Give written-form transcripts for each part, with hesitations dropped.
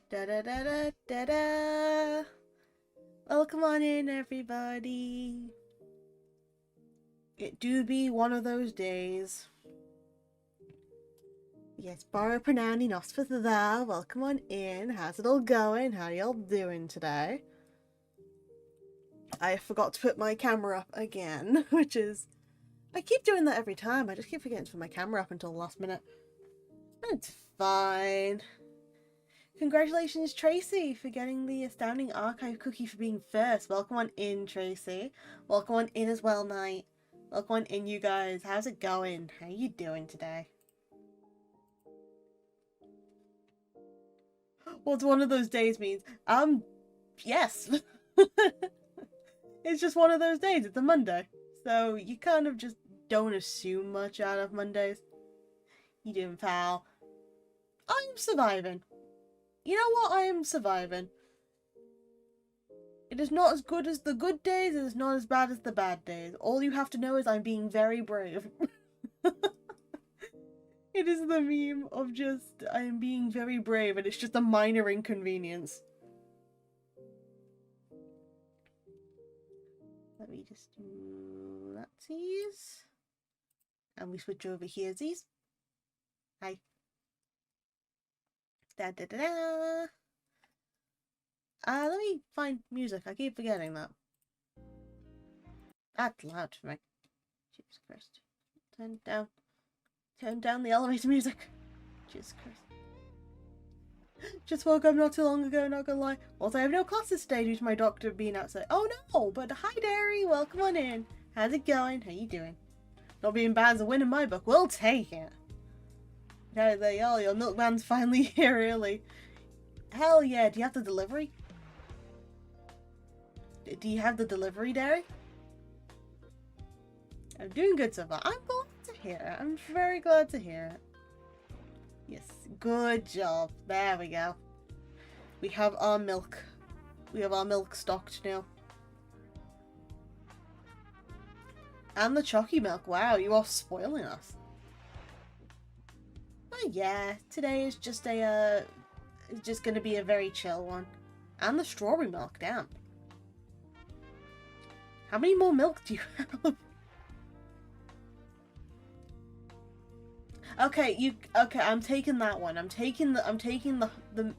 Da da da da da da. Welcome on in, everybody. It do be one of those days. Yes, Bara Pranani Nosfatha. Welcome on in. How's it all going? How y'all doing today? I forgot to put my camera up again, which is... I keep doing that every time. I just keep forgetting to put my camera up until the last minute. It's fine. Congratulations, Tracy, for getting the Astounding Archive cookie for being first. Welcome on in, Tracy. Welcome on in as well, Knight. Welcome on in, you guys. How's it going? How you doing today? What's one of those days means? Yes. It's just one of those days. It's a Monday. So you kind of just don't assume much out of Mondays. You doing, pal? I'm surviving. You know what? I am surviving. It is not as good as the good days, it is not as bad as the bad days. All you have to know is I'm being very brave. It is the meme of just, I am being very brave and it's just a minor inconvenience. Let me just do that, please. And we switch over here, these. Hi. Da da da da. Let me find music. I keep forgetting that. That's loud for me. Jesus Christ. Turn down. Turn down the elevator music. Jesus Christ. Just woke up not too long ago, not gonna lie. Also, I have no classes today due to my doctor being outside. Oh no! But hi, Derry. Welcome on in. How's it going? How you doing? Not being bad as a win in my book. We'll take it. Now they all your milkman's finally here early. Hell yeah, do you have the delivery? Do you have the delivery, Derry? I'm doing good so far. I'm glad to hear it. I'm very glad to hear it. Yes, good job. There we go. We have our milk. We have our milk stocked now. And the chalky milk. Wow, you are spoiling us. Oh yeah, today is just a it's just gonna be a very chill one. And the strawberry milk, damn. How many more milk do you have? Okay, I'm taking that one. I'm taking the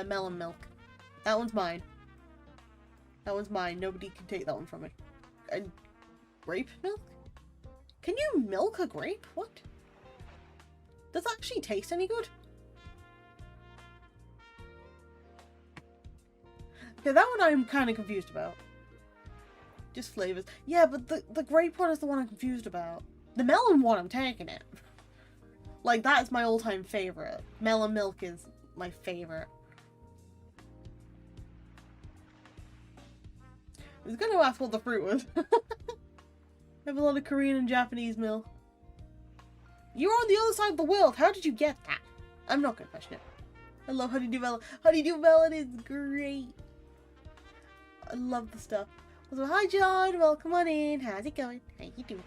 melon milk. That one's mine. That one's mine. Nobody can take that one from me. And grape milk? Can you milk a grape? What? Does that actually taste any good? Okay, that one I'm kind of confused about. Just flavors. Yeah, but the grape one is the one I'm confused about. The melon one, I'm taking it. Like, that is my all-time favorite. Melon milk is my favorite. I was gonna ask what the fruit was. I have a lot of Korean and Japanese milk. You're on the other side of the world. How did you get that? I'm not gonna question it. I love Honeydew Melon. Honeydew Melon is great. I love the stuff. Also, hi John. Welcome on in. How's it going? How you doing?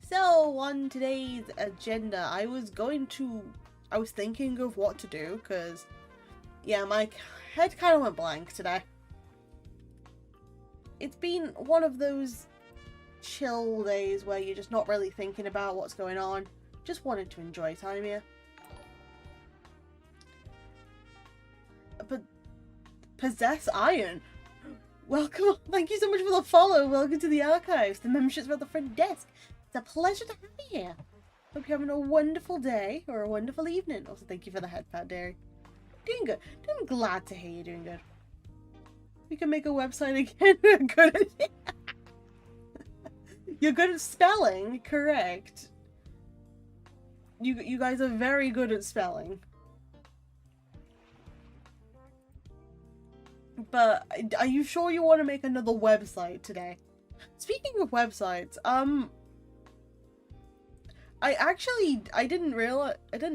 So, on today's agenda, I was thinking of what to do, because, yeah, my head kind of went blank today. It's been one of those chill days where you're just not really thinking about what's going on. Just wanted to enjoy time here. But, Possess Iron. Welcome, thank you so much for the follow. Welcome to the archives. The membership's at the front desk. It's a pleasure to have you here. Hope you're having a wonderful day or a wonderful evening. Also, thank you for the head pat, Derry. Doing good. I'm glad to hear you're doing good. We can make a website again. We're good at it. You're good at spelling, correct. You guys are very good at spelling. But are you sure you want to make another website today? Speaking of websites, I didn't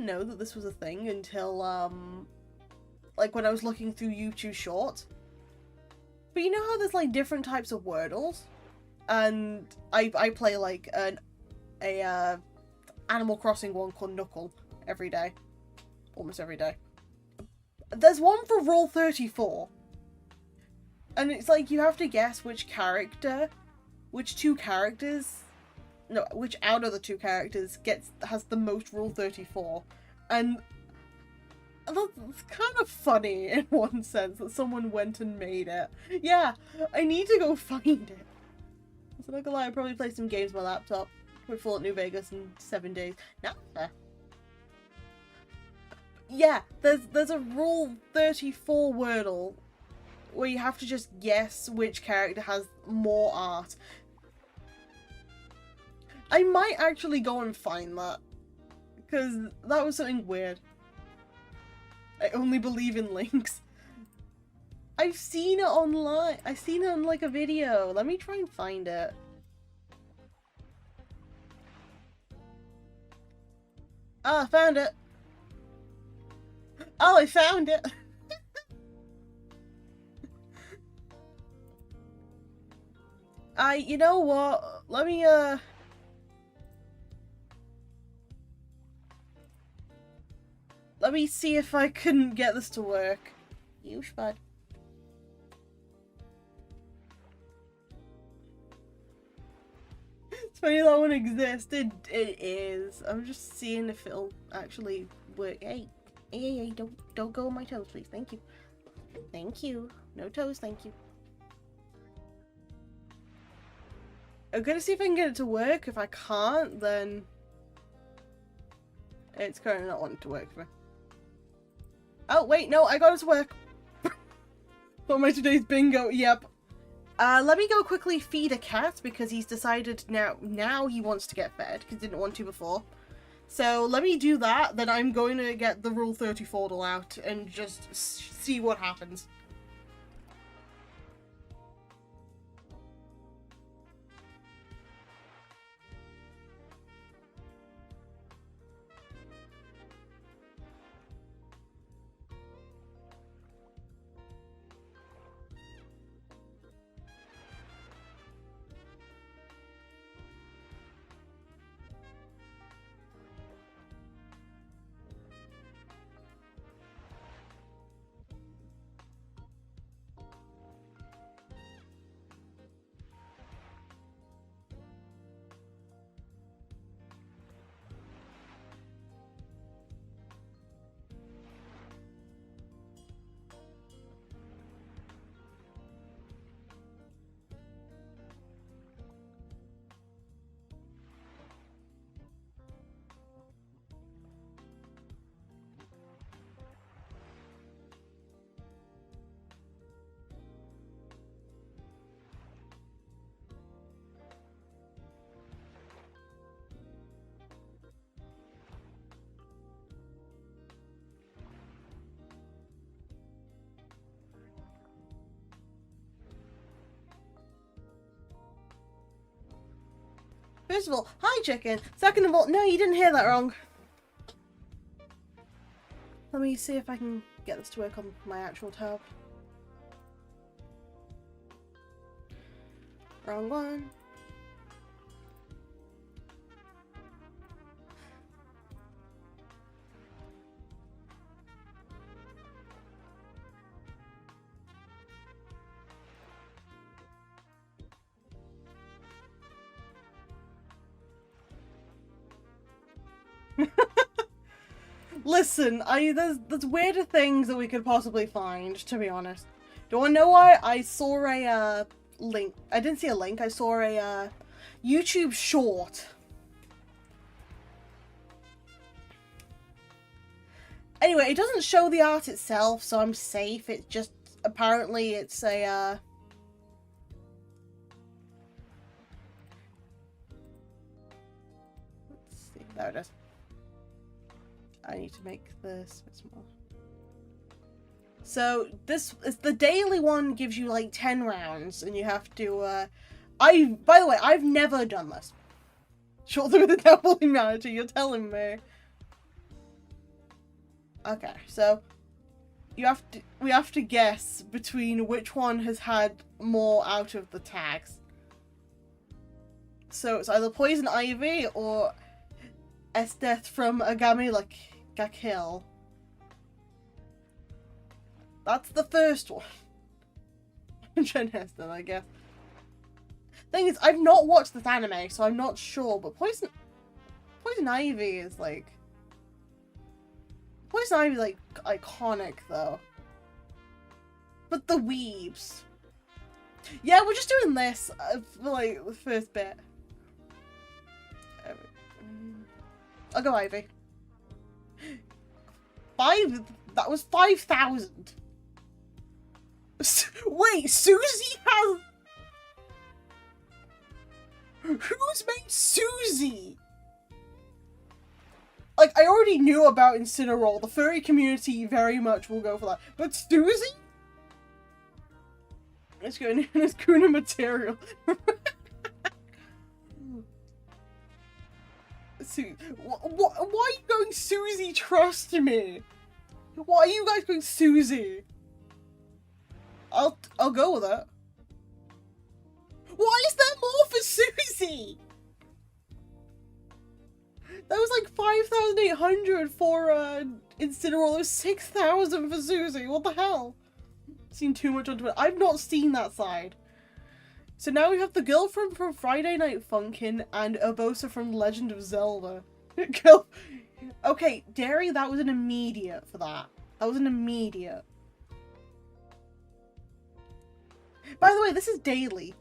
know that this was a thing until, like when I was looking through YouTube Shorts. But you know how there's like different types of Wordles? And I play like a Animal Crossing one called Knuckle every day. almost every day. There's one for Rule 34. And it's like, you have to guess which out of the two characters has the most Rule 34. And that's kind of funny in one sense, that someone went and made it. Yeah, I need to go find it. So not gonna lie, I'll probably play some games on my laptop. We're full at New Vegas in 7 days. Now, yeah, there's a Rule 34 Wordle where you have to just guess which character has more art. I might actually go and find that, because that was something weird. I only believe in links. I've seen it online. I've seen it on like a video. Let me try and find it. Ah, I found it. Oh, I found it. You know what? Let me see if I can get this to work. You spud. It's funny that one existed. It is. I'm just seeing if it'll actually work. Hey, don't go on my toes, please. Thank you. Thank you. No toes, thank you. I'm gonna see if I can get it to work. If I can't, then it's currently not wanting to work for me. Oh, wait, no, I got it to work. For my today's bingo, yep. Let me go quickly feed a cat, because he's decided now he wants to get fed, because he didn't want to before. So let me do that, then I'm going to get the Rule 34 out and just see what happens. First of all, hi chicken. Second of all, no, you didn't hear that wrong. Let me see if I can get this to work on my actual tab. Wrong one. Listen, there's weirder things that we could possibly find, to be honest. Do you want to know why? I saw a link. I didn't see a link. I saw a YouTube short. Anyway, it doesn't show the art itself, so I'm safe. It's just apparently it's a let's see. There it is. I need to make this a bit smaller. So this is the daily one, gives you like 10 rounds, and you have to by the way, I've never done this. Short through the devil humanity, you're telling me. Okay, so we have to guess between which one has had more out of the tags. So it's either Poison Ivy or Esdeath from Agami like Gakil. That's the first one. Geneston, I guess. Thing is, I've not watched this anime, so I'm not sure, but Poison Ivy is like... Poison Ivy, like, iconic, though. But the weebs. Yeah, we're just doing this for, like, the first bit. I'll go Ivy. That was 5,000. Wait, Susie has... Who's made Susie? Like, I already knew about Incineroar. The furry community very much will go for that. But Susie? Let's go in this Kuna material. Why are you going Susie? Trust me. Why are you guys going Susie? I'll go with it. Why is there more for Susie? That was like 5,800 for Incineroar. There was 6,000 for Susie. What the hell? Seen too much on Twitter. I've not seen that side. So now we have the girlfriend from Friday Night Funkin' and Urbosa from Legend of Zelda. Okay, Derry, that was an immediate for that. That was an immediate. By the way, this is daily.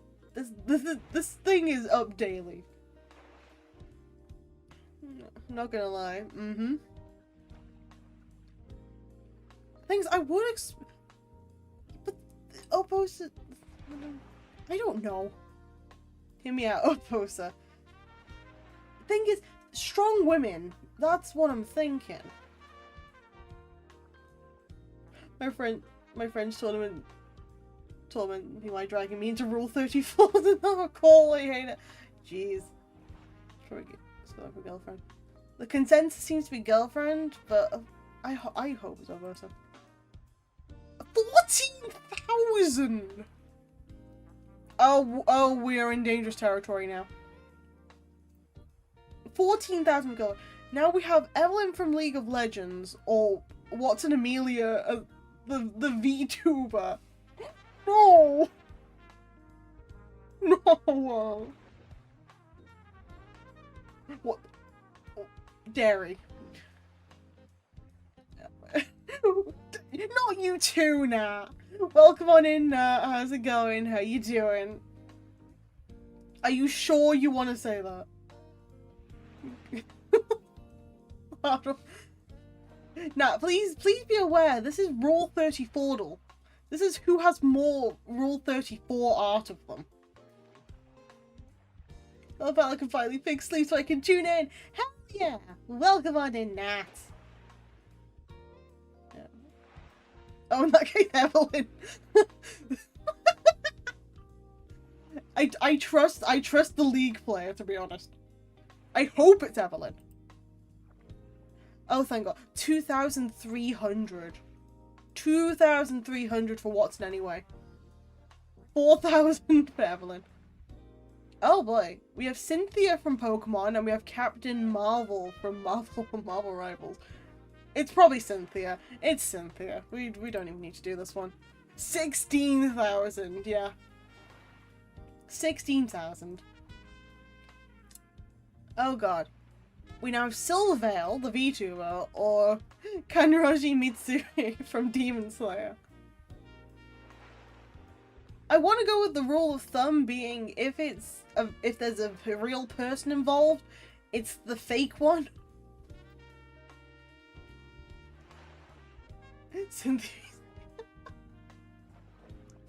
This thing is up daily. Not gonna lie. Things I would but Urbosa... I don't know. Hear me out, Urbosa. Thing is, strong women. That's what I'm thinking. My friend's tournament he might dragging me into Rule 34 to not call. I hate it. Jeez. Let's go for girlfriend. The consensus seems to be girlfriend, but I hope it's Urbosa. 14,000. Oh, we are in dangerous territory now. 14,000 gold. Now we have Evelyn from League of Legends, or Watson Amelia, the VTuber. No! No! What? Derry. Not you too, Nat. Welcome on in, Nat. How's it going? How you doing? Are you sure you want to say that? Nat, please be aware, this is Rule 34. This is who has more Rule 34 art of them. I bet I can finally fix sleep so I can tune in. Hell yeah! Welcome on in, Nat. Oh, in that case, Evelyn. I trust the League player, to be honest. I hope it's Evelyn. Oh, thank God. 2,300. 2,300 for Watson anyway. 4,000 for Evelyn. Oh boy. We have Cynthia from Pokemon and we have Captain Marvel from Marvel Rivals. It's probably Cynthia. It's Cynthia. We don't even need to do this one. 16,000, yeah. 16,000. Oh god. We now have Silvale, the VTuber, or Kanroji Mitsuri from Demon Slayer. I want to go with the rule of thumb being if there's a real person involved, it's the fake one. Cynthia.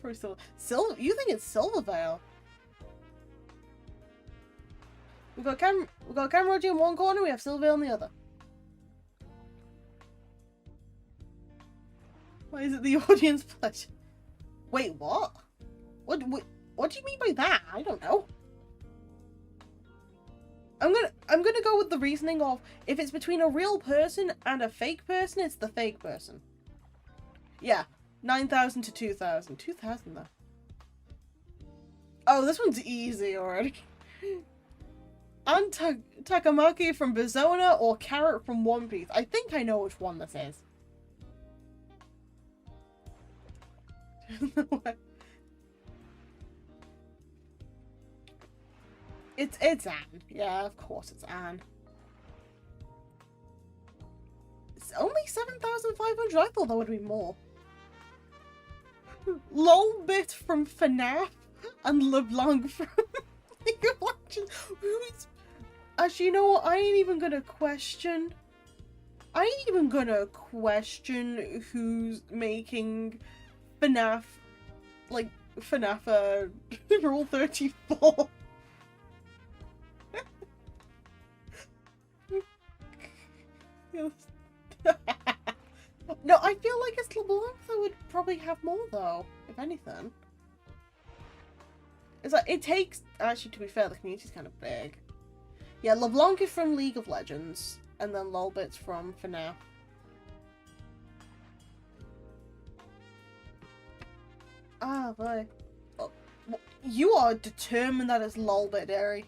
For you think it's Silvervale? We've got Kanroji in one corner, we have Silvale in the other. Why is it the audience pleasure? Wait, what? What do you mean by that? I don't know. I'm gonna go with the reasoning of if it's between a real person and a fake person, it's the fake person. Yeah, 9,000 to 2,000. 2,000 though. Oh, this one's easy already. And Takamaki from Bizona or Carrot from One Piece. I think I know which one this is. It's Anne. Yeah, of course it's Anne. It's only 7,500. I thought that would be more. Lolbit from FNAF and LeBlanc from League of Legends. Who is... Actually, you know what? I ain't even gonna question who's making FNAF, like, FNAF, Rule 34. No, I feel like it's LeBlanc that would probably have more, though, if anything. It's like, it takes... Actually, to be fair, the community's kind of big. Yeah, LeBlanc is from League of Legends, and then Lolbit's from FNAF. Ah, boy. Oh, you are determined that it's Lolbit, Derry.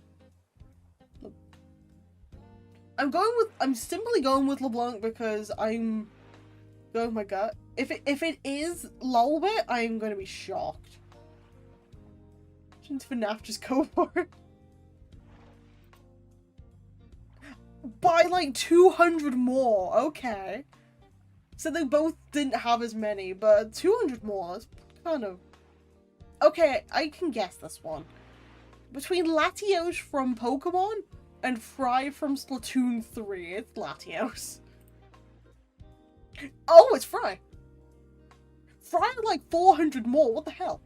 I'm simply going with LeBlanc because I'm going with my gut. If it is Lolbit, I am going to be shocked. Since FNAF, just go for it. By like 200 more, okay. So they both didn't have as many, but 200 more is kind of... Okay, I can guess this one. Between Latios from Pokemon and Fry from Splatoon 3, it's Latios. Oh, it's Fry. Fry had like 400 more, what the hell?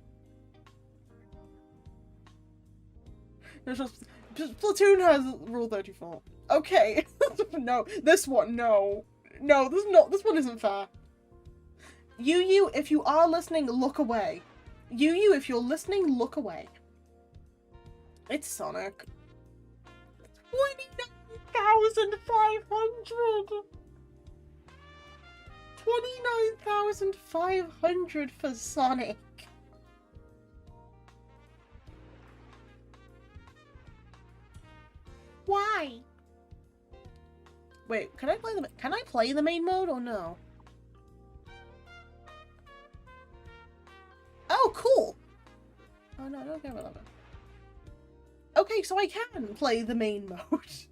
Splatoon has Rule 34. Okay. No, this one, no. No, this one isn't fair. Yu, if you are listening, look away. Yu, if you're listening, look away. It's Sonic. 29,500! 29,500 for Sonic. Why? Wait, can I play the main mode or no? Oh, cool! Oh no, I don't care about that. Okay, so I can play the main mode.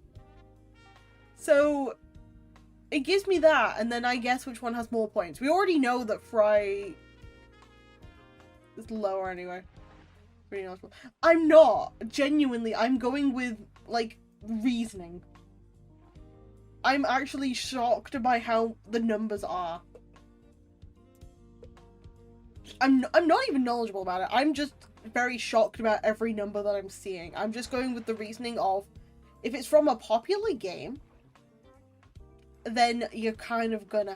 So, it gives me that, and then I guess which one has more points. We already know that Fry is lower anyway. Pretty knowledgeable. I'm not. Genuinely, I'm going with, like, reasoning. I'm actually shocked by how the numbers are. I'm not even knowledgeable about it. I'm just very shocked about every number that I'm seeing. I'm just going with the reasoning of, if it's from a popular game, then you're kind of gonna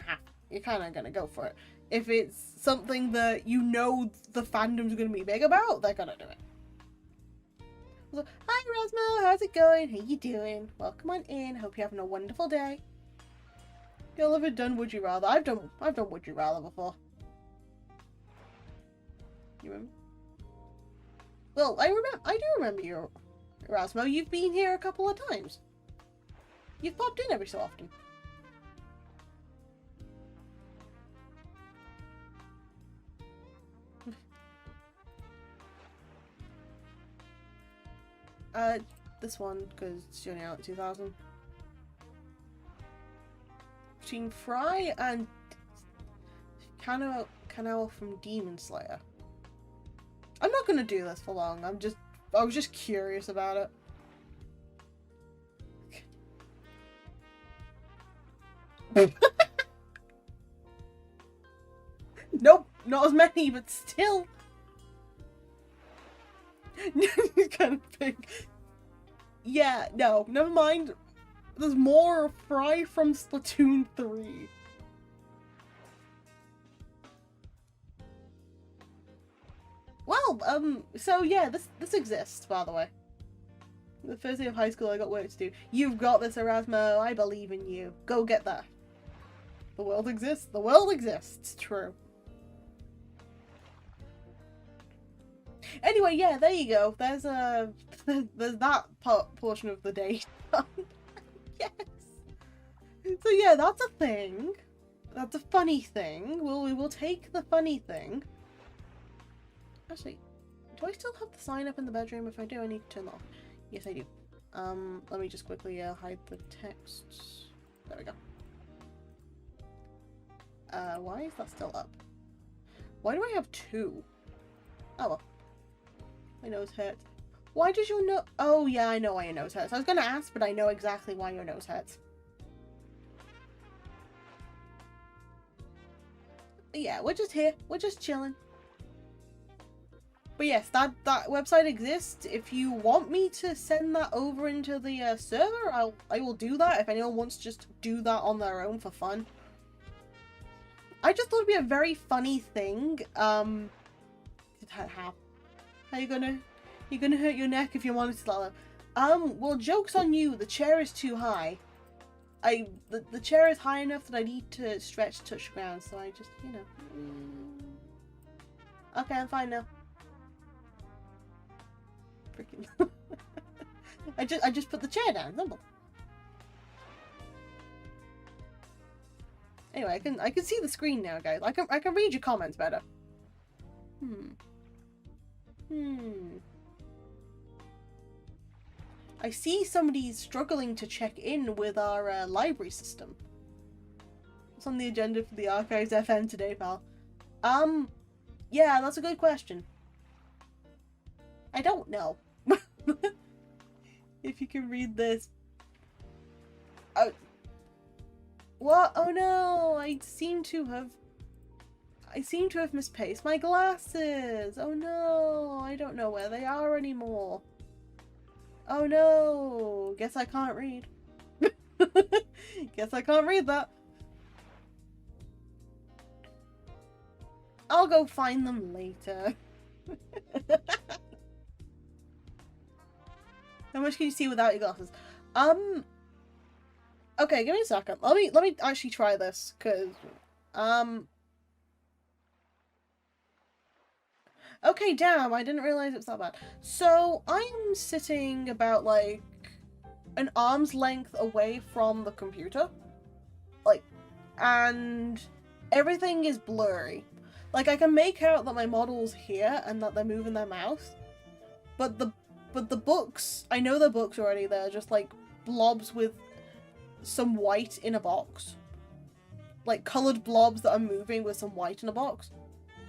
go for it. If it's something that you know the fandom's gonna be big about, they're gonna do it. So, hi Rasmo, how's it going? How you doing? Welcome on in. Hope you're having a wonderful day. Y'all ever done Would You Rather? I've done Would You Rather before. You remember? Well, I do remember you, Rasmo. You've been here a couple of times. You've popped in every so often. This one, because it's only out in 2000. Between Fry and Kanoa from Demon Slayer. I'm not gonna do this for long. I was just curious about it. Nope, not as many, but still. Kind of big. Yeah, no, never mind. There's more Fry from Splatoon 3. Well, so yeah, this exists, by the way. The first day of high school, I got work to do. You've got this, Erasmo. I believe in you. Go get that. The world exists. The world exists. True. Anyway, yeah, there you go. There's that portion of the day. Yes. So yeah, that's a thing. That's a funny thing. We will take the funny thing. Actually, do I still have the sign up in the bedroom? If I do, I need to turn that off. Yes, I do. Let me just quickly hide the text. There we go. Why is that still up? Why do I have two? Oh well. My nose hurts. Why does your nose... Oh yeah, I know why your nose hurts. I was gonna ask, but I know exactly why your nose hurts. But yeah, we're just here. We're just chilling. But yes, that website exists. If you want me to send that over into the server, I will do that. If anyone wants to just do that on their own for fun. I just thought it'd be a very funny thing. How you gonna hurt your neck if you wanted to that low? Well, joke's on you. The chair is too high. The chair is high enough that I need to stretch to touch the ground. So I just, you know. Okay, I'm fine now. Freaking. I just put the chair down. Simple. Anyway, I can see the screen now, guys. I can read your comments better. I see somebody's struggling to check in with our library system. What's on the agenda for the Archives FM today, pal? Yeah, that's a good question. I don't know. If you can read this. Oh. What? Oh no! I seem to have misplaced my glasses. Oh no! I don't know where they are anymore. Oh no! Guess I can't read. Guess I can't read that. I'll go find them later. How much can you see without your glasses? Okay, give me a second. Let me actually try this, cause okay, damn, I didn't realize it was that bad. So I'm sitting about like an arm's length away from the computer. Like, and everything is blurry. Like, I can make out that my model's here and that they're moving their mouth. But the books, I know the books already, they're just like blobs with some white in a box. Like coloured blobs that are moving with some white in a box.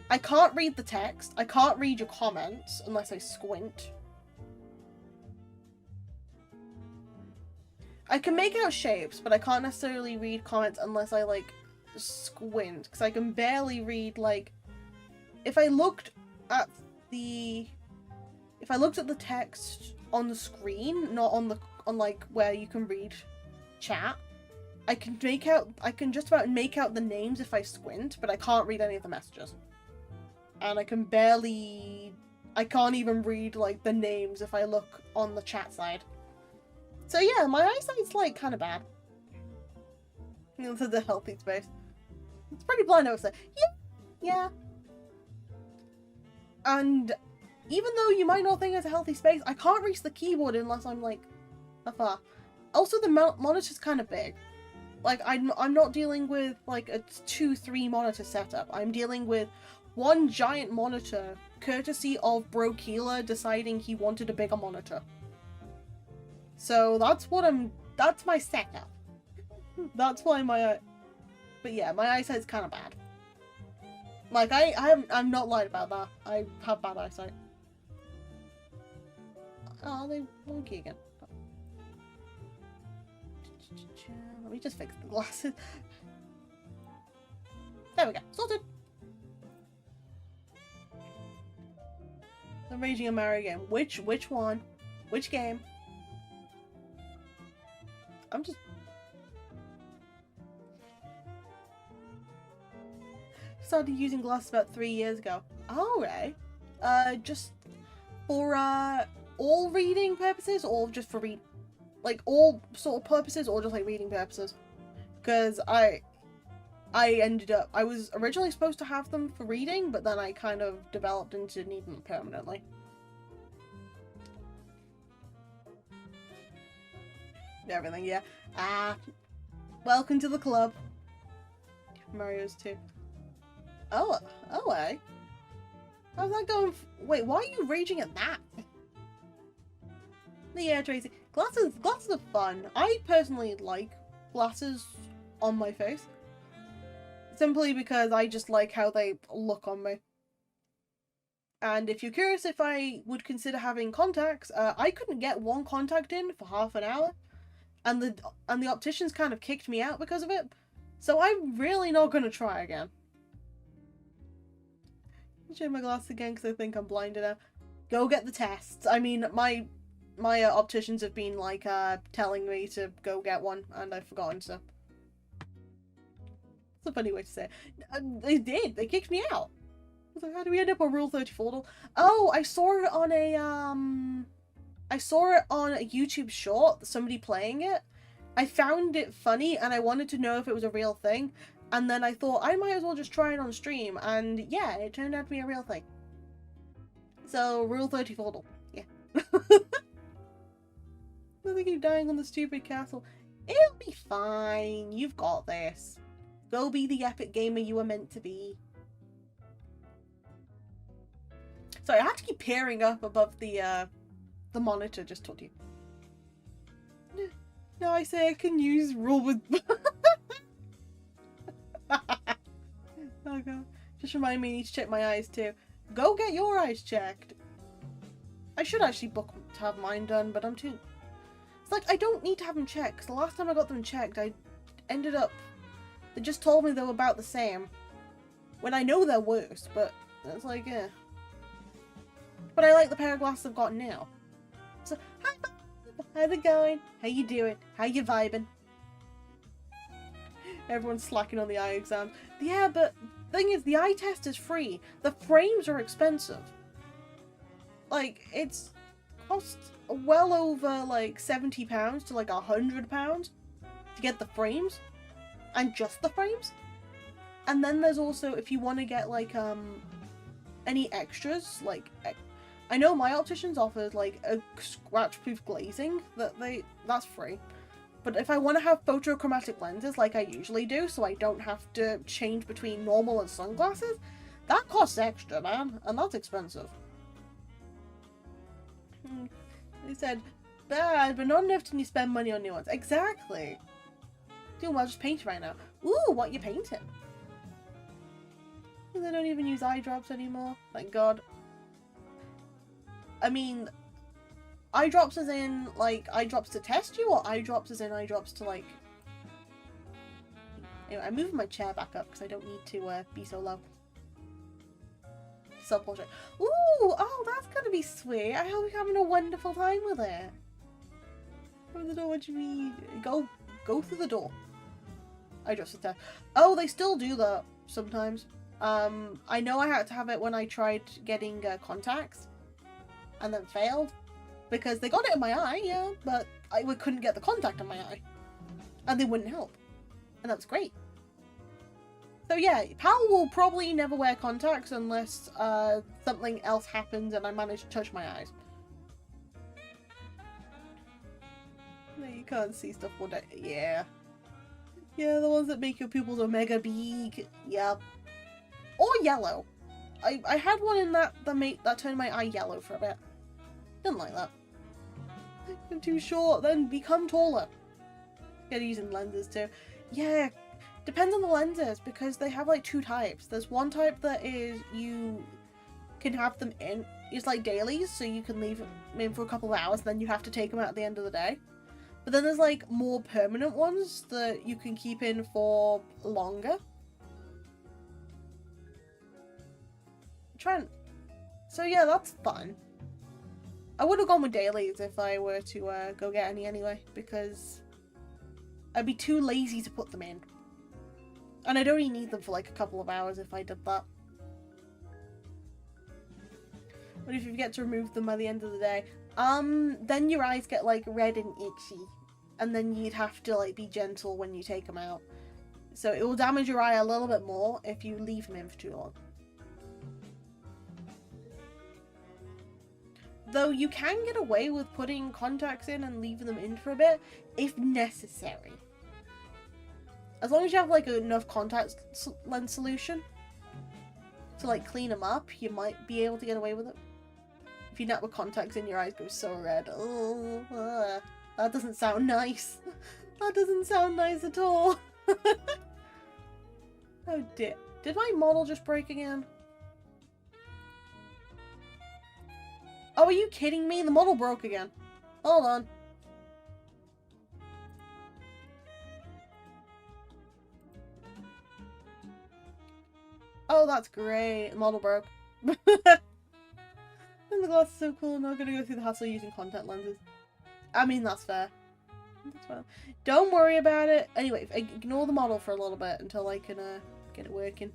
I can't read the text. I can't read your comments unless I squint. I can make out shapes, but I can't necessarily read comments unless I like squint. Because I can barely read, like, if I looked at the text on the screen, not on like where you can read chat, I can just about make out the names if I squint, but I can't read any of the messages. And I can't even read like the names if I look on the chat side. So yeah, my eyesight's like kind of bad. This is a healthy space. It's pretty blind, I would say. Yeah. And even though you might not think it's a healthy space, I can't reach the keyboard unless I'm like afar. Also, the monitor's kind of big. Like, I'm not dealing with like a 2-3 monitor setup. I'm dealing with one giant monitor, courtesy of Bro Keeler deciding he wanted a bigger monitor. So that's my setup. That's why but yeah, my eyesight's kind of bad. Like, I'm not lying about that. I have bad eyesight. Oh, they wonky again. Let me just fix the glasses. There we go. Sorted. The Raging and Mario game. Which one? Which game? I'm just... started using glasses about 3 years ago. Alright. Just for all reading purposes, or just for like all sort of purposes, or just like reading purposes? Because I was originally supposed to have them for reading, but then I kind of developed into needing them permanently. Everything, yeah. Welcome to the club. Mario's too. Oh, eh? How's that going? Wait, why are you raging at that? Yeah, Tracy. Glasses are fun. I personally like glasses on my face. Simply because I just like how they look on me. And if you're curious if I would consider having contacts, I couldn't get one contact in for half an hour. And the opticians kind of kicked me out because of it. So I'm really not going to try again. I'll change my glasses again because I think I'm blinded now. Go get the tests. I mean, my opticians have been like telling me to go get one, and I've forgotten, so it's a funny way to say it. They did. They kicked me out. I was like, how do we end up on Rule 34? Oh, I saw it on a YouTube short. Somebody playing it. I found it funny, and I wanted to know if it was a real thing. And then I thought I might as well just try it on stream, and yeah, it turned out to be a real thing. So Rule 34. Yeah. They keep dying on the stupid castle. It'll be fine. You've got this. Go be the epic gamer you were meant to be. Sorry, I have to keep peering up above the monitor just to you. No, I say I can use rule with... Oh god. Just remind me I need to check my eyes too. Go get your eyes checked. I should actually book to have mine done, but I'm too... It's like, I don't need to have them checked, because the last time I got them checked, I ended up... They just told me they were about the same. When I know they're worse, but it's like, eh. But I like the pair of glasses I've got now. So, hi, how's it going? How you doing? How you vibing? Everyone's slacking on the eye exam. Yeah, but the thing is, the eye test is free. The frames are expensive. Like, it's cost well over, like, £70 to, like, £100 to get the frames. And just the frames. And then there's also, if you want to get, like, any extras, like... I know my opticians offers, like, a scratch-proof glazing that's free. But if I want to have photochromatic lenses, like I usually do, so I don't have to change between normal and sunglasses, that costs extra, man, and that's expensive. They said, bad, but not enough to spend money on new ones. Exactly. Doing well, just painting right now. Ooh, what you painting? They don't even use eye drops anymore, thank God. I mean, eye drops as in, like, eye drops to test you, or eye drops as in eye drops to, like... Anyway, I'm moving my chair back up because I don't need to be so low. Self-portrait. Ooh, oh, that's gonna be sweet. I hope you're having a wonderful time with it. Open the door, what do you mean? Go through the door. Eye drops to test. Oh, they still do that sometimes. I know I had to have it when I tried getting contacts. And then failed. Because they got it in my eye, yeah, but I couldn't get the contact in my eye. And they wouldn't help. And that's great. So yeah, Pal will probably never wear contacts unless something else happens and I manage to touch my eyes. No, you can't see stuff one day. Yeah. Yeah, the ones that make your pupils omega big. Yep. Or yellow. I had one in that turned my eye yellow for a bit. Didn't like that. I'm too short, then become taller. Gotta use in lenses too. Yeah, depends on the lenses because they have like two types. There's one type that is you can have them in. It's like dailies, so you can leave them in for a couple of hours, then you have to take them out at the end of the day. But then there's like more permanent ones that you can keep in for longer. So yeah, that's fun. I would have gone with dailies if I were to go get any anyway, because I'd be too lazy to put them in. And I'd only need them for like a couple of hours if I did that. But if you forget to remove them by the end of the day, then your eyes get like red and itchy. And then you'd have to like be gentle when you take them out. So it will damage your eye a little bit more if you leave them in for too long. Though you can get away with putting contacts in and leaving them in for a bit, if necessary. As long as you have like enough contact lens solution. to like clean them up, you might be able to get away with it. If your network contacts in your eyes go so red. Oh, that doesn't sound nice. That doesn't sound nice at all. Oh dear. Did my model just break again? Oh, are you kidding me? The model broke again. Hold on. Oh, that's great. The model broke. And the glass is so cool. I'm not gonna go through the hassle using contact lenses. I mean, that's fair. That's fair. Don't worry about it. Anyway, ignore the model for a little bit until I can get it working.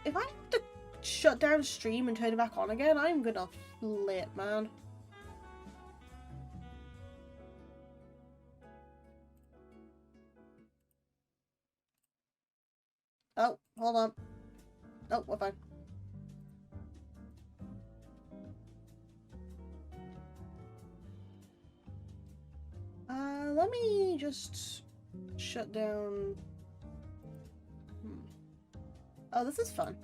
If I have to shut down stream and turn it back on again, I'm gonna flip, man. Oh, hold on. Oh, we're fine. Let me just shut down. Oh, this is fun.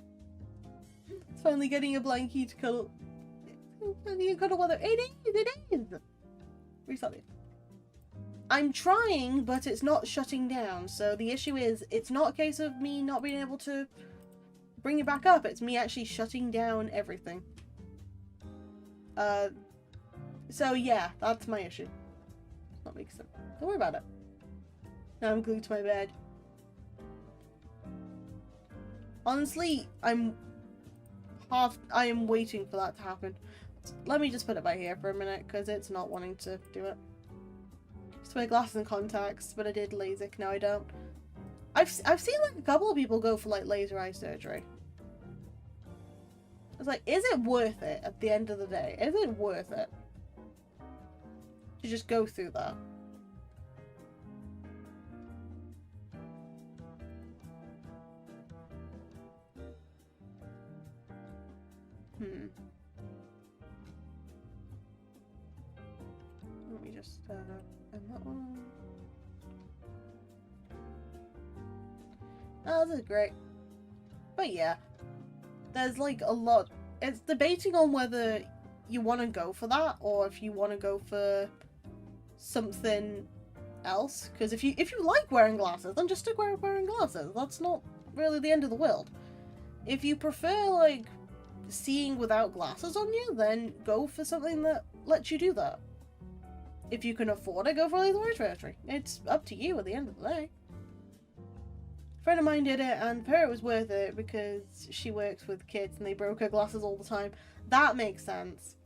It's finally getting a blankie to cuddle. Finally a cuddle weather. It is! Restart it. I'm trying, but it's not shutting down. So the issue is, it's not a case of me not being able to bring it back up. It's me actually shutting down everything. So yeah, that's my issue. That makes sense. Don't worry about it. Now I'm glued to my bed. Honestly, I am waiting for that to happen. Let me just put it by here for a minute, because it's not wanting to do it. Just wear glasses and contacts, but I did LASIK, now I don't. I've seen like a couple of people go for like laser eye surgery. It's like, is it worth it at the end of the day? Is it worth it to just go through that? Let me just end that one. Oh, this is great. But yeah, there's like a lot. It's debating on whether you want to go for that or if you want to go for something else. Because if you like wearing glasses, then just stick wearing glasses. That's not really the end of the world. If you prefer like seeing without glasses on you, then go for something that lets you do that. If you can afford it, go for laser eye surgery. It's up to you at the end of the day. A friend of mine did it, and for her it was worth it because she works with kids and they broke her glasses all the time. That makes sense.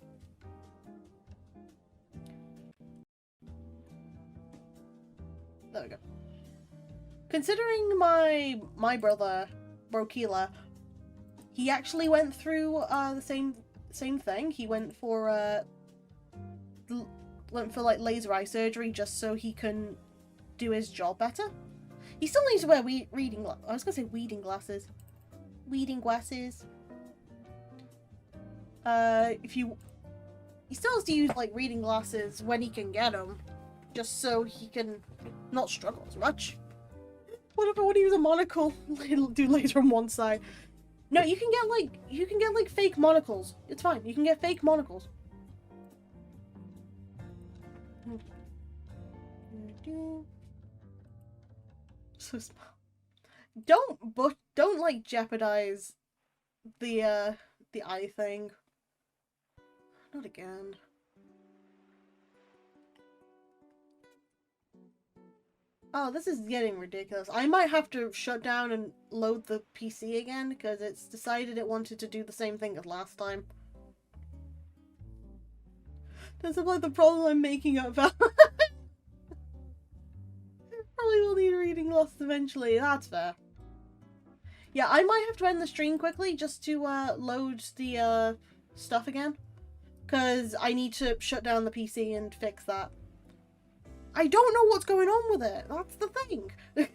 There we go. Considering my brother, Brokila, he actually went through the same thing. He went for like laser eye surgery just so he can do his job better. He still needs to wear reading glasses. Reading glasses. He still has to use like reading glasses when he can get them, just so he can not struggle as much. What if I want to use a monocle? It'll do laser on one side. No, you can get like fake monocles. It's fine. You can get fake monocles. So small. Don't like jeopardize the eye thing. Not again. Oh, this is getting ridiculous. I might have to shut down and load the PC again because it's decided it wanted to do the same thing as last time. That's like the problem I'm making up about. Probably will need reading glasses eventually. That's fair. Yeah, I might have to end the stream quickly just to load the stuff again. Because I need to shut down the PC and fix that. I don't know what's going on with it. That's the thing. But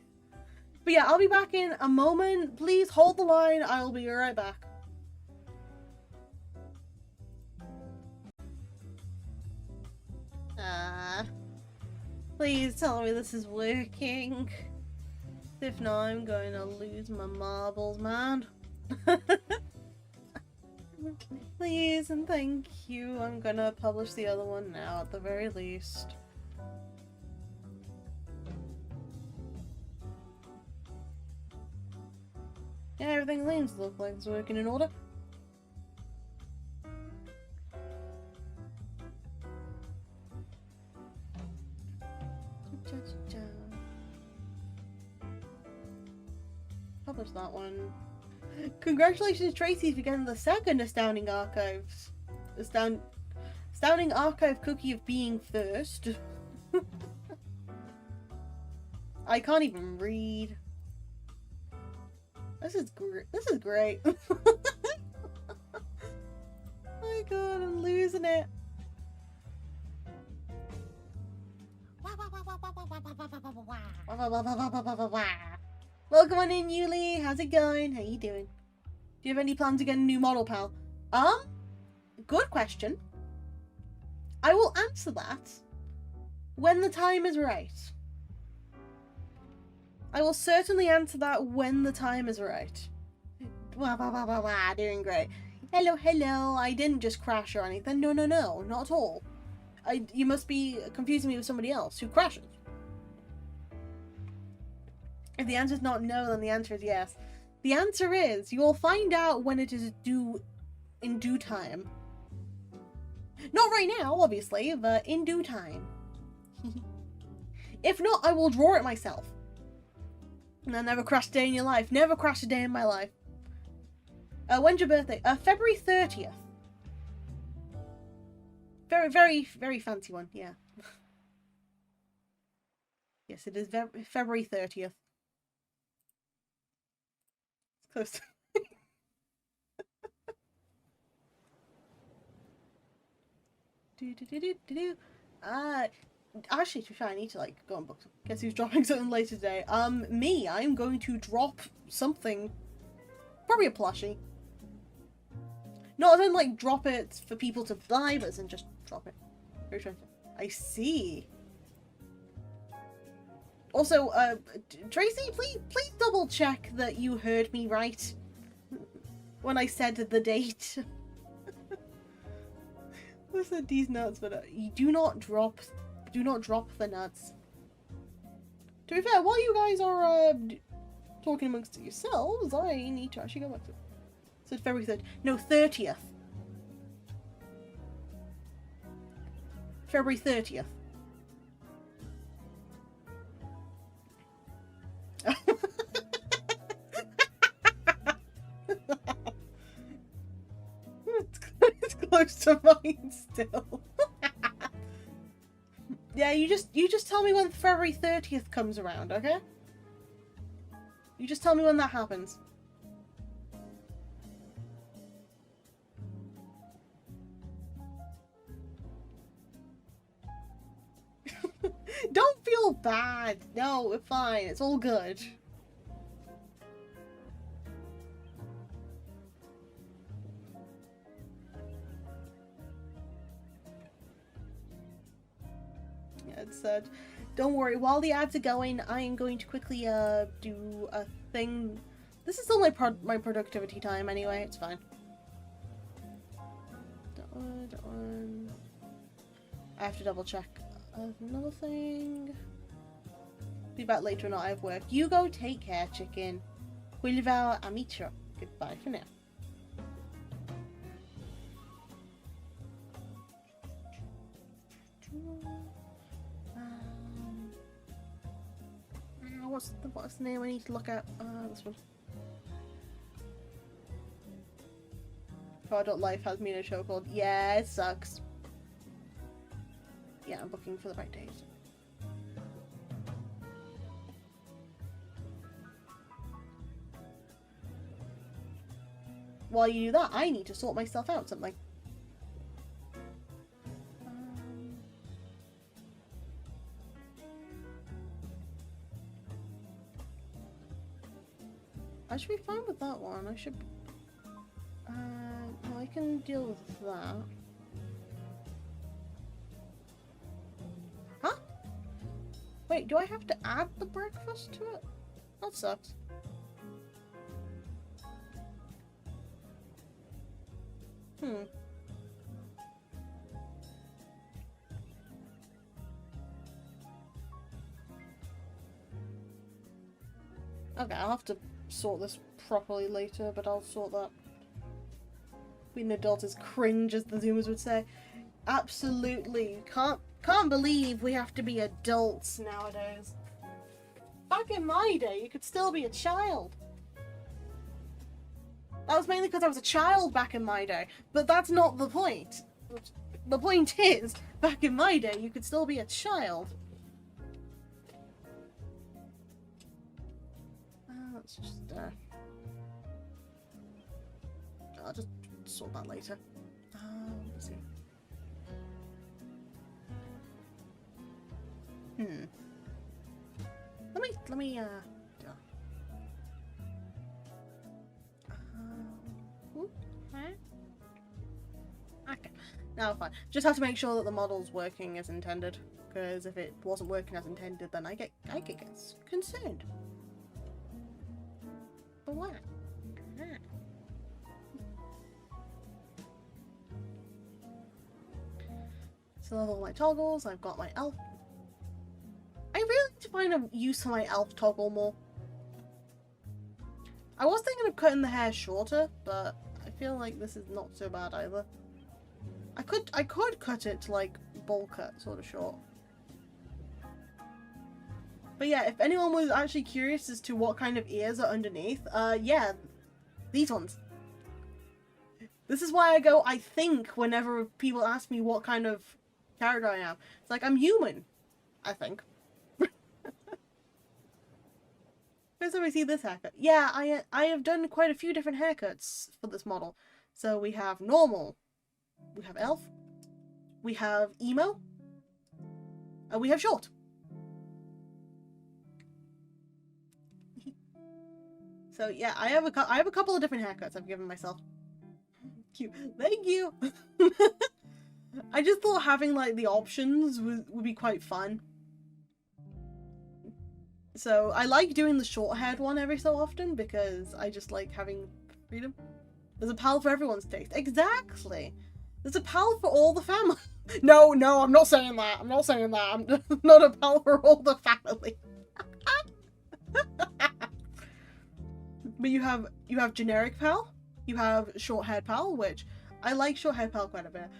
yeah, I'll be back in a moment. Please hold the line. I'll be right back. Please tell me this is working. If not, I'm going to lose my marbles, man. Please and thank you. I'm gonna publish the other one now at the very least. Yeah, everything seems to look like it's working in order. Publish that one. Congratulations, Tracy, for getting the second Astounding Archives. Astounding Archive cookie of being first. I can't even read. This is great. This is great. Oh my god, I'm losing it. Welcome on in, Yuli. How's it going? How you doing? Do you have any plans to get a new model, pal? Good question. I will answer that when the time is right. I will certainly answer that when the time is right. Doing great. Hello, hello. I didn't just crash or anything. No, not at all. You must be confusing me with somebody else who crashes. If the answer is not no, then the answer is yes. The answer is, you will find out when it is due in due time. Not right now, obviously, but in due time. If not, I will draw it myself. And I'll never crash a day in your life. Never crash a day in my life. When's your birthday? February 30th. Very, very, very fancy one, yeah. Yes, it is February 30th. Close to actually, to be fair, I need to like go and book some. Guess who's dropping something later today? Me. I'm going to drop something. Probably a plushie. Not as in like drop it for people to buy, but as in just drop it. Very expensive. I see. Also, Tracy, please double check that you heard me right when I said the date. I said these nuts, but you do not drop the nuts. To be fair, while you guys are talking amongst yourselves, I need to actually go back to it. So it's February 3rd. No, 30th. February 30th. It's close to mine still. Yeah, you just tell me when February 30th comes around, okay? You just tell me when that happens. Don't feel bad. No, it's fine. It's all good. Yeah, it's don't worry. While the ads are going, I am going to quickly do a thing. This is still my productivity time anyway. It's fine. That one. I have to double check. Another thing. Be back later or not. I have work. You go. Take care, chicken. Quilval Amitra. Goodbye for now. What's the name I need to look at? This one. Adult Life has me in a show called. Yeah, it sucks. Yeah, I'm booking for the right days. While you do that, I need to sort myself out something. I should be fine with that one. I should. Well, I can deal with that. Huh? Wait, do I have to add the breakfast to it? That sucks. Okay, I'll have to sort this properly later, but I'll sort that. Being an adult is cringe, as the Zoomers would say. Absolutely. Can't believe we have to be adults nowadays. Back in my day, you could still be a child. That was mainly because I was a child back in my day, but that's not the point. The point is, back in my day, you could still be a child. Let's just, I'll just sort that later. Let's see. Let me, okay. Now fine. Just have to make sure that the model's working as intended, because if it wasn't working as intended, then I get concerned. But what? So I have all my toggles. I've got my elf. I really need to find a use for my elf toggle more. I was thinking of cutting the hair shorter, but I feel like this is not so bad either. I could cut it to like bowl cut sort of short. But yeah, if anyone was actually curious as to what kind of ears are underneath, yeah, these ones. This is why I go, I think, whenever people ask me what kind of character I am. It's like, I'm human, I think. First time I see this haircut. Yeah, I have done quite a few different haircuts for this model. So we have normal, we have elf, we have emo, and we have short. So yeah, I have a couple of different haircuts I've given myself. Cute. Thank you. I just thought having like the options would be quite fun. So I like doing the short-haired one every so often because I just like having freedom. There's a pal for everyone's taste. Exactly. There's a pal for all the family. No, I'm not saying that. I'm not saying that. I'm not a pal for all the family. But you have generic pal. You have short-haired pal, which I like short-haired pal quite a bit.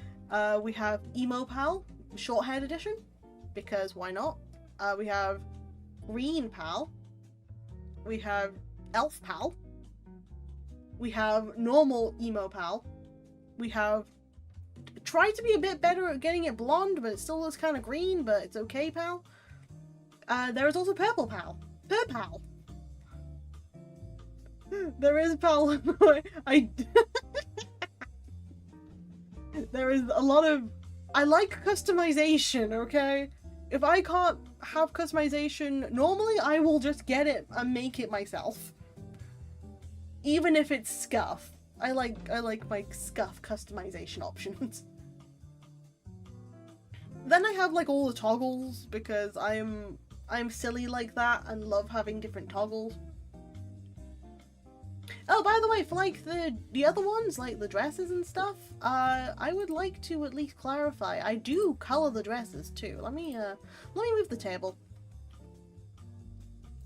We have emo pal, short-haired edition, because why not? We have green pal. We have elf pal. We have normal emo pal. We have tried to be a bit better at getting it blonde, but it still looks kind of green, but it's okay pal. There is also purple pal. Purpal. There is pal. There is a lot of... I like customization, okay? If I can't have customization normally, I will just get it and make it myself. Even if it's scuff. I like my scuff customization options. Then I have like all the toggles because I'm silly like that and love having different toggles. Oh, by the way, for like the other ones, like the dresses and stuff, I would like to at least clarify. I do color the dresses too. Let me move the table.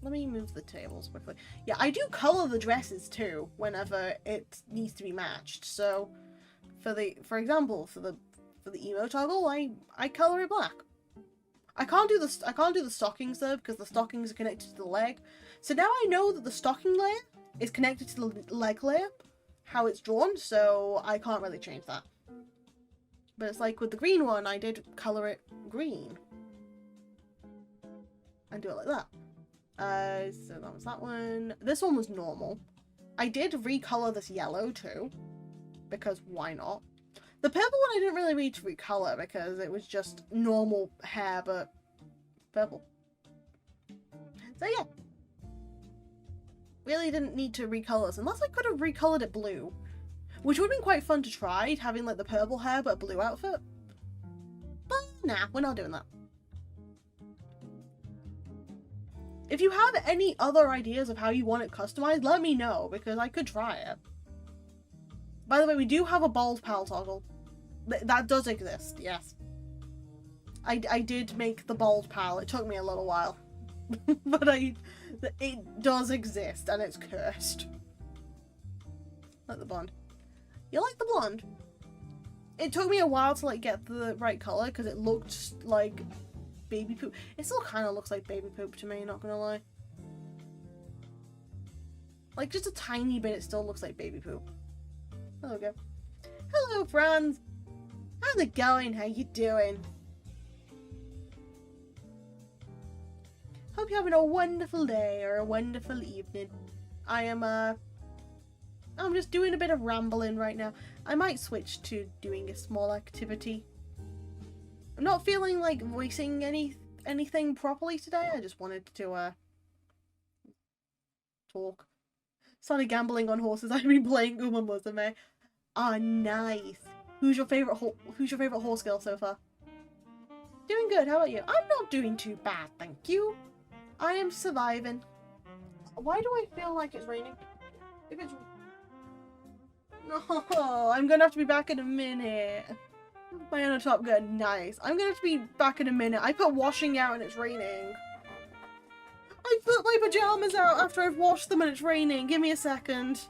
Let me move the tables quickly. Yeah, I do color the dresses too whenever it needs to be matched. So, for example, for the emo toggle, I color it black. I can't do the stockings though because the stockings are connected to the leg. So now I know that the stocking layer is connected to the leg layer, how it's drawn, so I can't really change that. But it's like with the green one, I did color it green. And do it like that. So that was that one. This one was normal. I did recolor this yellow too, because why not? The purple one I didn't really need to recolor because it was just normal hair, but purple. So yeah. Really didn't need to recolor this, unless I could have recolored it blue. Which would have been quite fun to try, having like the purple hair but a blue outfit. But nah, we're not doing that. If you have any other ideas of how you want it customized, let me know, because I could try it. By the way, we do have a bald pal toggle. That does exist, yes. I did make the bald pal. It took me a little while. But it does exist, and it's cursed. Like the blonde. You like the blonde? It took me a while to like get the right color, because it looked like baby poop. It still kind of looks like baby poop to me, not gonna lie. Like, just a tiny bit, it still looks like baby poop. There we go. Hello, friends! How's it going? How you doing? Hope you're having a wonderful day or a wonderful evening. I'm just doing a bit of rambling right now. I might switch to doing a small activity. I'm not feeling like voicing anything properly today. I just wanted to talk. Started gambling on horses. I've been playing Uma Musume. Ah, nice. Who's your favorite horse girl so far? Doing good. How about you? I'm not doing too bad, thank you. I am surviving. Why do I feel like it's raining? If it's... No, I'm gonna have to be back in a minute. My on top good. Nice. I'm gonna have to be back in a minute. I put washing out and it's raining. I put my pajamas out after I've washed them and it's raining. Give me a second.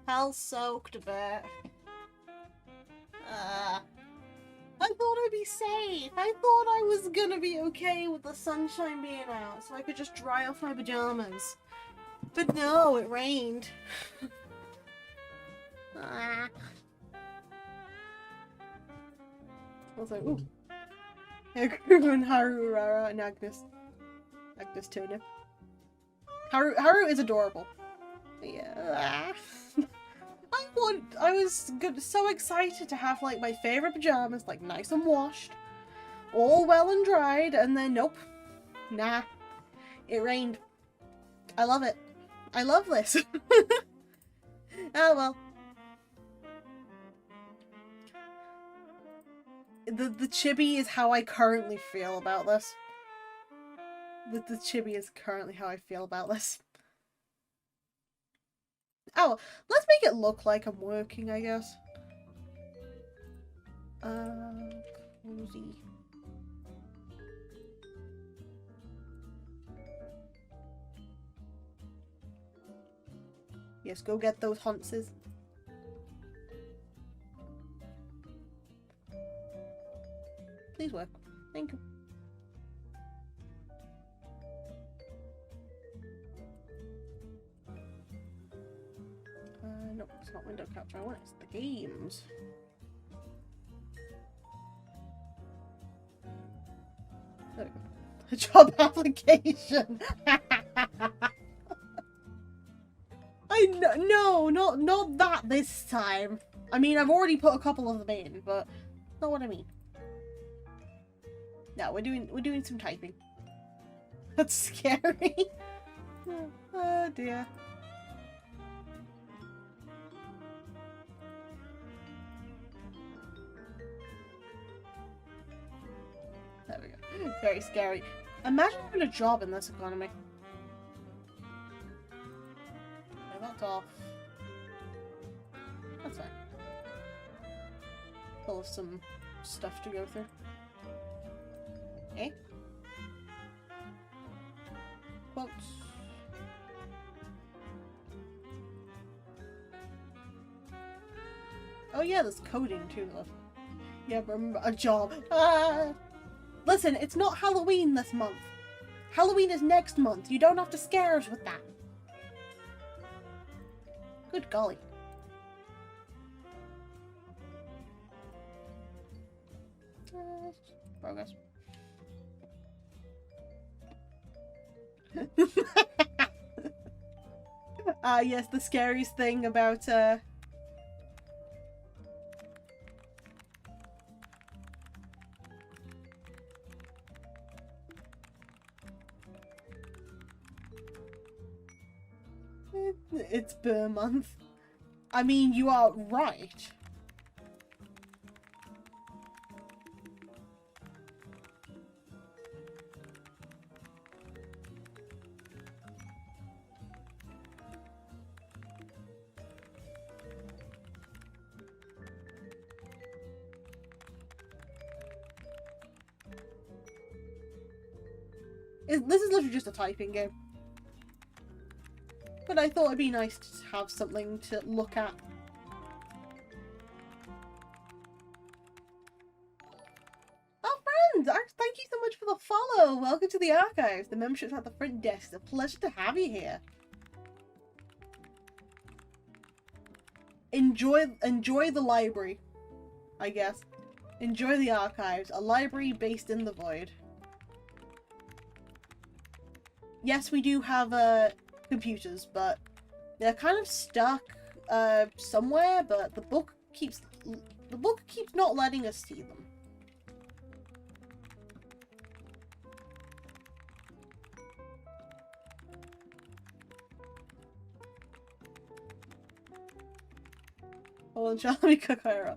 Hell soaked a bit. I thought I'd be safe. I thought I was gonna be okay with the sunshine being out so I could just dry off my pajamas. But no, it rained. I was like, ooh. And Haru, Rara, and Agnes. Agnes Tuna. Haru is adorable. Yeah. I was so excited to have like my favorite pajamas, like nice and washed, all well and dried, and then nope, nah, it rained. I love it. I love this. Oh well. The chibi is how I currently feel about this. The chibi is currently how I feel about this. Oh, let's make it look like I'm working, I guess. Cozy. Yes, go get those hunces. Please work. Thank you. No, it's not window capture. I want it's the games. There we go. A job application. I No, not that this time. I mean, I've already put a couple of them in, but not what I mean. No, we're doing some typing. That's scary. Oh dear. There we go. Very scary. Imagine having a job in this economy. Yeah, that's off. That's fine. Full of some stuff to go through. Okay. Quotes. Oh yeah, there's coding too, though. Yeah, remember a job. Listen, it's not Halloween this month. Halloween is next month. You don't have to scare us with that. Good golly. Progress. Yes, the scariest thing about it's Burr month. I mean, you are right. This is literally just a typing game. But I thought it'd be nice to have something to look at. Oh, friends! Thank you so much for the follow! Welcome to the archives. The membership's at the front desk. It's a pleasure to have you here. Enjoy the library, I guess. Enjoy the archives. A library based in the void. Yes, we do have computers, but they're kind of stuck somewhere. But the book keeps not letting us see them. Hold on, let me cook her.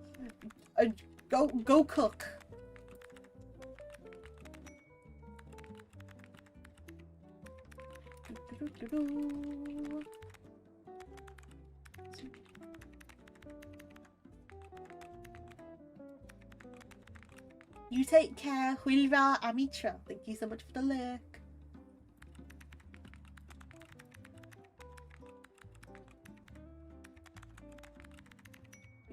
Go cook. You take care, Hulva Amitra. Thank you so much for the lurk.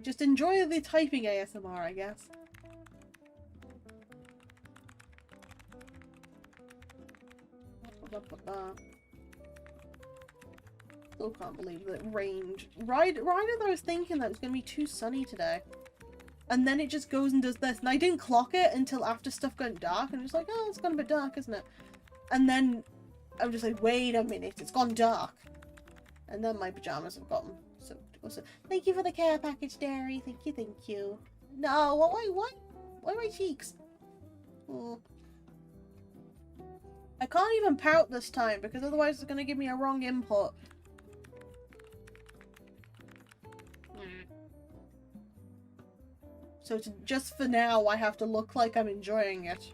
Just enjoy the typing ASMR, I guess. Still can't believe that it rained. Right as I was thinking that it was going to be too sunny today. And then it just goes and does this. And I didn't clock it until after stuff got dark. And I was like, oh, it's gone a bit dark, isn't it? And then I'm just like, wait a minute, it's gone dark. And then my pajamas have gotten soaked. Also, thank you for the care package, Dairy. Thank you. No, why my cheeks? Oh. I can't even pout this time because otherwise it's going to give me a wrong input. So just for now, I have to look like I'm enjoying it.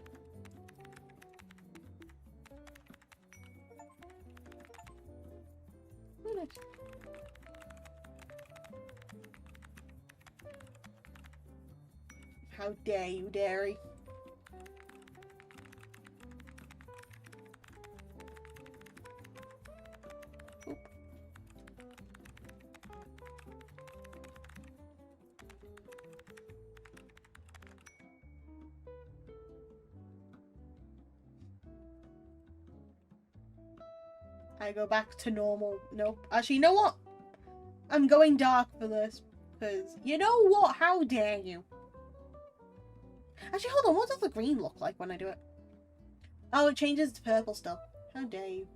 How dare you, Dairy? Oop. I go back to normal. Nope. Actually, you know what? I'm going dark for this. Because, you know what? How dare you? Actually, hold on. What does the green look like when I do it? Oh, it changes to purple still. How dare you?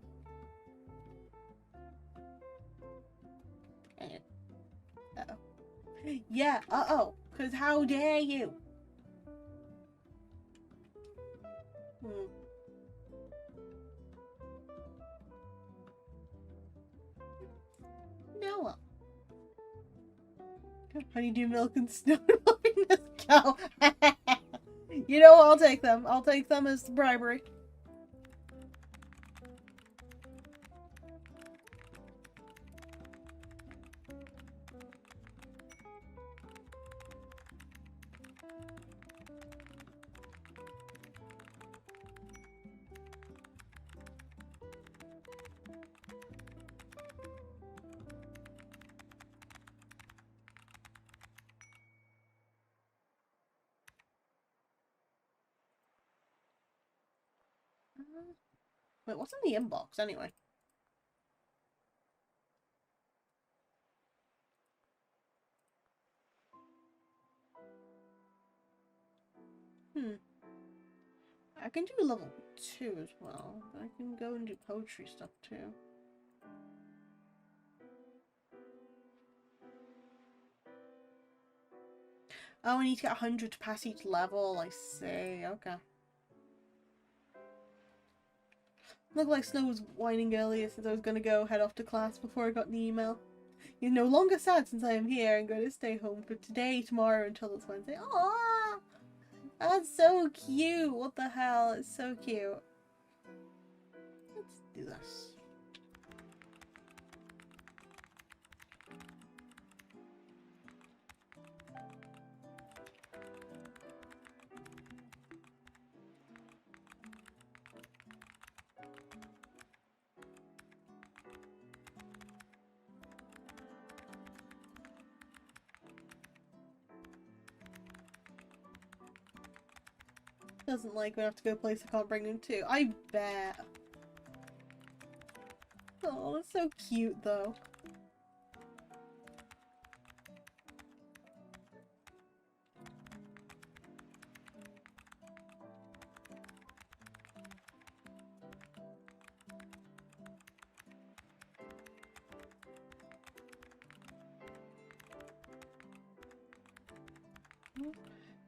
Yeah, uh-oh. Because how dare you? Noah. Honeydew milk and snow happiness cow. You know, I'll take them. I'll take them as bribery. Wait, what's in the inbox anyway? I can do level 2 as well. But I can go and do poetry stuff too. Oh, I need to get 100 to pass each level. I see. Okay. Looked like Snow was whining earlier since I was going to go head off to class before I got the email. You're no longer sad since I am here and going to stay home for today, tomorrow, until it's Wednesday. Aww! That's so cute! What the hell? It's so cute. Let's do this. Doesn't like when I have to go place I can't bring him to. I bet. Oh, that's so cute though.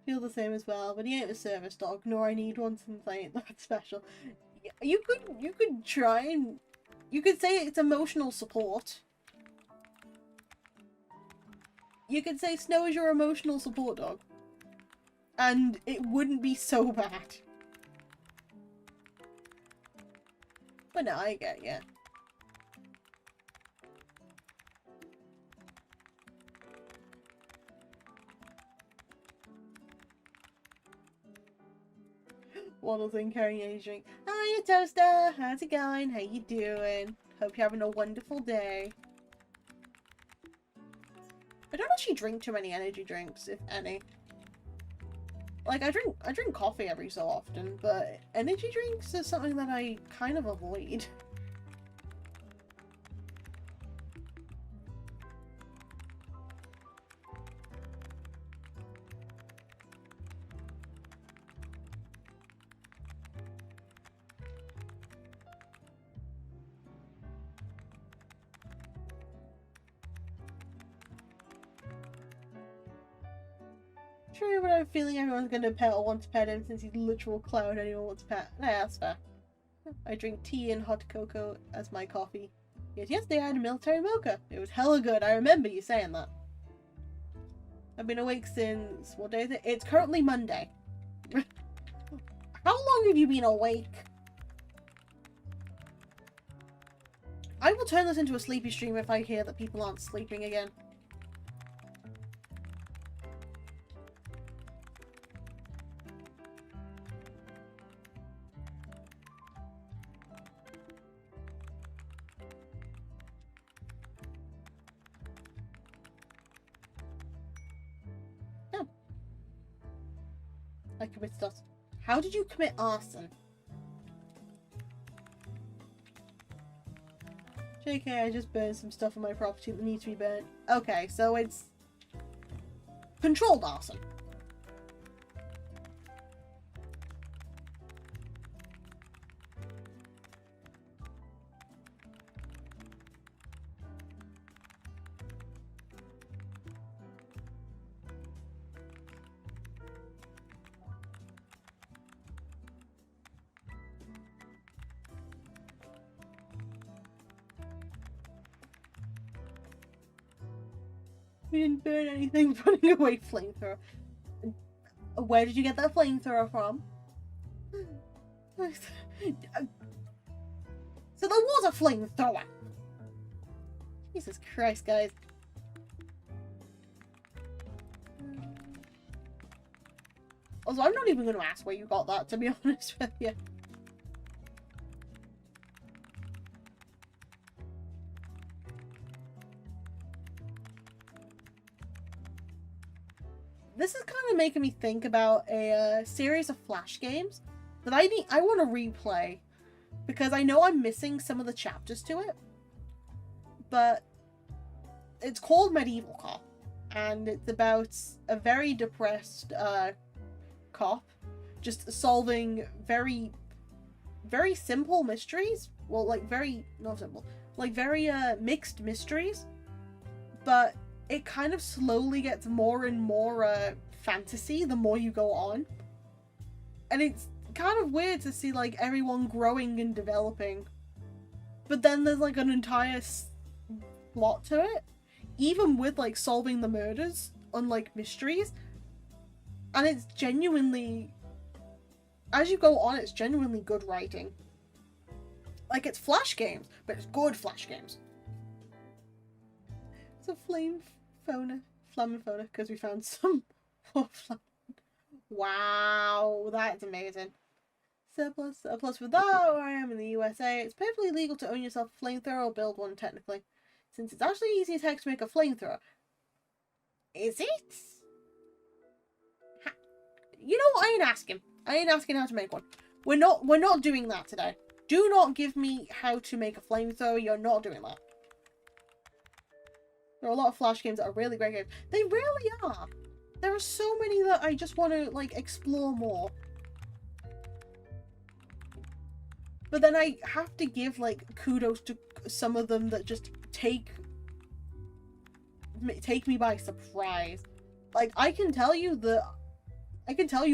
Feel the same as well, but he ain't a service dog, nor I need one since I ain't that special. You could try and you could say it's emotional support. You could say Snow is your emotional support dog. And it wouldn't be so bad. But no, I get ya. Waddles in carrying any drink. Hiya, Toaster! How's it going? How you doing? Hope you're having a wonderful day. I don't actually drink too many energy drinks, if any. Like, I drink coffee every so often, but energy drinks is something that I kind of avoid. True, but I have a feeling everyone's gonna pet or want to pet him since he's a literal clown anyone wants to pet. Nah, that's fair. I drink tea and hot cocoa as my coffee. Yet yesterday I had a military mocha. It was hella good, I remember you saying that. I've been awake since... what day is it? It's currently Monday. How long have you been awake? I will turn this into a sleepy stream if I hear that people aren't sleeping again. I committed arson. How did you commit arson? JK, I just burned some stuff on my property that needs to be burnt. Okay, so it's controlled arson. We didn't burn anything putting away flamethrower. Where did you get that flamethrower from? So there was a flamethrower! Jesus Christ, guys. Also, I'm not even going to ask where you got that, to be honest with you. This is kind of making me think about a series of Flash games that I want to replay, because I know I'm missing some of the chapters to it. But it's called Medieval Cop, and it's about a very depressed cop just solving very, very simple mysteries. Well, like very, not simple, like very mixed mysteries, but it kind of slowly gets more and more fantasy the more you go on. And it's kind of weird to see like everyone growing and developing. But then there's like an entire plot to it. Even with like solving the murders on like mysteries. And it's genuinely, as you go on, it's genuinely good writing. Like it's Flash games, but it's good Flash games. It's a flamophona, because we found some more flame. Wow, that's amazing. Surplus with that, where I am in the USA. It's perfectly legal to own yourself a flamethrower or build one, technically. Since it's actually easy as heck to make a flamethrower. Is it? You know what? I ain't asking. I ain't asking how to make one. We're not doing that today. Do not give me how to make a flamethrower. You're not doing that. There are a lot of Flash games that are really great games. They really are. There are so many that I just want to, like, explore more. But then I have to give, like, kudos to some of them that just take me by surprise. Like, I can tell you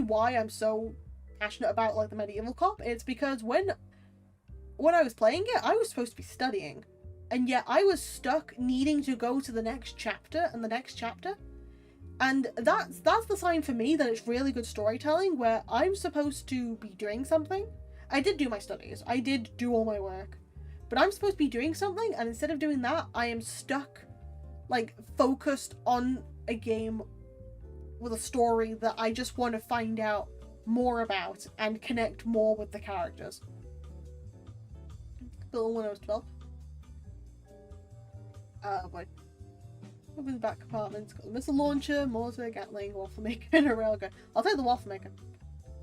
why I'm so passionate about, like, the Medieval Cop. It's because when I was playing it, I was supposed to be studying. And yet I was stuck needing to go to the next chapter and the next chapter. And that's the sign for me that it's really good storytelling, where I'm supposed to be doing something. I did do my studies. I did do all my work. But I'm supposed to be doing something, and instead of doing that, I am stuck, like, focused on a game with a story that I just want to find out more about and connect more with the characters. Built when I was 12. Oh boy. Open the back compartment. It's got the missile launcher, mortar, gatling, waffle maker, and a railgun. I'll take the waffle maker.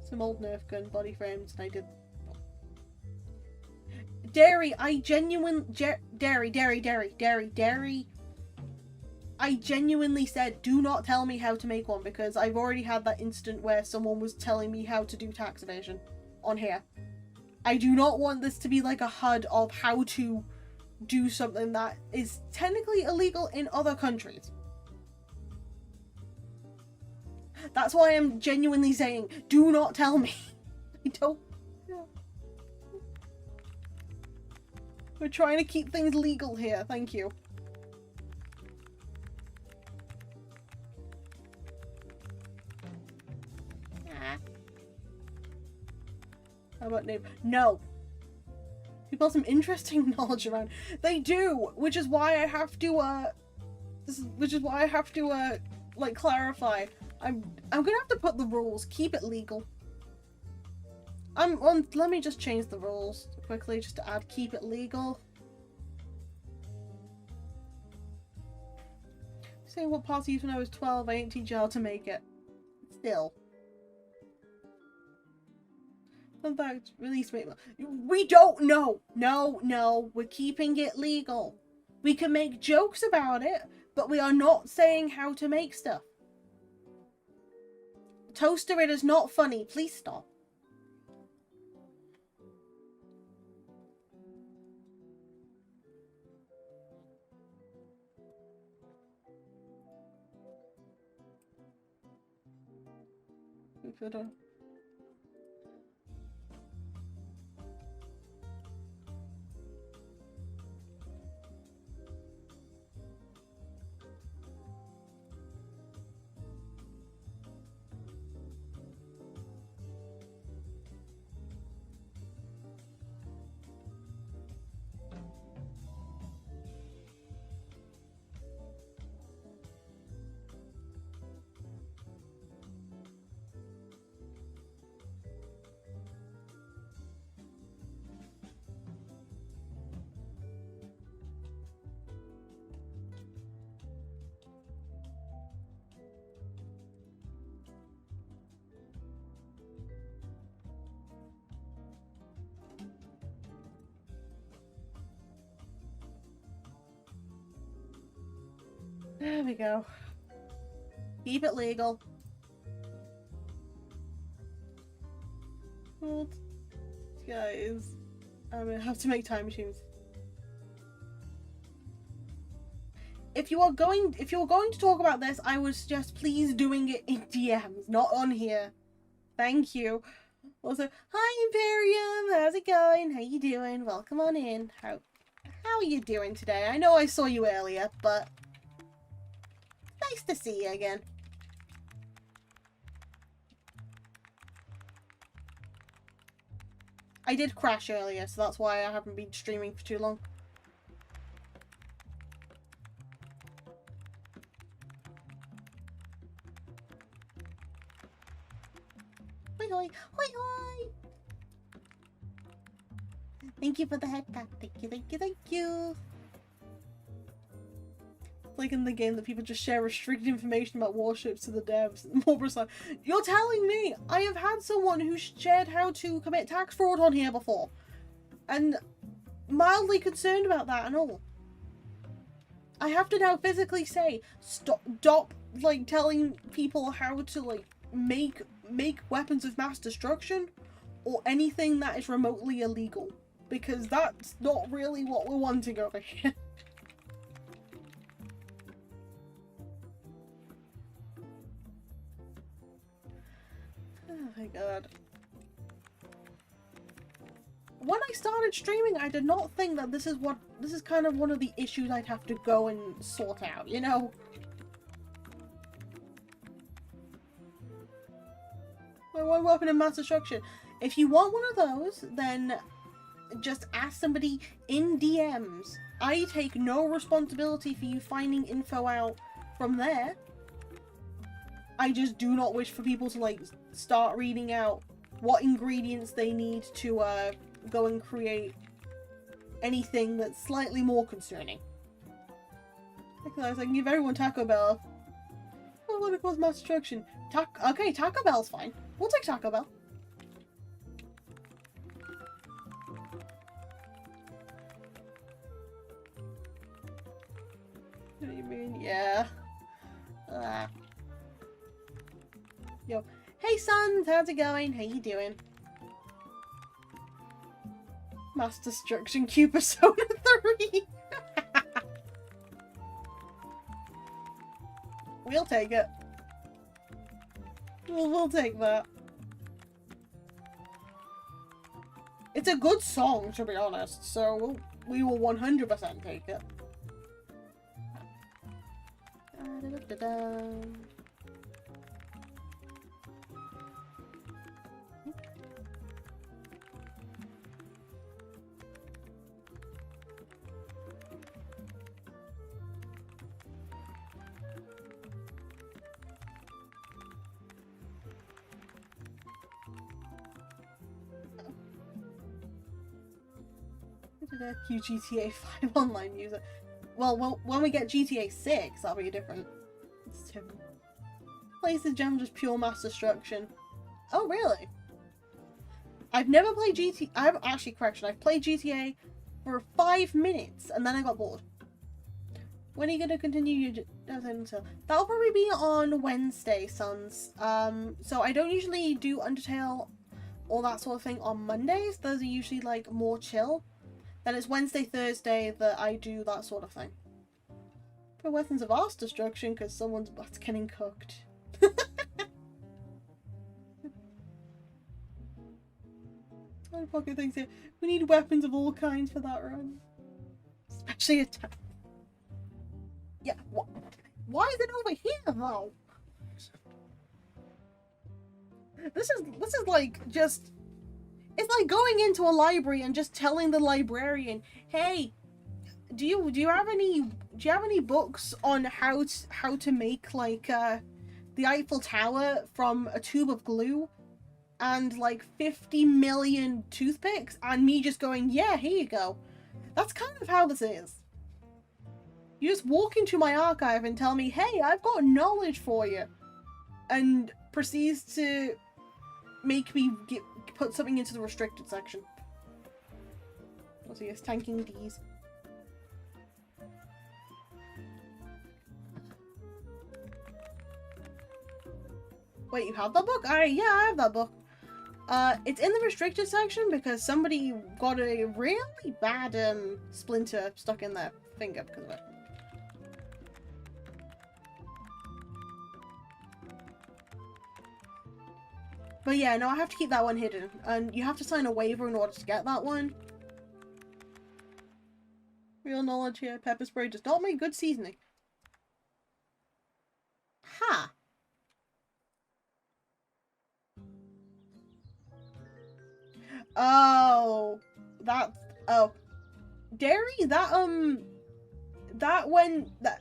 Some old Nerf gun, body frames, and I did. Dairy, I genuinely said, do not tell me how to make one, because I've already had that instant where someone was telling me how to do tax evasion on here. I do not want this to be like a HUD of how to do something that is technically illegal in other countries. That's why I'm genuinely saying, do not tell me. I don't. We're trying to keep things legal here, thank you. How about name? No. People have some interesting knowledge around. They do, which is why I have to like clarify. I'm gonna have to put the rules. Keep it legal. Let me just change the rules quickly just to add keep it legal. Saying what parts I used when I was 12, I ain't teach you how to make it. Still. Fun fact, release rate. We don't know. No, we're keeping it legal. We can make jokes about it, but we are not saying how to make stuff. Toaster, it is not funny. Please stop. There we go. Keep it legal. Well, guys, I'm gonna have to make time machines. If you are going to talk about this, I would suggest please doing it in DMs, not on here. Thank you. Also, hi Imperium, how's it going? How you doing? Welcome on in. How are you doing today? I know I saw you earlier, but nice to see you again. I did crash earlier, so that's why I haven't been streaming for too long. Hoi hoi! Hoi hoi! Thank you for the head pat. Thank you, thank you, thank you! It's like in the game that people just share restricted information about warships to the devs. Morbra's like, you're telling me I have had someone who shared how to commit tax fraud on here before. And mildly concerned about that and all. I have to now physically say, stop like telling people how to like make weapons of mass destruction or anything that is remotely illegal, because that's not really what we're wanting over here. Oh my god. When I started streaming, I did not think that this is kind of one of the issues I'd have to go and sort out, you know? My one weapon of mass destruction. If you want one of those, then just ask somebody in DMs. I take no responsibility for you finding info out from there. I just do not wish for people to like start reading out what ingredients they need to go and create anything that's slightly more concerning. I can give everyone Taco Bell. I want to cause mass destruction. Okay, Taco Bell's fine. We'll take Taco Bell. What do you mean? Yeah. Yo. Hey Sons, how's it going? How you doing? Mass Destruction Q Persona 3. We'll take it. We'll take that. It's a good song, to be honest, so we will 100% take it. GTA 5 online user. Well, when we get GTA 6, that'll be different. It's different. Plays the gem just pure mass destruction. Oh, really? I've never played GTA. I've actually correction. I've played GTA for 5 minutes and then I got bored. When are you gonna continue your that'll probably be on Wednesday, Sons. So I don't usually do Undertale or that sort of thing on Mondays. Those are usually like more chill. Then it's Wednesday, Thursday that I do that sort of thing. For weapons of mass destruction, because someone's butt's getting cooked. My pocket thinks here. We need weapons of all kinds for that run. Especially attack. Yeah, why is it over here though? This is like just. It's like going into a library and just telling the librarian, "Hey, do you have any books on how to make like the Eiffel Tower from a tube of glue and like 50 million toothpicks?" And me just going, "Yeah, here you go." That's kind of how this is. You just walk into my archive and tell me, "Hey, I've got knowledge for you," and proceeds to make me put something into the restricted section. Also, yes, tanking these. Wait, you have that book? Yeah, I have that book. It's in the restricted section because somebody got a really bad splinter stuck in their finger because of it. But yeah, no, I have to keep that one hidden. And you have to sign a waiver in order to get that one. Real knowledge here. Pepper spray does not make good seasoning. Ha! Oh. That... Oh. Dairy? That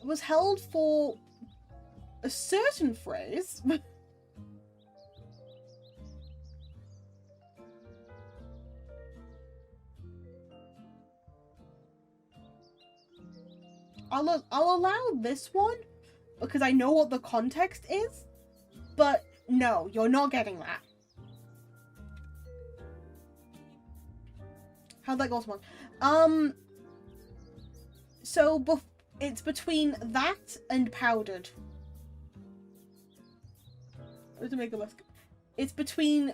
was held for a certain phrase. I'll allow this one because I know what the context is, but no, you're not getting that. How'd that go, Simon? So it's between that and powdered. To make a list. It's between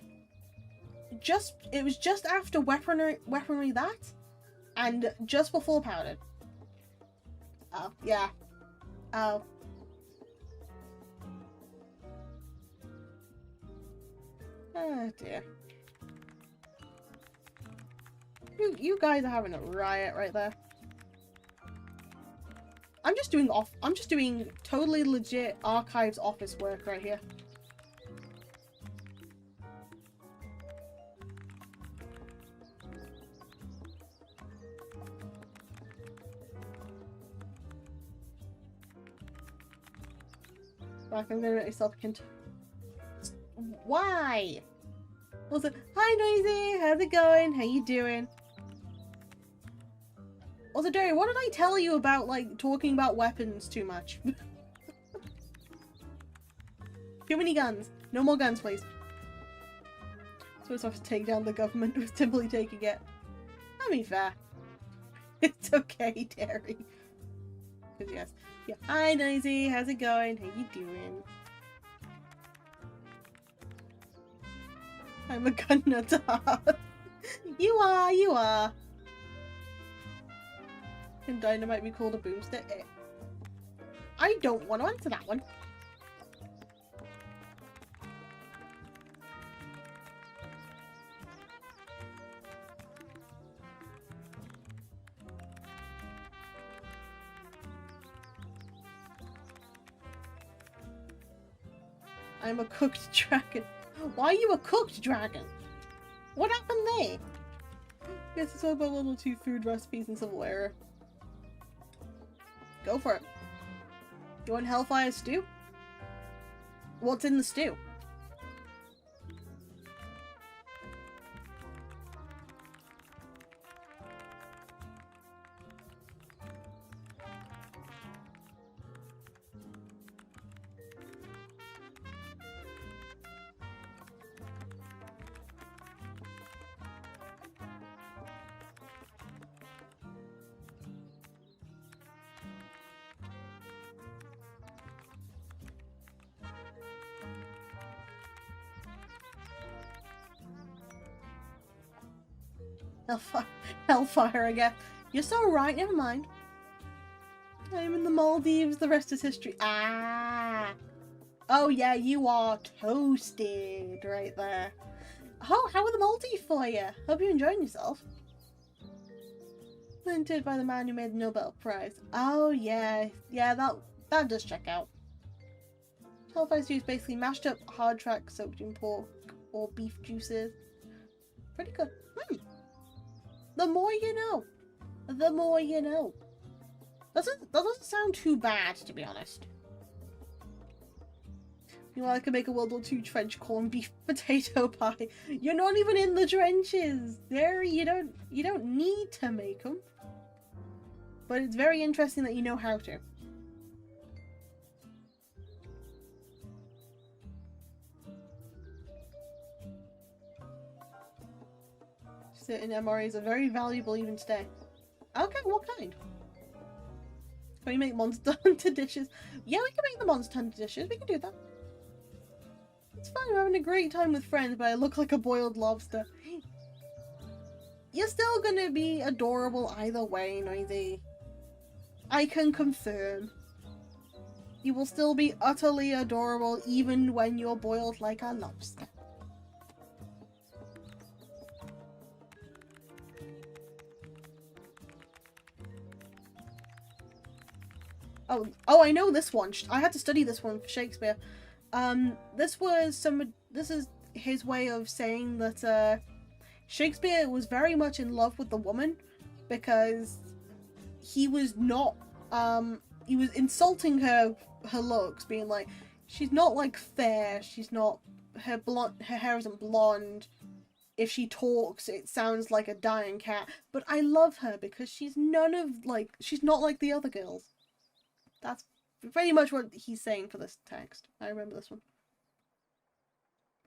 it was just after weaponry that and just before powdered. Oh, yeah. Oh. Oh dear. You guys are having a riot right there. I'm just doing totally legit archives office work right here. Back, I'm gonna make myself a hint. Why? Also, hi Noisy, how's it going? How you doing? Also, Derry, what did I tell you about, like, talking about weapons too much? Too many guns. No more guns, please. So it's have to take down the government with simply taking it. I mean, fair. It's okay, Derry. Because yes. Yeah. Hi, Noisy. How's it going? How you doing? I'm a gun nut. You are. Can dynamite be called a boomstick? I don't want to answer that one. I'm a cooked dragon. Why are you a cooked dragon? What happened there? Yes, it's all about level 2 food recipes and civil era. Go for it. You want Hellfire stew? What's in the stew? Hellfire again. You're so right, never mind. I'm in the Maldives, the rest is history. Ah! Oh yeah, you are toasted right there. Oh, how are the Maldives for you? Hope you're enjoying yourself. Invented by the man who made the Nobel Prize. Oh yeah. Yeah, that does check out. Hellfire stew is basically mashed up hard track soaked in pork or beef juices. Pretty good. The more you know. The more you know. That doesn't sound too bad, to be honest. You know, I could make a World War II trench corned beef potato pie. You're not even in the trenches. There, you don't need to make them. But it's very interesting that you know how to. Certain MRAs are very valuable even today. Okay, what kind? Can we make Monster Hunter dishes? Yeah, we can make the Monster Hunter dishes. We can do that. It's fine, I'm having a great time with friends, but I look like a boiled lobster. You're still gonna be adorable either way, Noisy. I can confirm. You will still be utterly adorable even when you're boiled like a lobster. Oh, I know this one. I had to study this one for Shakespeare. This is his way of saying that, Shakespeare was very much in love with the woman because he was not, he was insulting her looks, being like, she's not, like, fair, she's not, her hair isn't blonde, if she talks, it sounds like a dying cat, but I love her because she's she's not like the other girls. That's pretty much what he's saying for this text. I remember this one.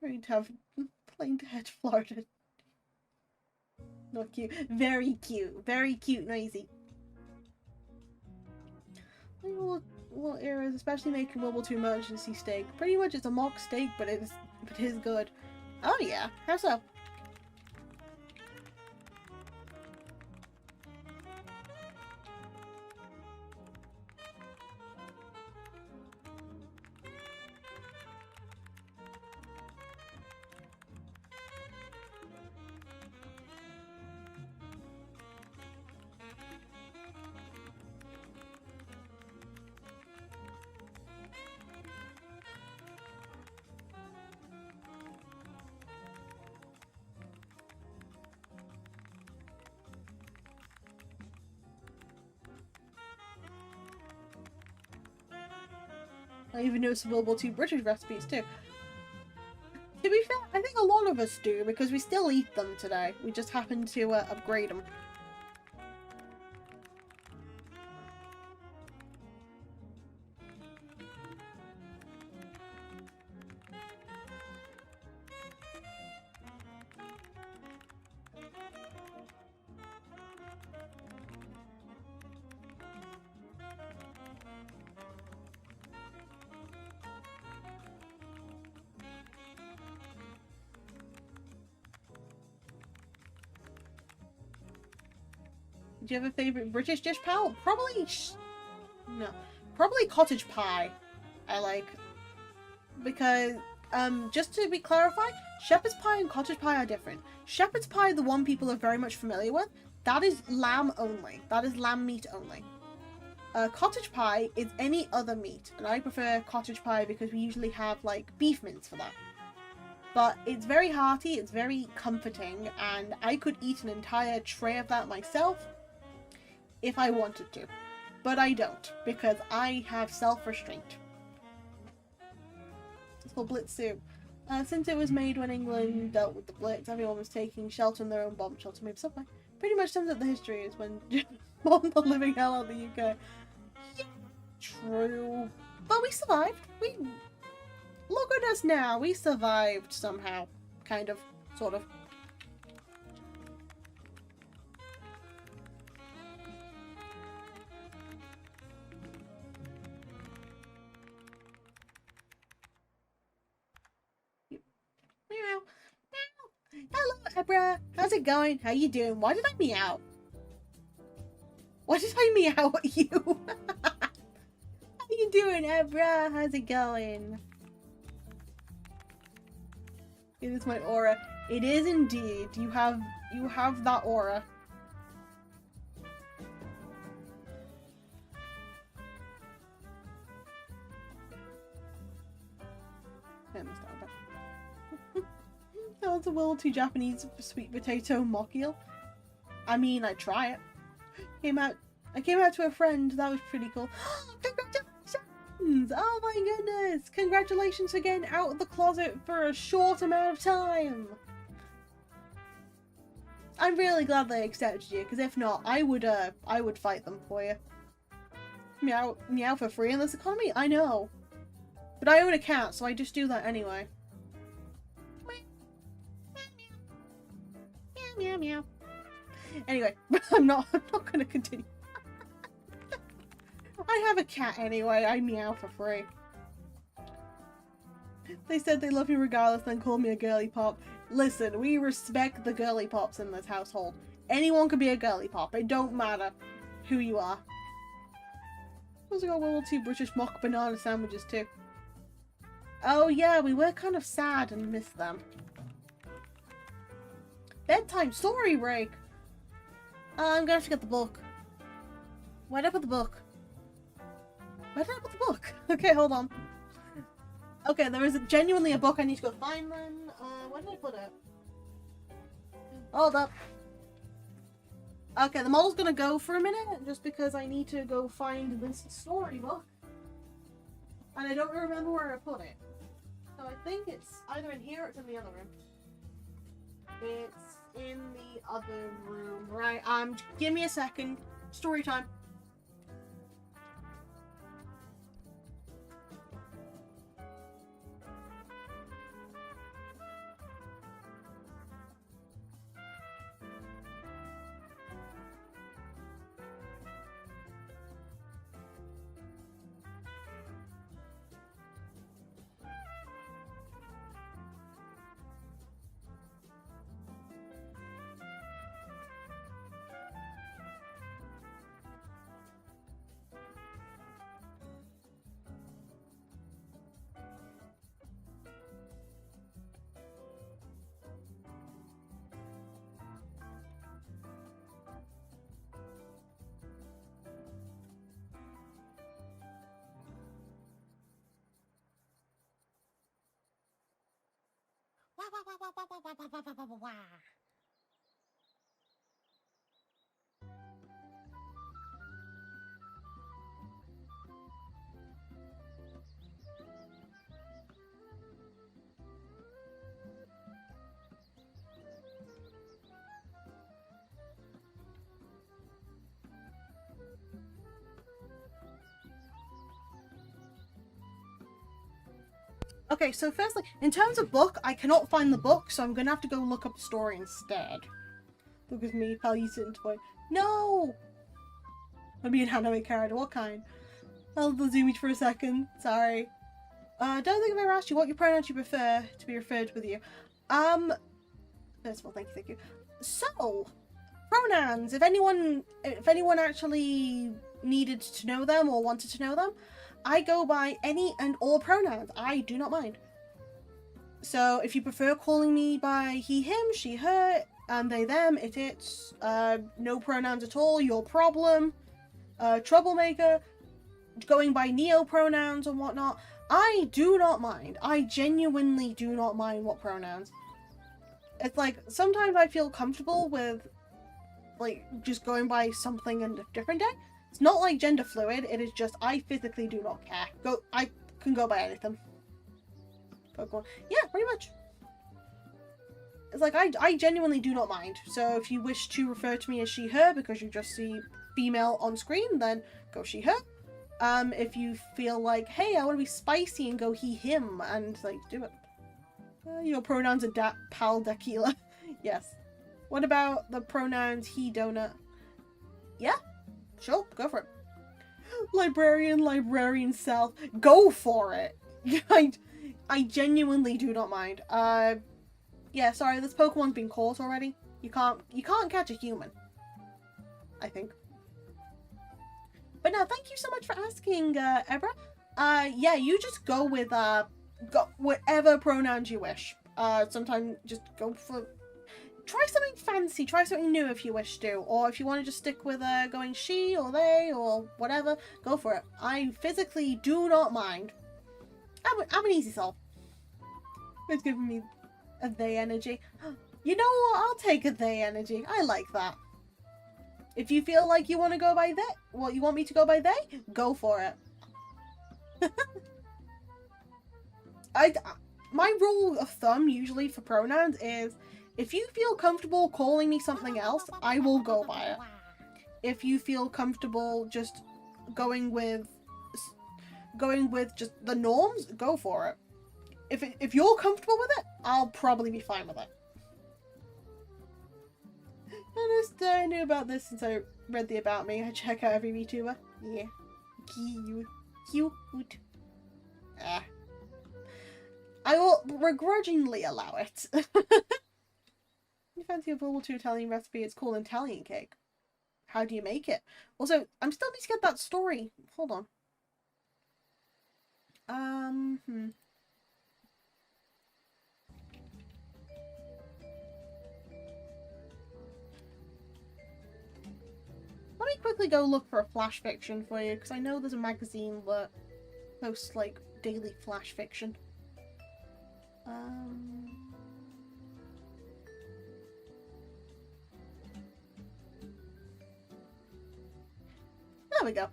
Going to have plane to head to Florida. Not cute. Very cute. Very cute, Noisy. What eras, especially making World War II emergency steak. Pretty much it's a mock steak, but it is good. Oh yeah, how so? I even know some World War II British recipes too. To be fair, I think a lot of us do, because we still eat them today. We just happen to upgrade them. Do you have a favourite British dish, pal? Probably no. Probably cottage pie. I like. Because, just to be clarified, shepherd's pie and cottage pie are different. Shepherd's pie, the one people are very much familiar with, that is lamb only. That is lamb meat only. Cottage pie is any other meat, and I prefer cottage pie because we usually have, like, beef mince for that. But it's very hearty, it's very comforting, and I could eat an entire tray of that myself if I wanted to. But I don't, because I have self-restraint. It's called Blitz soup. Since it was made when England dealt with the Blitz, everyone was taking shelter in their own bomb shelter made subway. Pretty much sums up the history is when bombed the living hell out of the UK. Yeah, true. But we survived. We look at us now. We survived somehow. Kind of. Sort of. Meow. Meow. Hello, Ebra. How's it going? How you doing? Why did I meow? Why did I meow at you? How you doing, Ebra? How's it going? It is my aura. It is indeed. You have that aura. That was a little too Japanese sweet potato mocktail. I mean, I'd try it. I came out to a friend. That was pretty cool. Congratulations! Oh my goodness! Congratulations again, out of the closet for a short amount of time. I'm really glad they accepted you, because if not, I would fight them for you. Meow for free in this economy? I know. But I own a cat, so I just do that anyway. Meow, meow. Anyway, I'm not gonna continue. I have a cat anyway, I meow for free. They said they love me regardless, then called me a girly pop. Listen, we respect the girly pops in this household. Anyone can be a girly pop. It don't matter who you are. Also got World War II British mock banana sandwiches too. Oh yeah, we were kind of sad and missed them. Bedtime story break. I'm gonna have to get the book. Why did I put the book? Why did I put the book? Okay, hold on. Okay, there is genuinely a book. I need to go find them. Where did I put it? Hold up. Okay, the model's gonna go for a minute just because I need to go find this storybook. And I don't remember where I put it. So I think it's either in here or it's in the other room. It's in the other room, right? Give me a second. Story time. Okay, so firstly, in terms of book, I cannot find the book, so I'm gonna have to go look up a story instead. Look at me, pal, you sitting toy. No! I'm being an anime character, what kind? I'll zoom for a second, sorry. Don't think I've ever asked you what your pronouns you prefer to be referred with you. First of all, thank you. So, pronouns, if anyone actually needed to know them or wanted to know them, I go by any and all pronouns. I do not mind. So if you prefer calling me by he, him, she, her, and they, them, it, it's, no pronouns at all, your problem, troublemaker, going by neo pronouns and whatnot, I do not mind. I genuinely do not mind what pronouns. It's like, sometimes I feel comfortable with, like, just going by something in a different day. It's not like gender fluid, it is just I physically do not care. I can go by anything. Pokemon. Yeah, pretty much. It's like I genuinely do not mind. So if you wish to refer to me as she, her, because you just see female on screen, then go she, her. If you feel like, hey, I want to be spicy and go he, him, and like, do it. Your pronouns are pal tequila. Yes. What about the pronouns he, donut? Yeah. Sure, go for it. Librarian self. Go for it. I genuinely do not mind. Yeah, sorry, this Pokemon's been caught already. You can't catch a human. I think. But no, thank you so much for asking, Ebra. Yeah, you just go with whatever pronouns you wish. Sometimes just go for. Try something fancy, try something new if you wish to, or if you want to just stick with going she or they or whatever, go for it. I physically do not mind. I'm an easy soul. It's giving me a they energy. You know what? I'll take a they energy. I like that. If you feel like you want to go by they, well, you want me to go by they, go for it. My rule of thumb usually for pronouns is, if you feel comfortable calling me something else, I will go by it. If you feel comfortable just going with just the norms, go for it. If you're comfortable with it, I'll probably be fine with it. I knew about this since I read the About Me. I check out every VTuber. Yeah. Cute. I begrudgingly allow it. You fancy a Bubble 2 Italian recipe? It's called Italian cake. How do you make it? Also, I'm still need to get that story. Hold on. Let me quickly go look for a flash fiction for you, because I know there's a magazine that posts, like, daily flash fiction. There we go.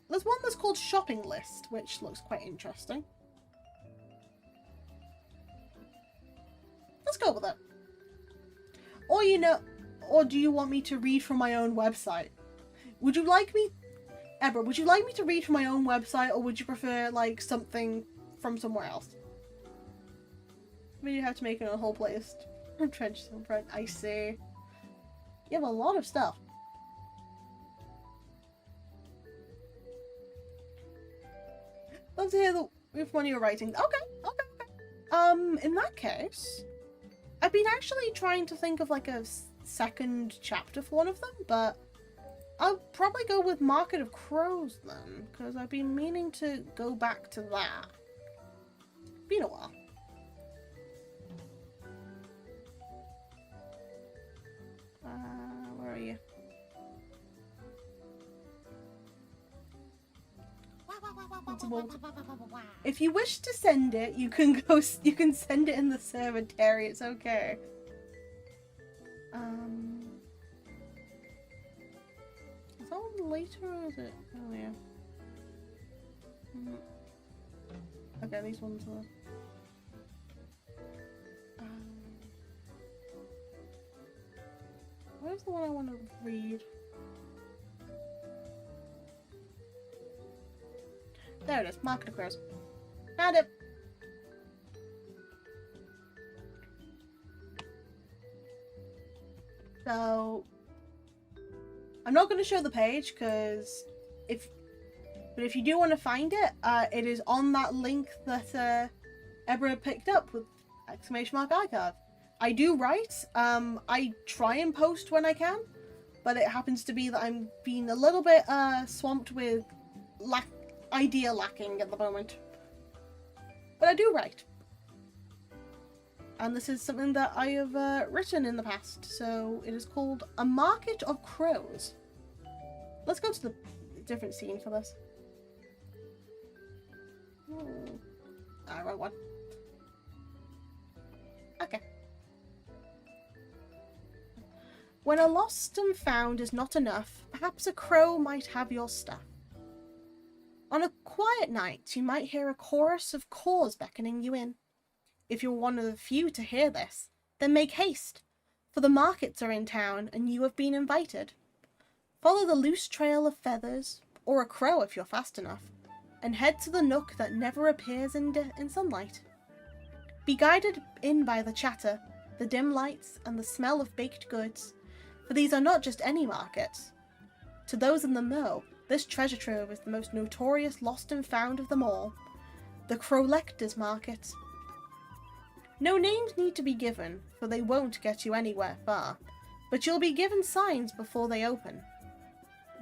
There's one that's called Shopping List, which looks quite interesting. Let's go with it. Or, you know, or do you want me to read from my own website? Would you like me, Ebra, would you like me to read from my own website, or would you prefer, like, something from somewhere else? Maybe you have to make it a whole playlist. Trench front, I see. You have a lot of stuff. Love to hear which one you're writing. Okay. In that case, I've been actually trying to think of, like, a second chapter for one of them, but I'll probably go with Market of Crows then, because I've been meaning to go back to that. Been a while. Where are you? If you wish to send it, you can go. You can send it in the server, Terry. It's okay. Is that one later or is it? Oh yeah. Okay, these ones are. Where's the one I want to read? There it is, Market of Crows. Found it! So, I'm not going to show the page, because if you do want to find it, it is on that link that Ebra picked up with !archive. I do write, I try and post when I can, but it happens to be that I'm being a little bit swamped with idea lacking at the moment. But I do write. And this is something that I have written in the past, so it is called A Market of Crows. Let's go to the different scene for this. Right one. Okay. When a lost and found is not enough, perhaps a crow might have your stuff. On a quiet night, you might hear a chorus of caws beckoning you in. If you're one of the few to hear this, then make haste, for the markets are in town and you have been invited. Follow the loose trail of feathers, or a crow if you're fast enough, and head to the nook that never appears in sunlight. Be guided in by the chatter, the dim lights, and the smell of baked goods, for these are not just any markets. To those in the know, this treasure trove is the most notorious lost and found of them all, the Crowlector's Market. No names need to be given, for they won't get you anywhere far, but you'll be given signs before they open.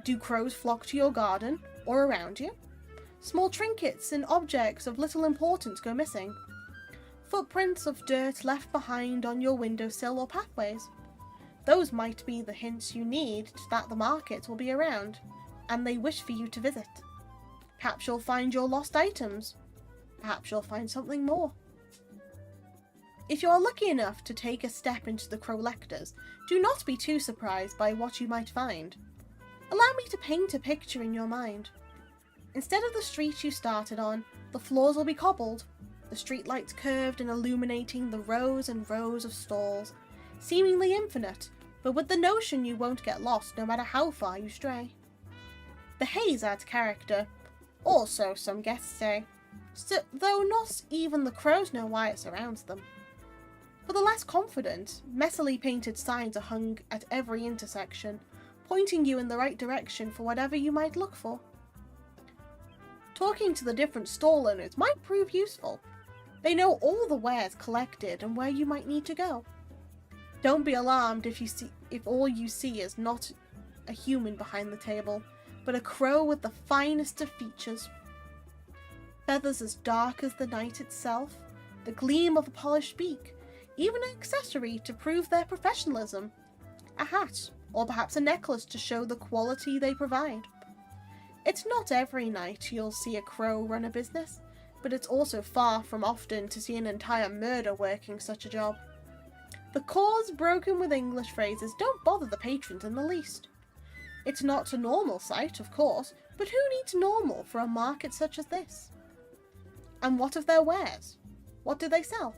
Do crows flock to your garden, or around you? Small trinkets and objects of little importance go missing. Footprints of dirt left behind on your windowsill or pathways. Those might be the hints you need that the market will be around, and they wish for you to visit. Perhaps you'll find your lost items. Perhaps you'll find something more. If you are lucky enough to take a step into the Crowlector's, do not be too surprised by what you might find. Allow me to paint a picture in your mind. Instead of the street you started on, the floors will be cobbled, the streetlights curved and illuminating the rows and rows of stalls, seemingly infinite, but with the notion you won't get lost no matter how far you stray. The haze adds character, or so some guests say, though not even the crows know why it surrounds them. For the less confident, messily painted signs are hung at every intersection, pointing you in the right direction for whatever you might look for. Talking to the different stall owners might prove useful. They know all the wares collected and where you might need to go. Don't be alarmed if all you see is not a human behind the table, but a crow with the finest of features. Feathers as dark as the night itself, the gleam of a polished beak, even an accessory to prove their professionalism, a hat, or perhaps a necklace to show the quality they provide. It's not every night you'll see a crow run a business, but it's also far from often to see an entire murder working such a job. The cause broken with English phrases don't bother the patrons in the least. It's not a normal sight, of course, but who needs normal for a market such as this? And what of their wares? What do they sell?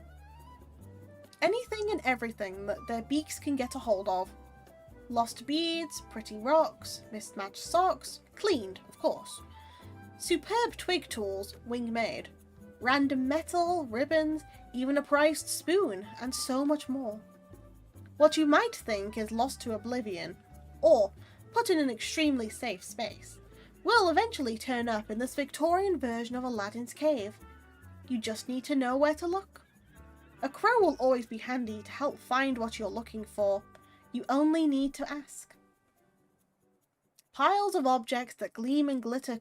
Anything and everything that their beaks can get a hold of. Lost beads, pretty rocks, mismatched socks, cleaned, of course. Superb twig tools, wing-made. Random metal, ribbons, even a prized spoon, and so much more. What you might think is lost to oblivion, or put in an extremely safe space, will eventually turn up in this Victorian version of Aladdin's cave. You just need to know where to look. A crow will always be handy to help find what you're looking for. You only need to ask. Piles of objects that gleam and glitter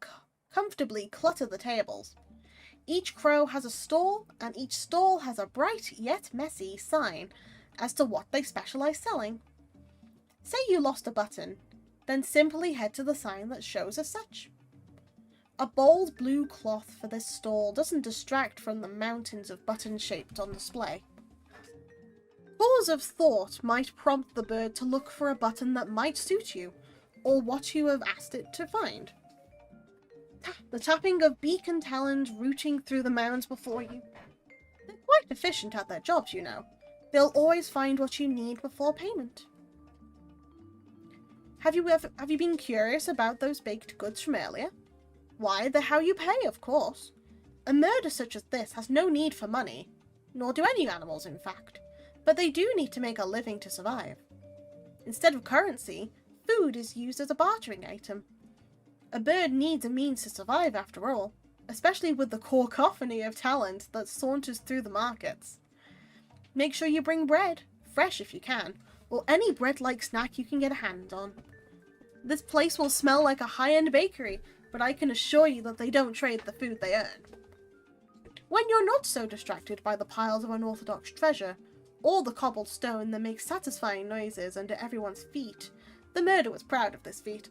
comfortably clutter the tables. Each crow has a stall, and each stall has a bright yet messy sign as to what they specialize selling. Say you lost a button, then simply head to the sign that shows as such. A bold blue cloth for this stall doesn't distract from the mountains of buttons shaped on display. Pause of thought might prompt the bird to look for a button that might suit you, or what you have asked it to find. The tapping of beak and talons rooting through the mounds before you. They're quite efficient at their jobs, you know. They'll always find what you need before payment. Have you been curious about those baked goods from earlier? Why, they're how you pay, of course. A murder such as this has no need for money, nor do any animals, in fact, but they do need to make a living to survive. Instead of currency, food is used as a bartering item. A bird needs a means to survive, after all, especially with the cacophony of talent that saunters through the markets. Make sure you bring bread, fresh if you can, or any bread-like snack you can get a hand on. This place will smell like a high-end bakery, but I can assure you that they don't trade the food they earn. When you're not so distracted by the piles of unorthodox treasure, or the cobbled stone that makes satisfying noises under everyone's feet, the murder was proud of this feat.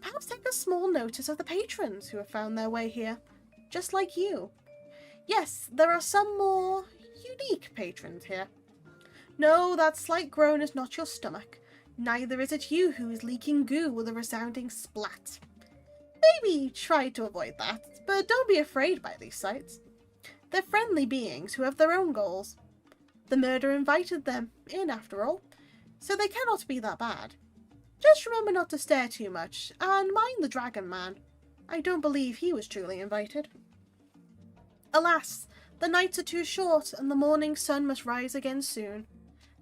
Perhaps take a small notice of the patrons who have found their way here, just like you. Yes, there are some more unique patrons here. No, that slight groan is not your stomach. Neither is it you who is leaking goo with a resounding splat. Maybe try to avoid that, but don't be afraid by these sights. They're friendly beings who have their own goals. The murder invited them in, after all, so they cannot be that bad. Just remember not to stare too much, and mind the dragon man. I don't believe he was truly invited. Alas, the nights are too short, and the morning sun must rise again soon.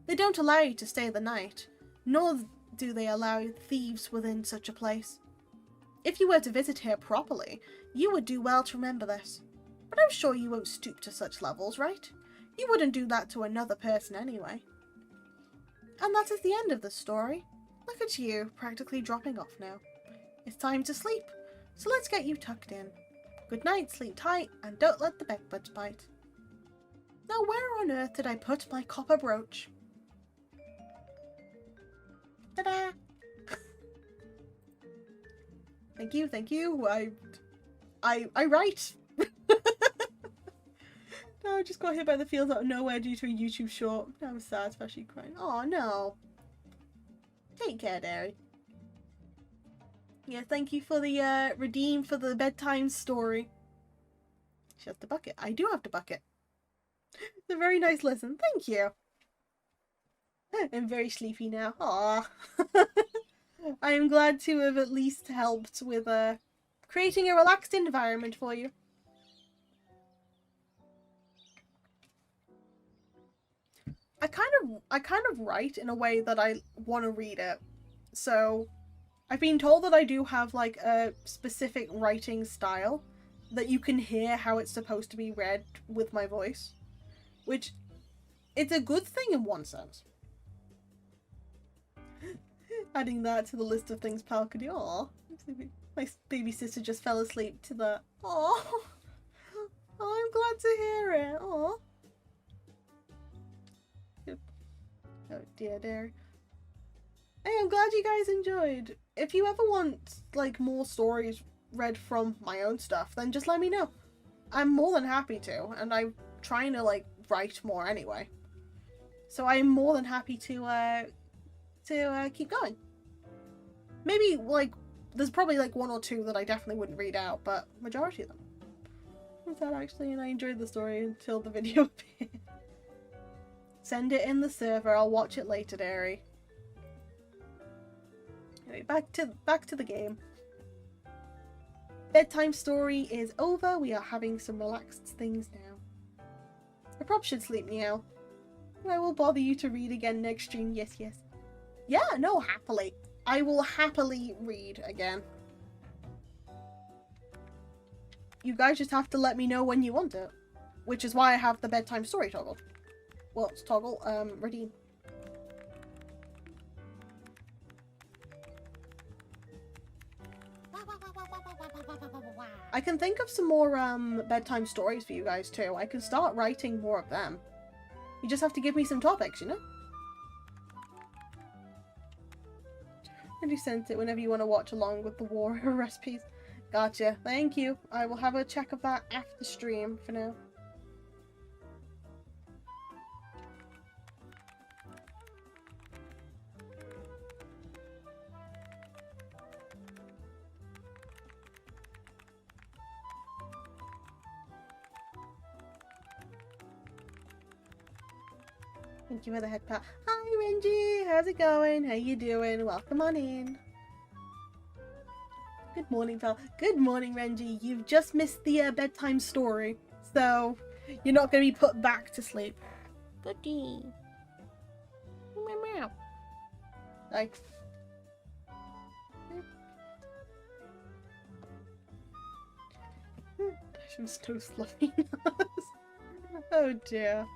They don't allow you to stay the night, nor do they allow thieves within such a place. If you were to visit here properly, you would do well to remember this. But I'm sure you won't stoop to such levels, right? You wouldn't do that to another person anyway. And that is the end of the story. Look at you, practically dropping off now. It's time to sleep, so let's get you tucked in. Good night, sleep tight, and don't let the bedbugs bite. Now where on earth did I put my copper brooch? Ta-da! Thank you, thank you. I write. No, I just got hit by the fields out of nowhere due to a YouTube short. I'm sad, especially crying. Oh no. Take care, Derry. Yeah, thank you for the redeem for the bedtime story. She has the bucket. I do have the bucket. It's a very nice lesson. Thank you. I'm very sleepy now. Aww. I am glad to have at least helped with creating a relaxed environment for you. I kind of write in a way that I want to read it. So I've been told that I do have like a specific writing style, that you can hear how it's supposed to be read with my voice, which it's a good thing in one sense. Adding that to the list of things Pal could do. Aww, my baby sister just fell asleep to that. Aww, I'm glad to hear it. Aww. Oh dear, dear. Hey, I'm glad you guys enjoyed. If you ever want like more stories read from my own stuff, then just let me know. I'm more than happy to, and I'm trying to like write more anyway. So I'm more than happy to keep going. Maybe like there's probably like one or two that I definitely wouldn't read out, but majority of them. Was that actually? And I enjoyed the story until the video appeared. Send it in the server. I'll watch it later, Derry. Anyway, back to the game. Bedtime story is over. We are having some relaxed things now. I probably should sleep now. I will bother you to read again next stream. Yes, yes. Yeah, no, happily. I will happily read again. You guys just have to let me know when you want it. Which is why I have the bedtime story toggle. Well, it's toggle, redeem. I can think of some more bedtime stories for you guys too. I can start writing more of them. You just have to give me some topics, you know? And you sent it whenever you want to watch along with the war recipes. Gotcha. Thank you. I will have a check of that after stream for now. Thank you for the head pat. Hi Renji, how's it going? How you doing? Welcome on in. Good morning, pal. Good morning, Renji. You've just missed the bedtime story, so you're not going to be put back to sleep. Goodie. Meow meow. Thanks. I'm so sloppy. Oh dear.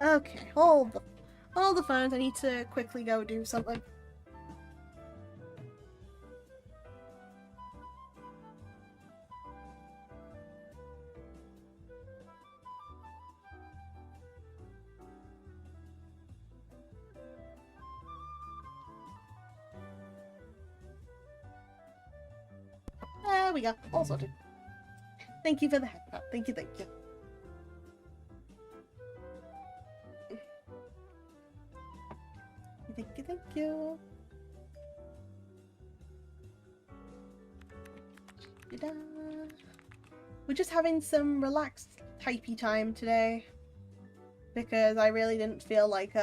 Okay, hold the phones. I need to quickly go do something. There we go. All sorted. Thank you for the head pat. Thank you, thank you. Thank you, thank you. Ta-da. We're just having some relaxed typey time today because I really didn't feel like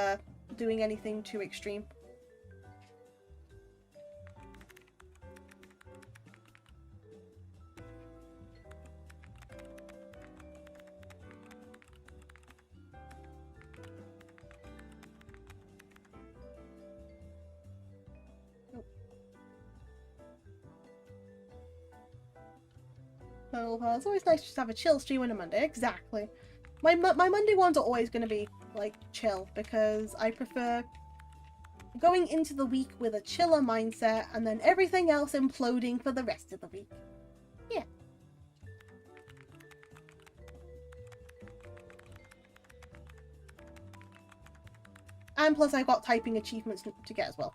doing anything too extreme. Well, it's always nice to just have a chill stream on a Monday. Exactly. My Monday ones are always going to be, like, chill, because I prefer going into the week with a chiller mindset and then everything else imploding for the rest of the week. Yeah. And plus I got typing achievements to get as well.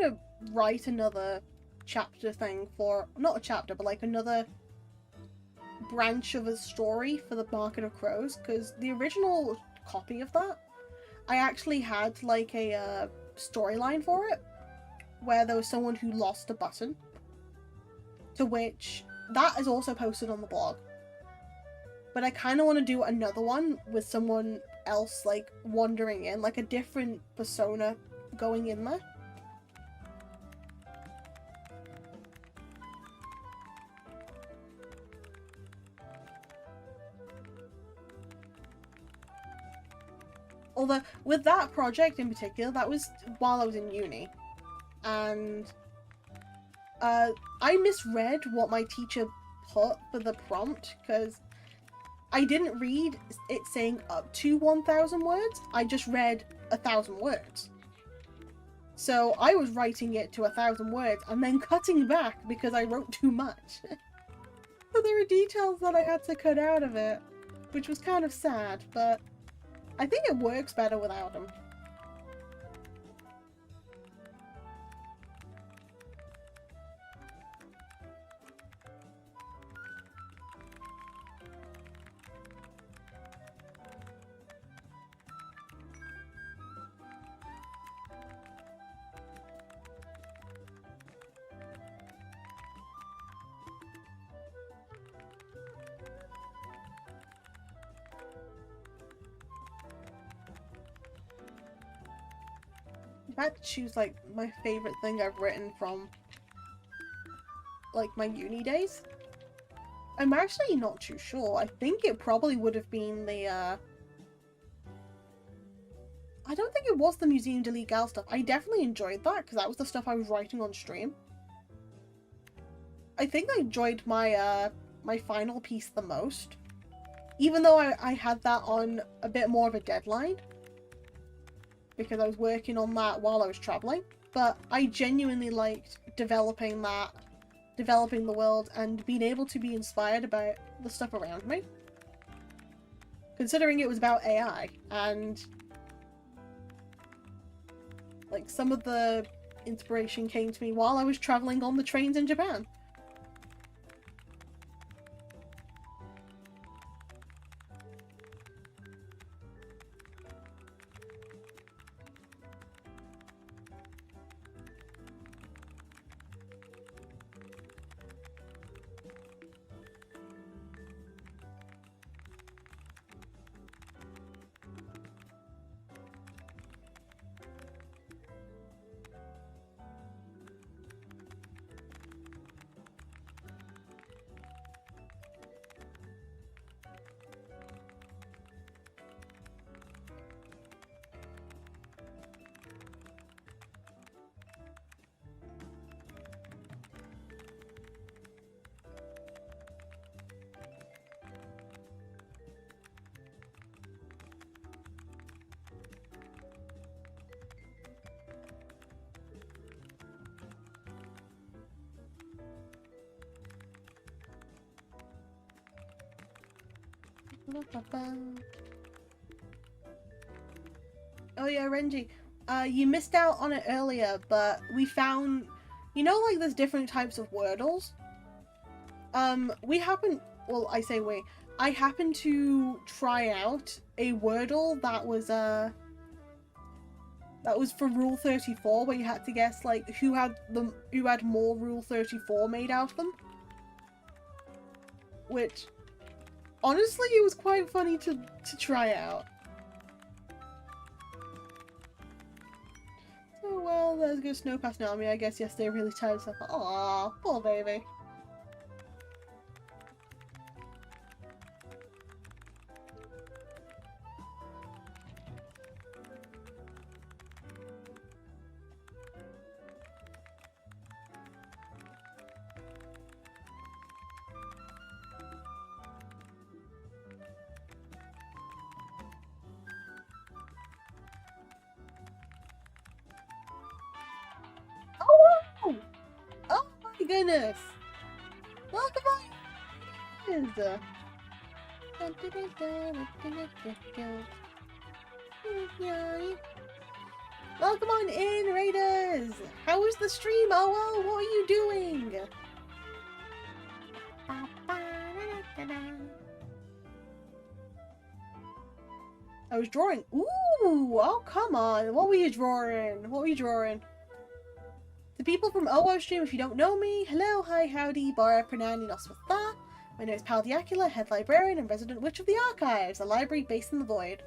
want to write another chapter thing for, not a chapter, but like another branch of a story for the Market of Crows, because the original copy of that, I actually had like a storyline for it, where there was someone who lost a button, to which that is also posted on the blog. But I kind of want to do another one with someone else like wandering in, like a different persona going in there. Although, with that project in particular, that was while I was in uni. And I misread what my teacher put for the prompt, because I didn't read it saying up to 1,000 words. I just read 1,000 words. So I was writing it to 1,000 words and then cutting back because I wrote too much. So there were details that I had to cut out of it, which was kind of sad, but I think it works better without them. I had to choose like my favorite thing I've written from like my uni days. I'm actually not too sure. I think it probably would have been the I don't think it was the Museum de Legal stuff. I definitely enjoyed that because that was the stuff I was writing on stream. I think I enjoyed my my final piece the most, even though I had that on a bit more of a deadline, because I was working on that while I was traveling. But I genuinely liked developing that, developing the world, and being able to be inspired about the stuff around me. Considering it was about AI, and like some of the inspiration came to me while I was traveling on the trains in Japan. Oh yeah, Renji, you missed out on it earlier, but we found, you know, like there's different types of Wordles? Well, I say we, I happened to try out a Wordle that was for Rule 34, where you had to guess, like, who had more Rule 34 made out of them. Which, honestly, it was quite funny to try out. Oh well, there's a good Snowpass Naomi. I guess yesterday really tired herself. Aww, poor baby. Oh, oh my goodness! Welcome on! Welcome on in, Raiders! How was the stream, oh? What are you doing? I was drawing. Ooh! Oh, come on. What were you drawing? What were you drawing? The people from OO stream, if you don't know me, hello, hi, howdy, bara, pranani, noswatha. My name is Pal Diacula, head librarian and resident witch of the archives, a library based in the void.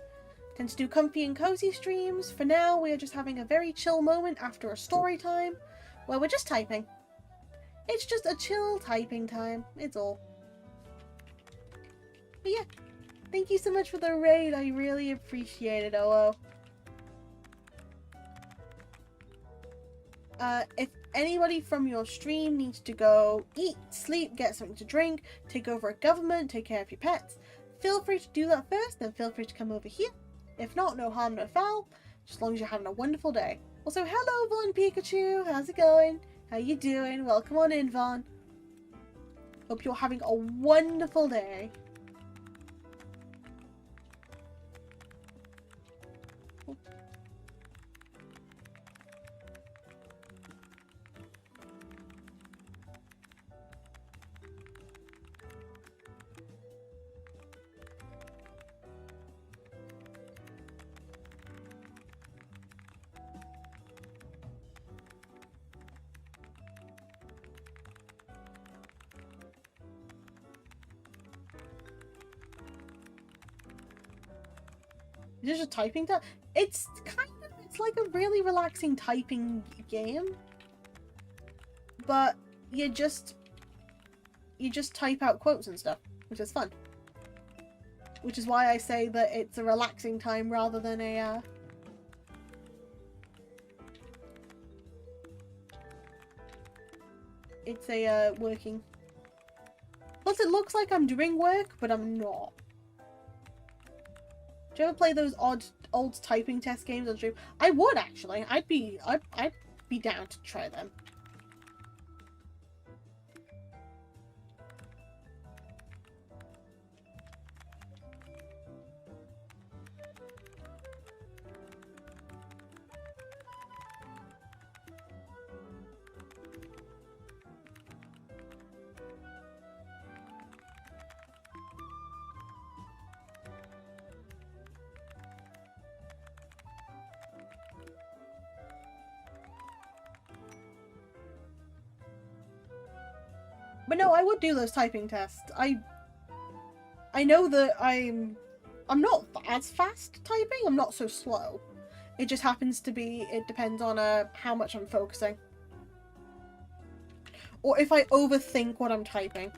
Tend to do comfy and cozy streams. For now, we are just having a very chill moment after a story time, where we're just typing. It's just a chill typing time, it's all. But yeah, thank you so much for the raid, I really appreciate it, OO. If anybody from your stream needs to go eat, sleep, get something to drink, take over a government, take care of your pets, feel free to do that first, then feel free to come over here. If not, no harm, no foul, just as long as you're having a wonderful day. Also, hello Vaughn Pikachu, how's it going? How you doing? Welcome on in, Vaughn. Hope you're having a wonderful day. Is it just typing time? It's like a really relaxing typing game. But you just type out quotes and stuff, which is fun. Which is why I say that it's a relaxing time rather than a it's a working. Plus it looks like I'm doing work, but I'm not. Do you ever play those old typing test games on stream? I would actually. I'd be down to try them. But no, I would do those typing tests. I know that I'm not as fast typing. I'm not so slow. It just happens to be, it depends on how much I'm focusing. Or if I overthink what I'm typing.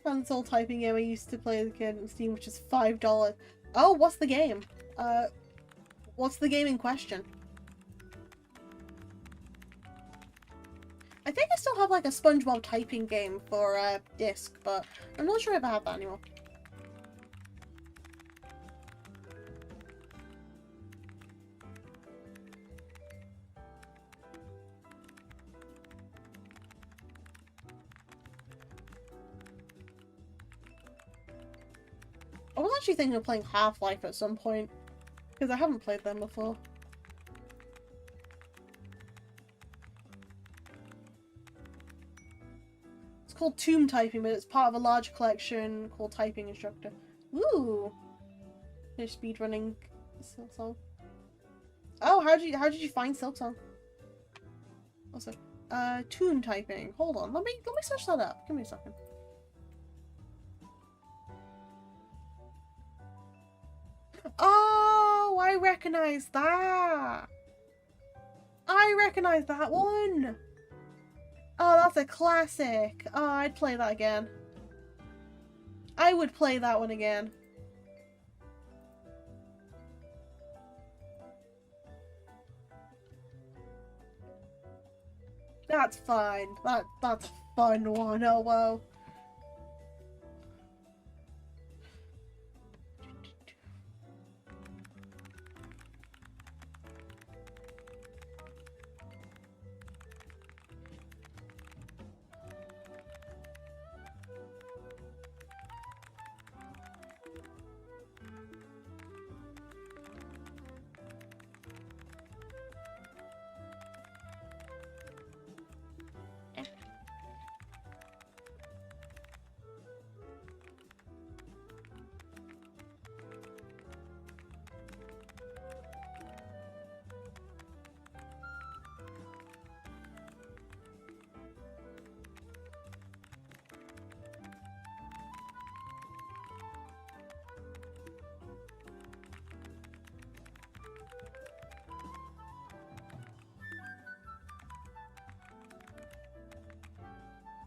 Console typing game I used to play as a kid on Steam, which is $5. Oh, what's the game? What's the game in question? I think I still have like a SpongeBob typing game for disc, but I'm not sure if I have that anymore. I was actually thinking of playing Half-Life at some point. Because I haven't played them before. It's called Tomb Typing, but it's part of a larger collection called Typing Instructor. Ooh! Finish speedrunning Silksong. Oh, how did you find Silksong? Also, Tomb Typing. Hold on, let me search that up. Give me a second. Oh, I recognize that. I recognize that one. Oh, that's a classic. Oh, I'd play that again. I would play that one again. That's fine. That's a fun one. Oh, wow.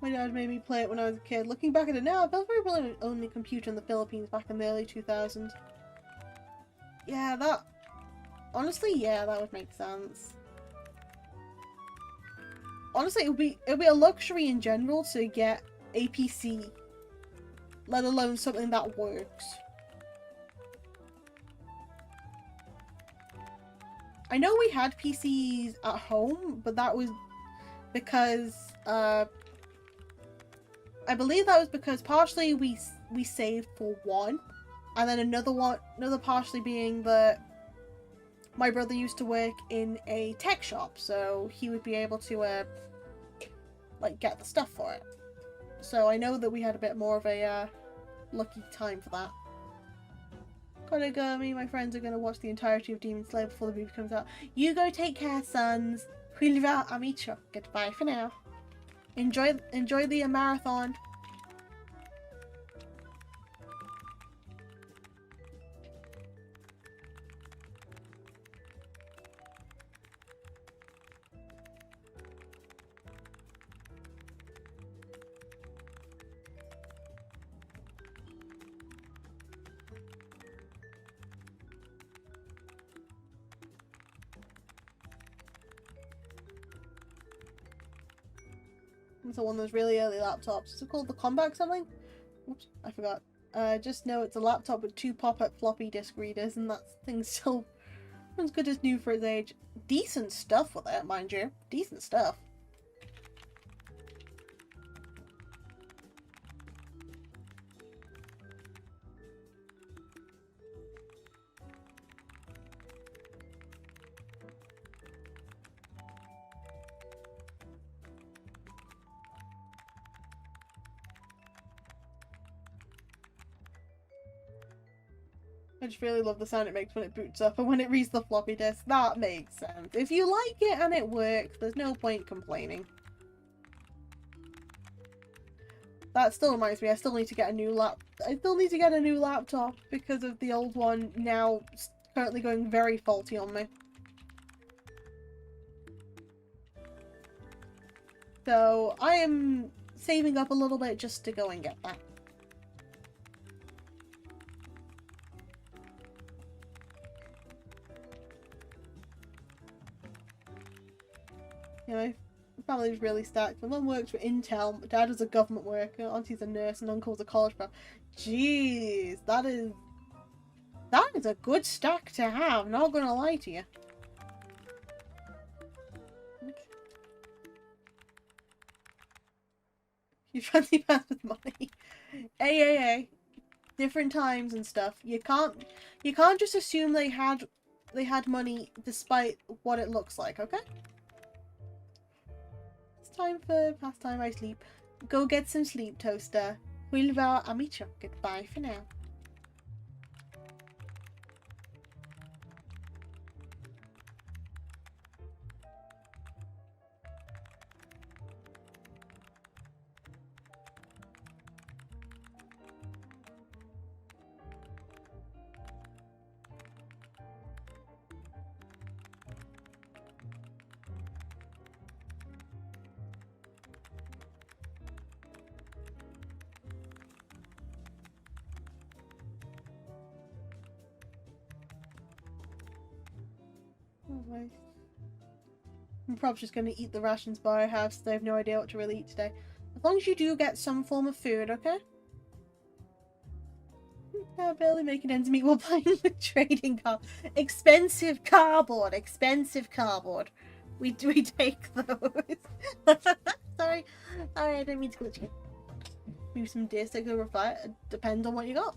My dad made me play it when I was a kid. Looking back at it now, I felt very brilliant owning a computer in the Philippines back in the early 2000s. Yeah, that... Honestly, yeah, that would make sense. Honestly, it would be a luxury in general to get a PC. Let alone something that works. I know we had PCs at home, but that was because, I believe that was because partially we saved for one, and then another partially being that my brother used to work in a tech shop, so he would be able to like get the stuff for it. So I know that we had a bit more of a lucky time for that. Gotta go. Me and my friends are gonna watch the entirety of Demon Slayer before the movie comes out. You go take care, sons. Hulva amicho. Goodbye for now. Enjoy the marathon. It's one of those really early laptops. Is it called the Combat something? Oops, I forgot. Just know it's a laptop with 2 pop-up floppy disk readers, and that thing's still as good as new for its age. Decent stuff with it, mind you. Decent stuff. I just really love the sound it makes when it boots up and when it reads the floppy disk. That makes sense. If you like it and it works, there's no point complaining. That still reminds me, I still need to get a new laptop because of the old one now currently going very faulty on me. So I am saving up a little bit just to go and get that. You know, my family's really stacked. My mum works for Intel, my dad is a government worker, auntie's a nurse, and uncle's a college prep. Jeez, that is a good stack to have, not gonna lie to you. You fancy pants with money. AAA. Different times and stuff. You can't just assume they had they had money despite what it looks like, okay? It's time for pastime I sleep. Go get some sleep, Toaster. Wilva Amicho. Goodbye for now. I'm probably just going to eat the rations bar I have, so I have no idea what to really eat today. As long as you do get some form of food, okay? Barely making ends meet while playing with trading card. Expensive cardboard! Expensive cardboard. We take those. Sorry. Sorry, I didn't mean to glitch you. Maybe some deer sticks over fire. It depends on what you got.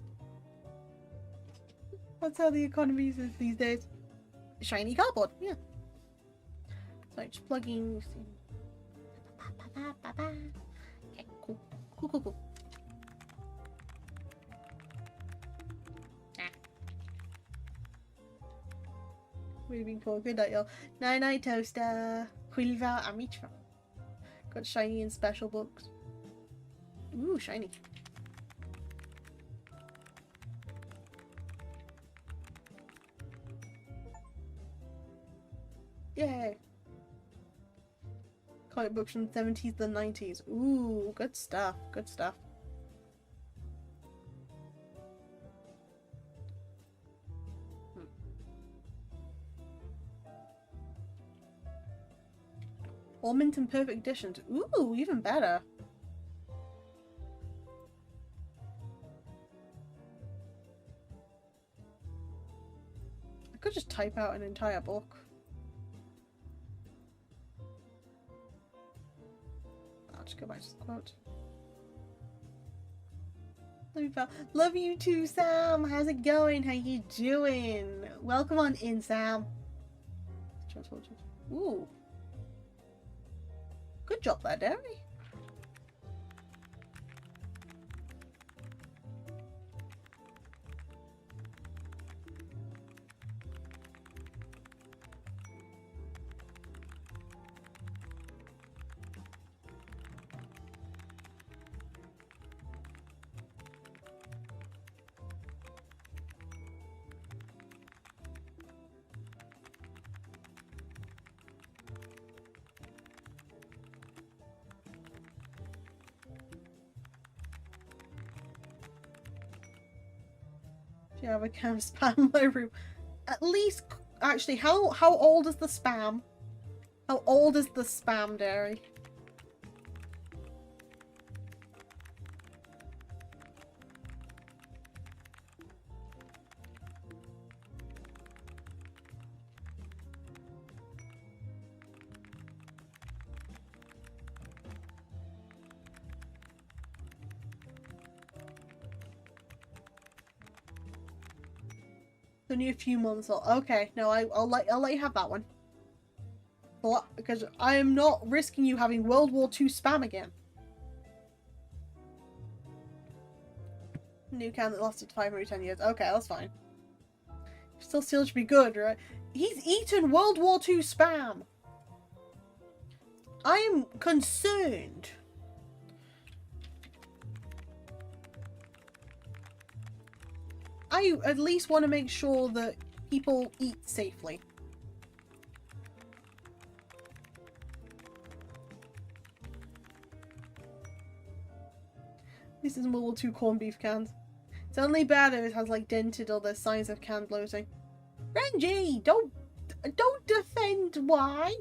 That's how the economy is these days. Shiny cardboard, yeah. So just plugging. Okay, cool. Cool. Moving forward. Good night, y'all. Night night, Toaster. Quilva Amitra. Got shiny and special books. Ooh, shiny. Yay. Comic books from the 70s and 90s. Ooh, good stuff. Good stuff. All mint and perfect editions. Ooh, even better. I could just type out an entire book. I'll just go back to the quote. Love you too, Sam. How's it going? How you doing? Welcome on in, Sam. Ooh. Good job there, Derry. Do you have a can of spam in my room? At least, actually, how old is the spam? How old is the spam, Derry? Only a few months old. Okay, no, I'll let you have that one. Because I am not risking you having World War II spam again. New can that lasted 510 years. Okay, that's fine. Still should be good, right? He's eaten World War II spam. I am concerned. I at least want to make sure that people eat safely. This isn't World War II corned beef cans. It's only bad if it has like dented or there's signs of can bloating. Renji, don't defend why.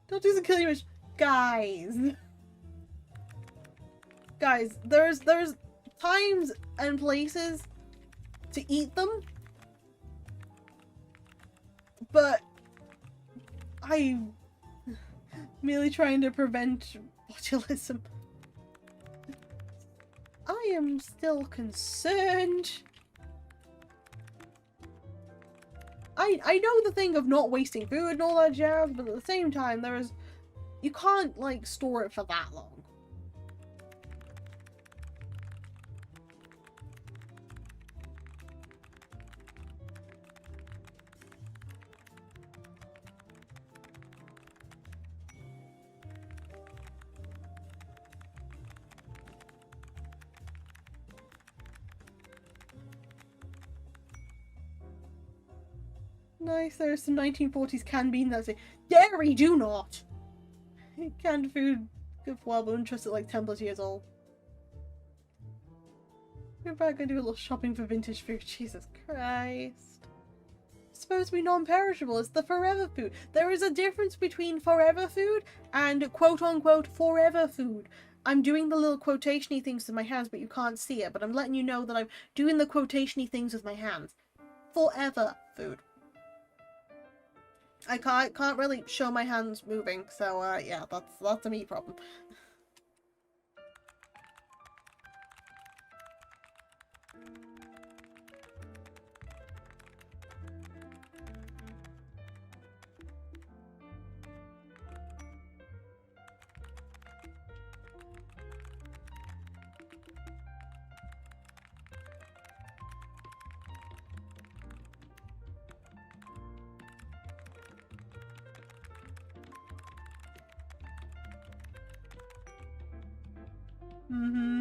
Don't do the killing image. Guys, there's times and places to eat them, but I'm merely trying to prevent botulism. I am still concerned. I know the thing of not wasting food and all that jazz, but at the same time, you can't, like, store it for that long. Nice, there's some 1940s canned beans that say, dairy do not! Canned food, good for well, but interested like 10 plus years old. We're back gonna do a little shopping for vintage food, Jesus Christ. It's supposed to be non-perishable, it's the forever food. There is a difference between forever food and quote-unquote forever food. I'm doing the little quotation-y things with my hands, but you can't see it, but I'm letting you know that I'm doing the quotation-y things with my hands. Forever food. I can't really show my hands moving, so yeah, that's a me problem.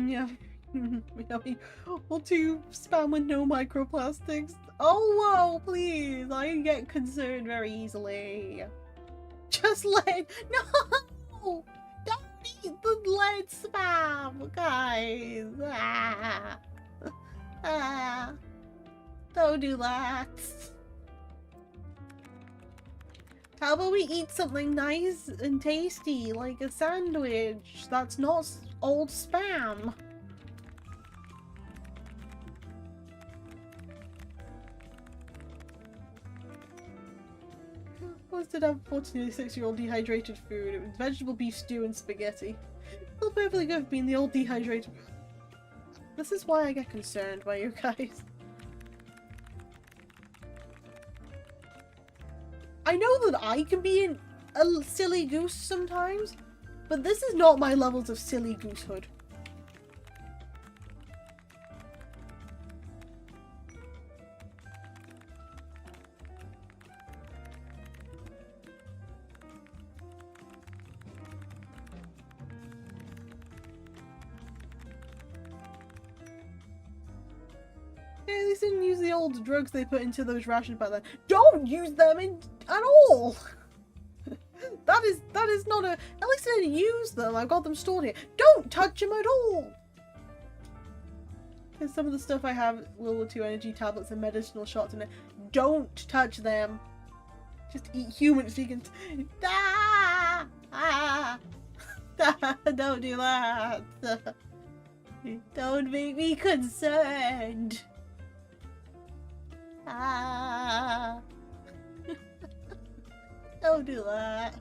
Yeah. Yummy. Or two spam with no microplastics. Oh, whoa, please. I get concerned very easily. Just lead. No! Don't eat the lead spam, guys. Don't do that. How about we eat something nice and tasty, like a sandwich that's not old spam? What did I have 46-year-old dehydrated food? It was vegetable beef stew and spaghetti. Well, perfectly good for being the old dehydrated. This is why I get concerned by you guys. I know that I can be a silly goose sometimes, but this is not my levels of silly goosehood. Yeah, at least didn't use the old drugs they put into those rations back then. Don't use them at all! That is not a... At least I didn't use them. I've got them stored here. Don't touch them at all! Because some of the stuff I have, World War II energy tablets and medicinal shots in it. Don't touch them. Just eat humans so you can... Don't do that. Don't make me concerned. Don't do that.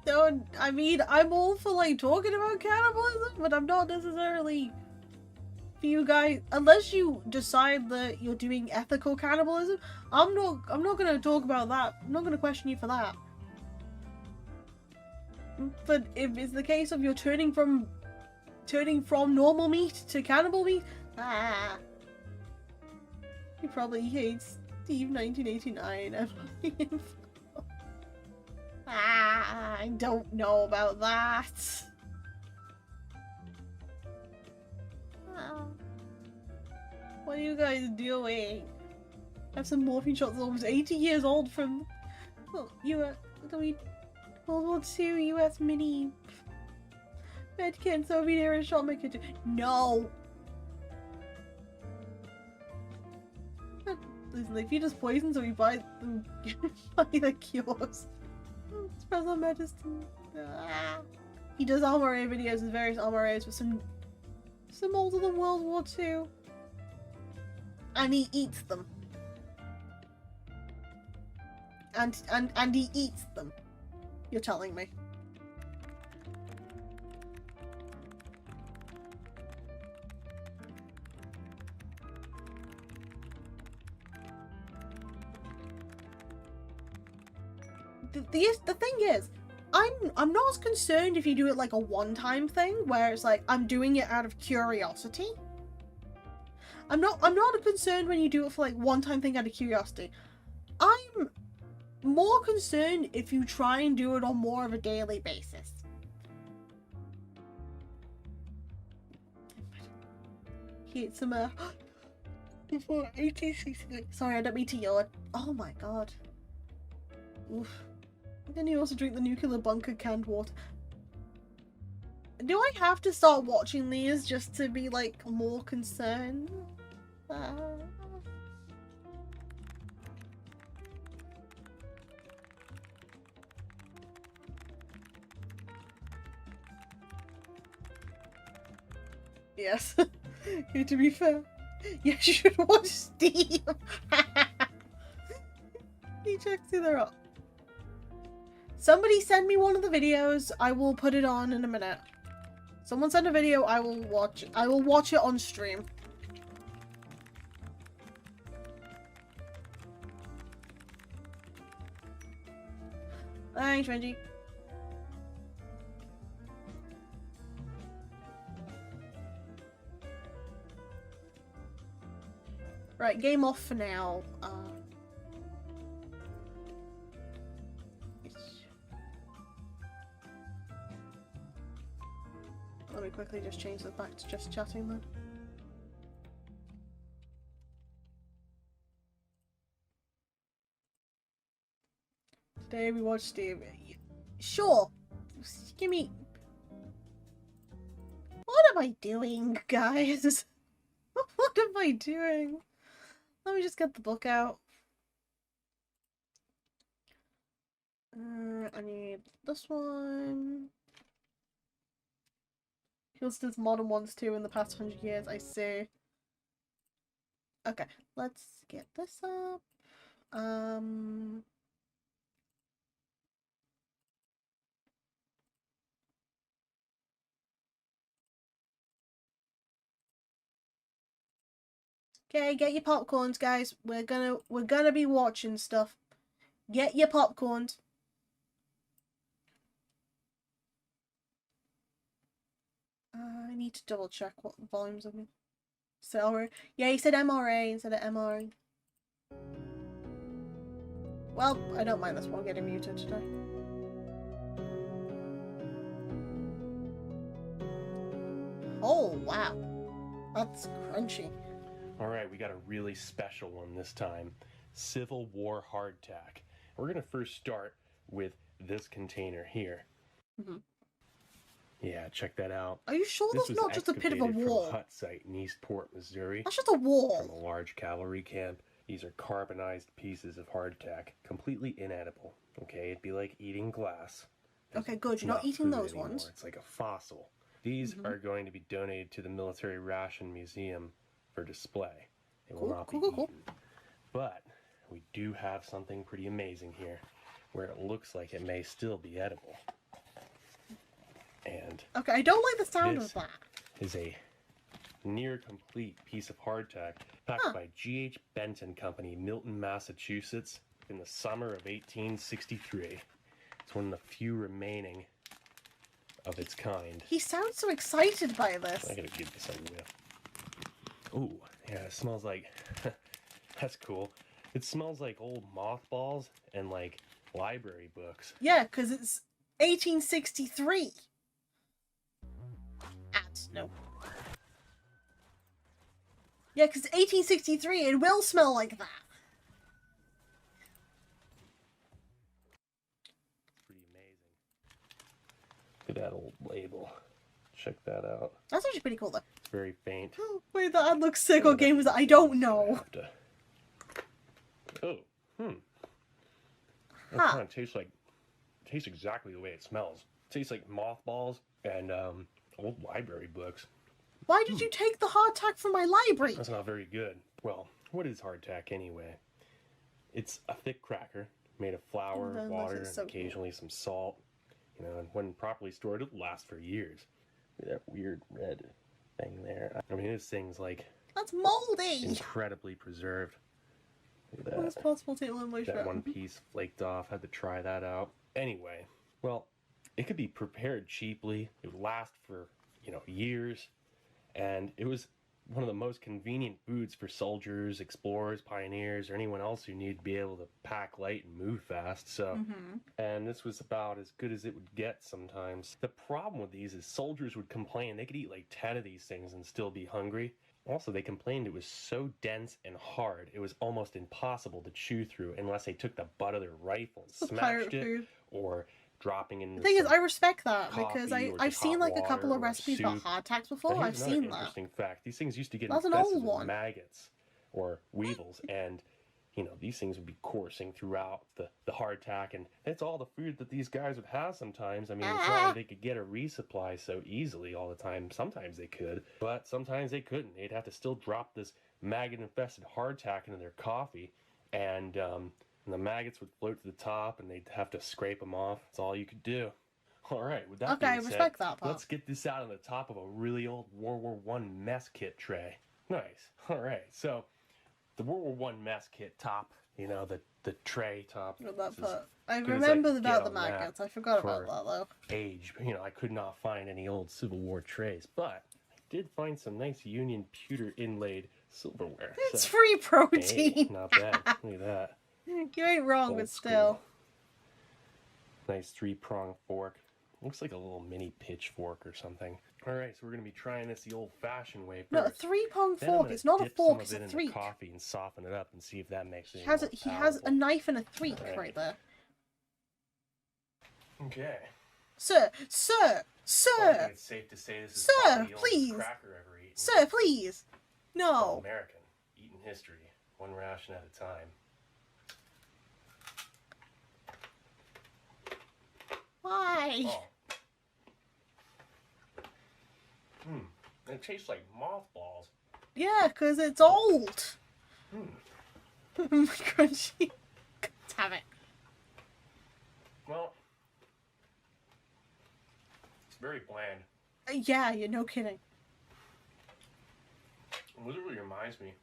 Don't, I mean, I'm all for like talking about cannibalism, but I'm not necessarily for you guys, unless you decide that you're doing ethical cannibalism. I'm not gonna talk about that. I'm not gonna question you for that. But if it's the case of you're turning from normal meat to cannibal meat, he probably hates Steve 1989. I don't know about that. What are you guys doing? I have some morphine shots almost 80 years old from World War II US mini medkit and Soviet era shot my kitchen. No! Listen, they feed us poison, so we buy them, buy the cures. Special medicine. He does armor videos with various armor with some older than World War II. And he eats them. And he eats them. You're telling me. The thing is, I'm not as concerned if you do it like a one-time thing, where it's like, I'm doing it out of curiosity. I'm not concerned when you do it for like one-time thing out of curiosity. I'm more concerned if you try and do it on more of a daily basis. Here's some before 1863. Sorry, I don't mean to yawn. Oh my god. Oof. Then you also drink the nuclear bunker canned water. Do I have to start watching these just to be like more concerned? Yes. Okay, to be fair, yes, you should watch Steve. He checks either up. Somebody send me one of the videos. I will put it on in a minute. Someone send a video. I will watch. I will watch it on stream. Thanks, Renji. Right, game off for now. Let me quickly just change this back to just chatting then. Today we watched Steve. Sure. Give me. What am I doing, guys? What am I doing? Let me just get the book out. I need this one. He also does modern ones too in the past 100 years, I see. Okay, let's get this up. Okay, get your popcorns, guys. We're gonna be watching stuff. Get your popcorns. I need to double check what volumes of celery. Yeah, he said MRA instead of MRA. Well, I don't mind this one getting muted today. Oh wow, that's crunchy. Alright, we got a really special one this time. Civil War hardtack. We're going to first start with this container here. Yeah, check that out. Are you sure that's not just a bit of a wall? From a hut site in Eastport, Missouri. That's just a wall. From a large cavalry camp. These are carbonized pieces of hardtack, completely inedible. Okay, it'd be like eating glass. Okay, good. You're not eating those ones. It's like a fossil. These are going to be donated to the Military Ration Museum for display. It will not be eaten. But we do have something pretty amazing here, where it looks like it may still be edible. And okay, I don't like the sound of that. Is a near complete piece of hardtack packed by G.H. Benton Company, Milton, Massachusetts, in the summer of 1863. It's one of the few remaining of its kind. He sounds so excited by this. I gotta give this a whiff. Ooh, yeah, it smells like... That's cool. It smells like old mothballs and, like, library books. Yeah, because it's 1863. No. Yeah, because 1863, it will smell like that. Pretty amazing. Look at that old label. Check that out. That's actually pretty cool, though. It's very faint. Oh, wait, that ad looks sick on games that I don't know. Oh, It kind of tastes exactly the way it smells. It tastes like mothballs and old library books. Why did you take the hardtack from my library? That's not very good. Well, what is hardtack anyway? It's a thick cracker made of flour, water, and occasionally some salt. You know, and when properly stored, it'll last for years. Look at that weird red thing there. I mean, this thing's like... That's moldy! Incredibly preserved. Look at that. It's possible to take one way that one piece flaked off. Had to try that out. Anyway, well, it could be prepared cheaply. It would last for, years. And it was one of the most convenient foods for soldiers, explorers, pioneers, or anyone else who needed to be able to pack light and move fast. So, and this was about as good as it would get sometimes. The problem with these is soldiers would complain they could eat like 10 of these things and still be hungry. Also, they complained it was so dense and hard, it was almost impossible to chew through unless they took the butt of their rifle and smashed it, or dropping in. The thing is, I respect that because I've seen like a couple of recipes about hardtacks before. I've seen that. Interesting fact: these things used to get infested with maggots or weevils, and these things would be coursing throughout the hardtack, and it's all the food that these guys would have sometimes. I mean, it's not like they could get a resupply so easily all the time. Sometimes they could, but sometimes they couldn't. They'd have to still drop this maggot-infested hardtack into their coffee, and the maggots would float to the top, and they'd have to scrape them off. That's all you could do. All right, with that being said, respect that part. Let's get this out on the top of a really old World War I mess kit tray. Nice. All right, so the World War I mess kit top, the tray top. I remember about the maggots. I forgot about that though. Age, I could not find any old Civil War trays, but I did find some nice Union pewter inlaid silverware. It's free protein. Hey, not bad. Look at that. You ain't wrong, but still. Nice 3-pronged fork. Looks like a little mini pitchfork or something. Alright, so we're going to be trying this the old-fashioned way first. No, a 3-pronged fork. It's not a fork, it's a three. In coffee and soften it up and see if that makes it. He has a knife and a threek right there. Okay. Sir! I think it's safe to say this is the please! Cracker ever eaten. Sir, please! No! American. Eaten history. One ration at a time. Why? Oh. It tastes like mothballs. Yeah, because it's old. Crunchy. Let's have it. Well, it's very bland. Yeah, you're no kidding. It literally reminds me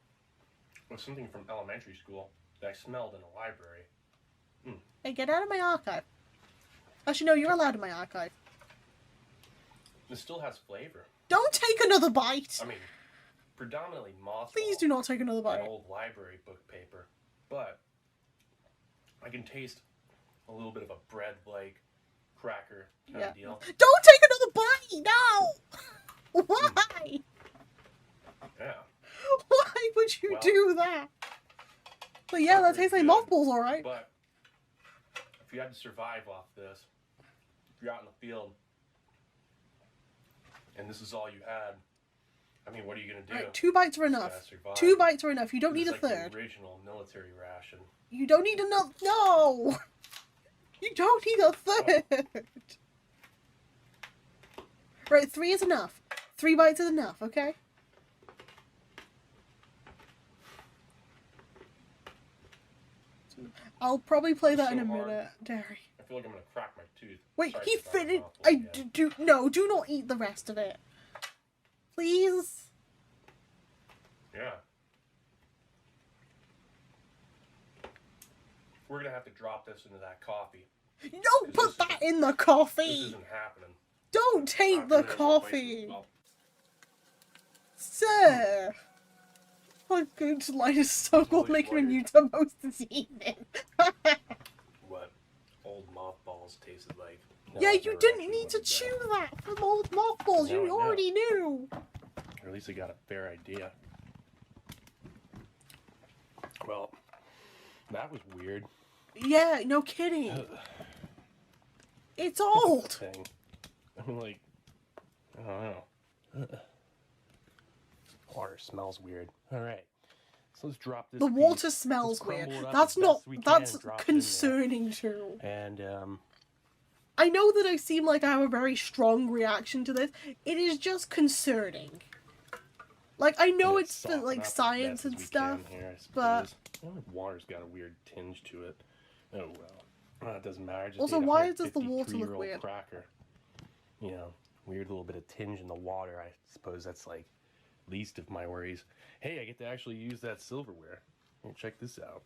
of something from elementary school that I smelled in a library. Hey, get out of my archive. Actually, no, you're allowed in my archive. It still has flavor. Don't take another bite! I mean, predominantly mothballs. Please do not take another bite. An old library book paper. But I can taste a little bit of a bread-like cracker kind of deal. Don't take another bite! No! Why? Yeah. Why would you do that? But yeah, that tastes like mothballs, alright. But if you had to survive off this, if you're out in the field, and this is all you had, I mean, what are you going to do? Right, 2 bites are enough. 2 bites are enough. You don't need a third. The original military ration. You don't need another. No! You don't need a third. Right, 3 is enough. 3 bites is enough, okay? I'll probably play that in a minute, Derry. I feel like I'm going to crack my tooth. Wait, he finished. No, do not eat the rest of it. Please? Yeah. We're going to have to drop this into that coffee. Don't put that in the coffee! This isn't happening. Don't take the coffee! Sir! I'm going to light a stove while making a new toast this evening. What old mothballs tasted like. Yeah, you didn't need to chew that from old mothballs. You already knew. Or at least I got a fair idea. Well, that was weird. Yeah, no kidding. It's old. Thing. I mean, like, I don't know. Water smells weird. All right, so let's drop this. The water smells weird. That's not. That's concerning too. And I know that I seem like I have a very strong reaction to this. It is just concerning. Like, I know it's for like science and stuff, but water's got a weird tinge to it. Oh well, it doesn't matter. Just also, why does the water look weird? Cracker. You know, weird little bit of tinge in the water. I suppose that's like least of my worries. Hey, I get to actually use that silverware. Check this out.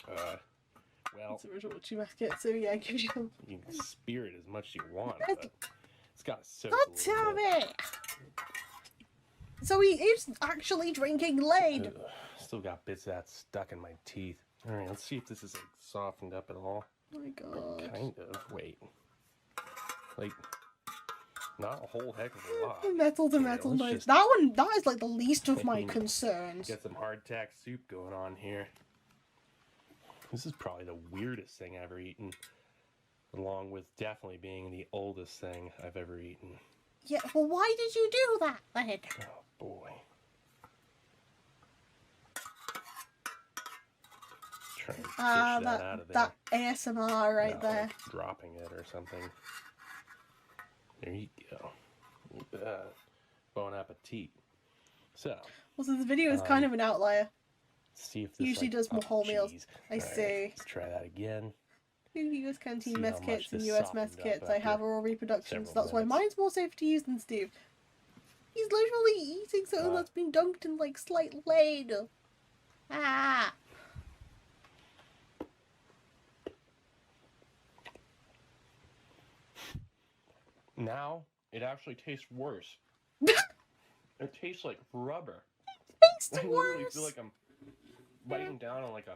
Well, it's original what you must get, so yeah, give you some. You can spear it as much as you want, but it's got to soak Don't a tell little bit. me! So he is actually drinking lead! Still got bits of that stuck in my teeth. Alright, let's see if this is like softened up at all. Oh my god. Kind of. Wait. Like, not a whole heck of a lot. Metal to metal noise. That is like the least of my concerns. Get some hardtack soup going on here. This is probably the weirdest thing I've ever eaten. Along with definitely being the oldest thing I've ever eaten. Yeah, well why did you do that then? Oh boy. Try and fish that out of there. That ASMR right there. Like dropping it or something. There you go. Bon appetit. So. Well, so this video is kind of an outlier. See if this usually does more whole meals. I see. Let's try that again. US canteen mess kits and US mess kits. I have oral reproductions. That's why mine's more safe to use than Steve. He's literally eating something that's been dunked in like slight lead. Ah. Now it actually tastes worse. It tastes like rubber. Tastes I worse. literally feel like I'm biting down on like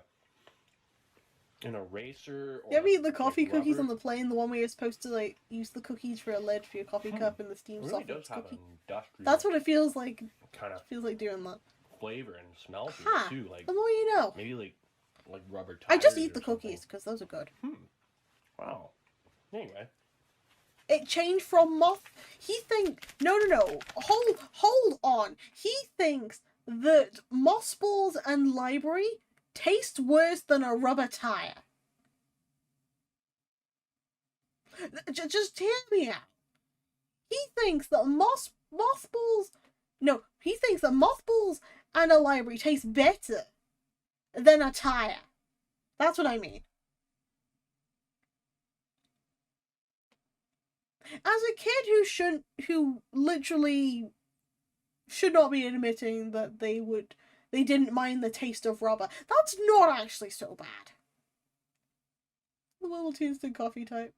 an eraser. Or you ever eat the coffee like cookies rubber? on the plane? The one where you're supposed to like use the cookies for a lid for your coffee cup and the steam It really softens does have cookie. an industrial That's what it feels like. kind of Feels like doing that. flavor and smell to Huh. it too. Like The more you know. maybe like rubber tires. I just eat or the cookies something. because those are good. Wow. Anyway. It changed from moth. He no. Hold on. He thinks that mothballs and library taste worse than a rubber tire. Just hear me out. He thinks that mothballs. No, he thinks that mothballs and a library taste better than a tire. That's what I mean. As a kid who literally should not be admitting that they didn't mind the taste of rubber, that's not actually so bad. The little instant coffee type.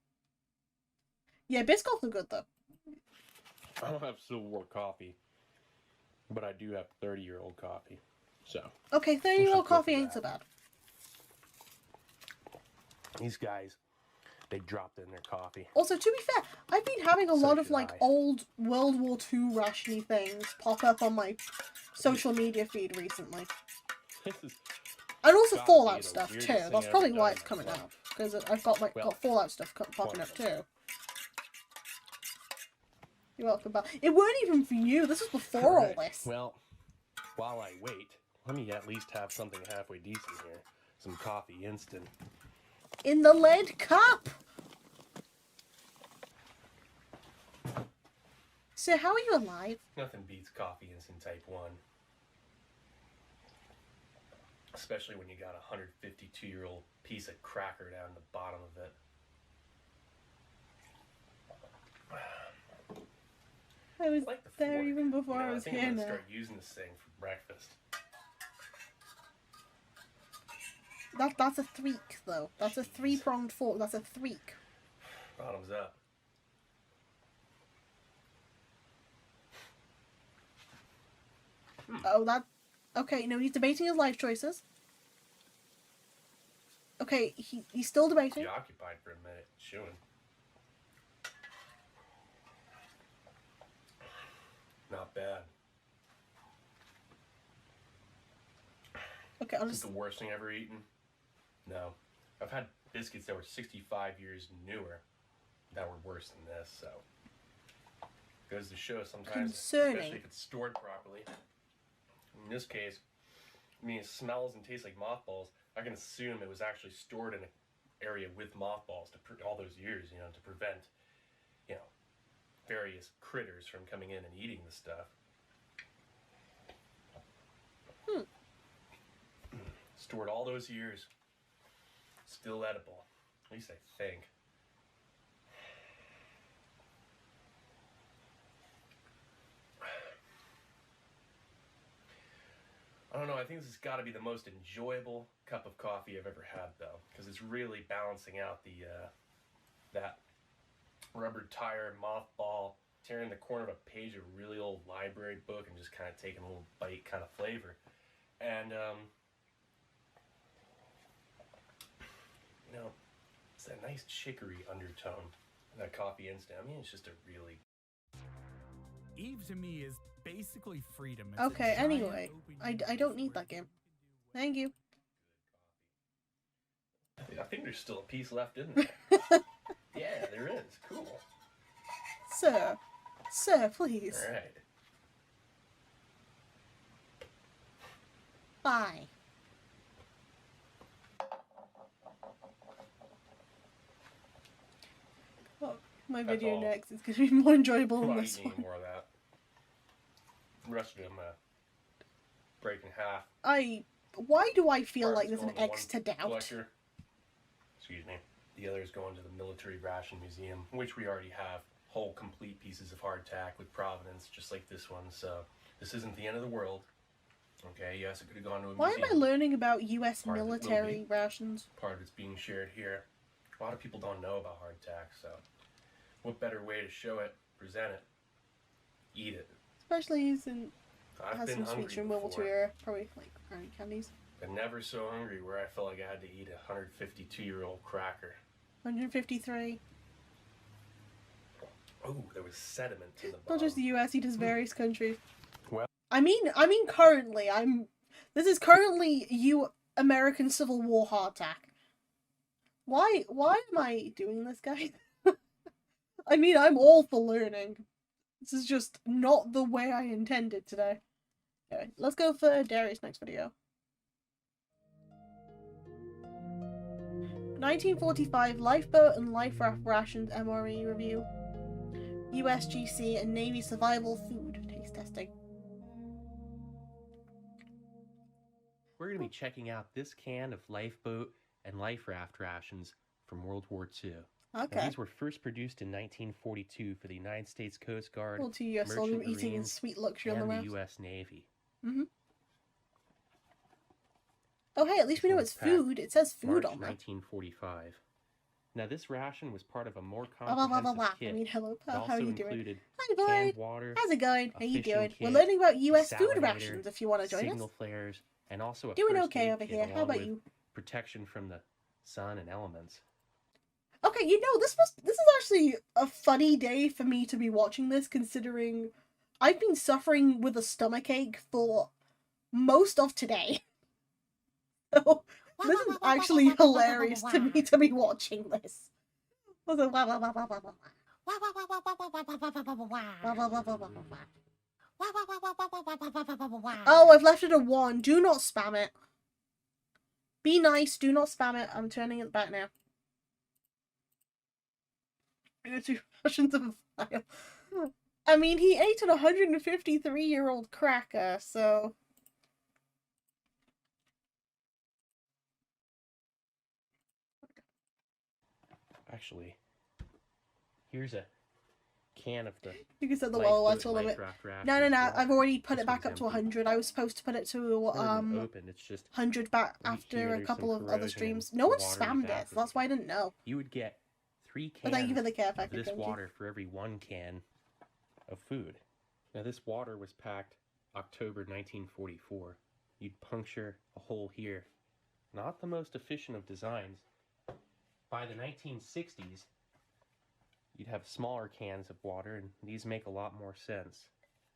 Yeah, Biscoffs are good though. I don't have Civil War coffee, but I do have 30-year-old coffee. So. Okay, 30-year-old coffee ain't so bad. These guys, they dropped in their coffee. Also, to be fair, I've been having a lot of like old World War II rationy things pop up on my social media feed recently. And also Fallout stuff too. That's probably why it's coming out, because I've got got Fallout stuff popping up too. You're welcome back. It weren't even for you. This was before all this. Well, while I wait, let me at least have something halfway decent here. Some coffee instant. In the lead cup. So how are you alive? Nothing beats coffee instant type 1. Especially when you got a 152-year-old piece of cracker down the bottom of it. I was there even before I was here. I'm gonna now. start using this thing for breakfast. That's a threek though. That's a 3-pronged fork. That's a threek. Bottoms up. Oh, that. Okay, no, he's debating his life choices. Okay, he's still debating. Be occupied for a minute, chewing. Not bad. Okay, Is this the worst thing I've ever eaten? No. I've had biscuits that were 65 years newer that were worse than this, so. Goes to show sometimes, especially if it's stored properly. In this case, I mean, it smells and tastes like mothballs. I can assume it was actually stored in an area with mothballs all those years, to prevent, various critters from coming in and eating the stuff. Stored all those years. Still edible. At least I think. I don't know, I think this has got to be the most enjoyable cup of coffee I've ever had, though, because it's really balancing out the that rubber tire mothball, tearing the corner of a page of a really old library book and just kind of taking a little bite kind of flavor. And, you know, it's that nice chicory undertone, that coffee instant. I mean, it's just a really... Eve to me is basically freedom. It's okay, anyway, I don't need that game. Thank you. I think there's still a piece left, isn't there? Yeah, there is. Cool. Sir. Sir, please. Alright. Bye. Oh, my video next is going to be more enjoyable than this one. More of that. The rest of them break in half. Why do I feel like there's an X to doubt? Collector. Excuse me. The other is going to the Military Ration Museum, which we already have whole complete pieces of hardtack with provenance, just like this one. So this isn't the end of the world. Okay, yes, it could have gone to a museum. Why am I learning about U.S. military rations? Part of it's being shared here. A lot of people don't know about hardtack, so what better way to show it, present it, eat it? Especially since I've has been some sweets from World War II era, probably like brownie candies. But never so hungry where I felt like I had to eat a 152-year-old cracker. 153. Oh, there was sediment in the bottom. Not just the U.S., he does various countries. Well, I mean, currently, this is currently American Civil War hardtack. Why am I doing this, guys? I mean, I'm all for learning. This is just not the way I intended today. Anyway, let's go for Darius' next video. 1945 Lifeboat and Life Raft Rations MRE Review. USGC and Navy Survival Food Taste Testing. We're going to be checking out this can of Lifeboat and Life Raft rations from World War II. Okay. Now, these were first produced in 1942 for the United States Coast Guard, Well, 2 US soldiers Merchant eating in Marines, sweet luxury on the and raft. the U.S. Navy. Oh, hey, at least we know it's food. It says food March on there. 1945. Now, this ration was part of a more comprehensive kit. I mean, hello, It pal. also How are you doing? included Hi, canned boy. water, How's it going? a How you fishing doing? We're kit, learning about US food salamator, rations if you want to join signal us. flares, and also a Doing first okay aid over kit, here. How along about with you? protection from the sun and elements. Okay, you know, this is actually a funny day for me to be watching this, considering I've been suffering with a stomachache for most of today. So this is actually hilarious to me to be watching this. Oh, I've left it a 1. Do not spam it. Be nice, do not spam it. I'm turning it back now. Two versions of a file. I mean, he ate an 153-year-old cracker, so... Actually, here's a can of the... You can set the water limit. No, I've already put it back up to 100. I was supposed to put it to 100 back after a couple of other streams. No one spammed it, so that's why I didn't know. You would get 3 cans But thank you for the care of factor. this water for every 1 can of food. Now, this water was packed October 1944. You'd puncture a hole here. Not the most efficient of designs. By the 1960s, you'd have smaller cans of water, and these make a lot more sense.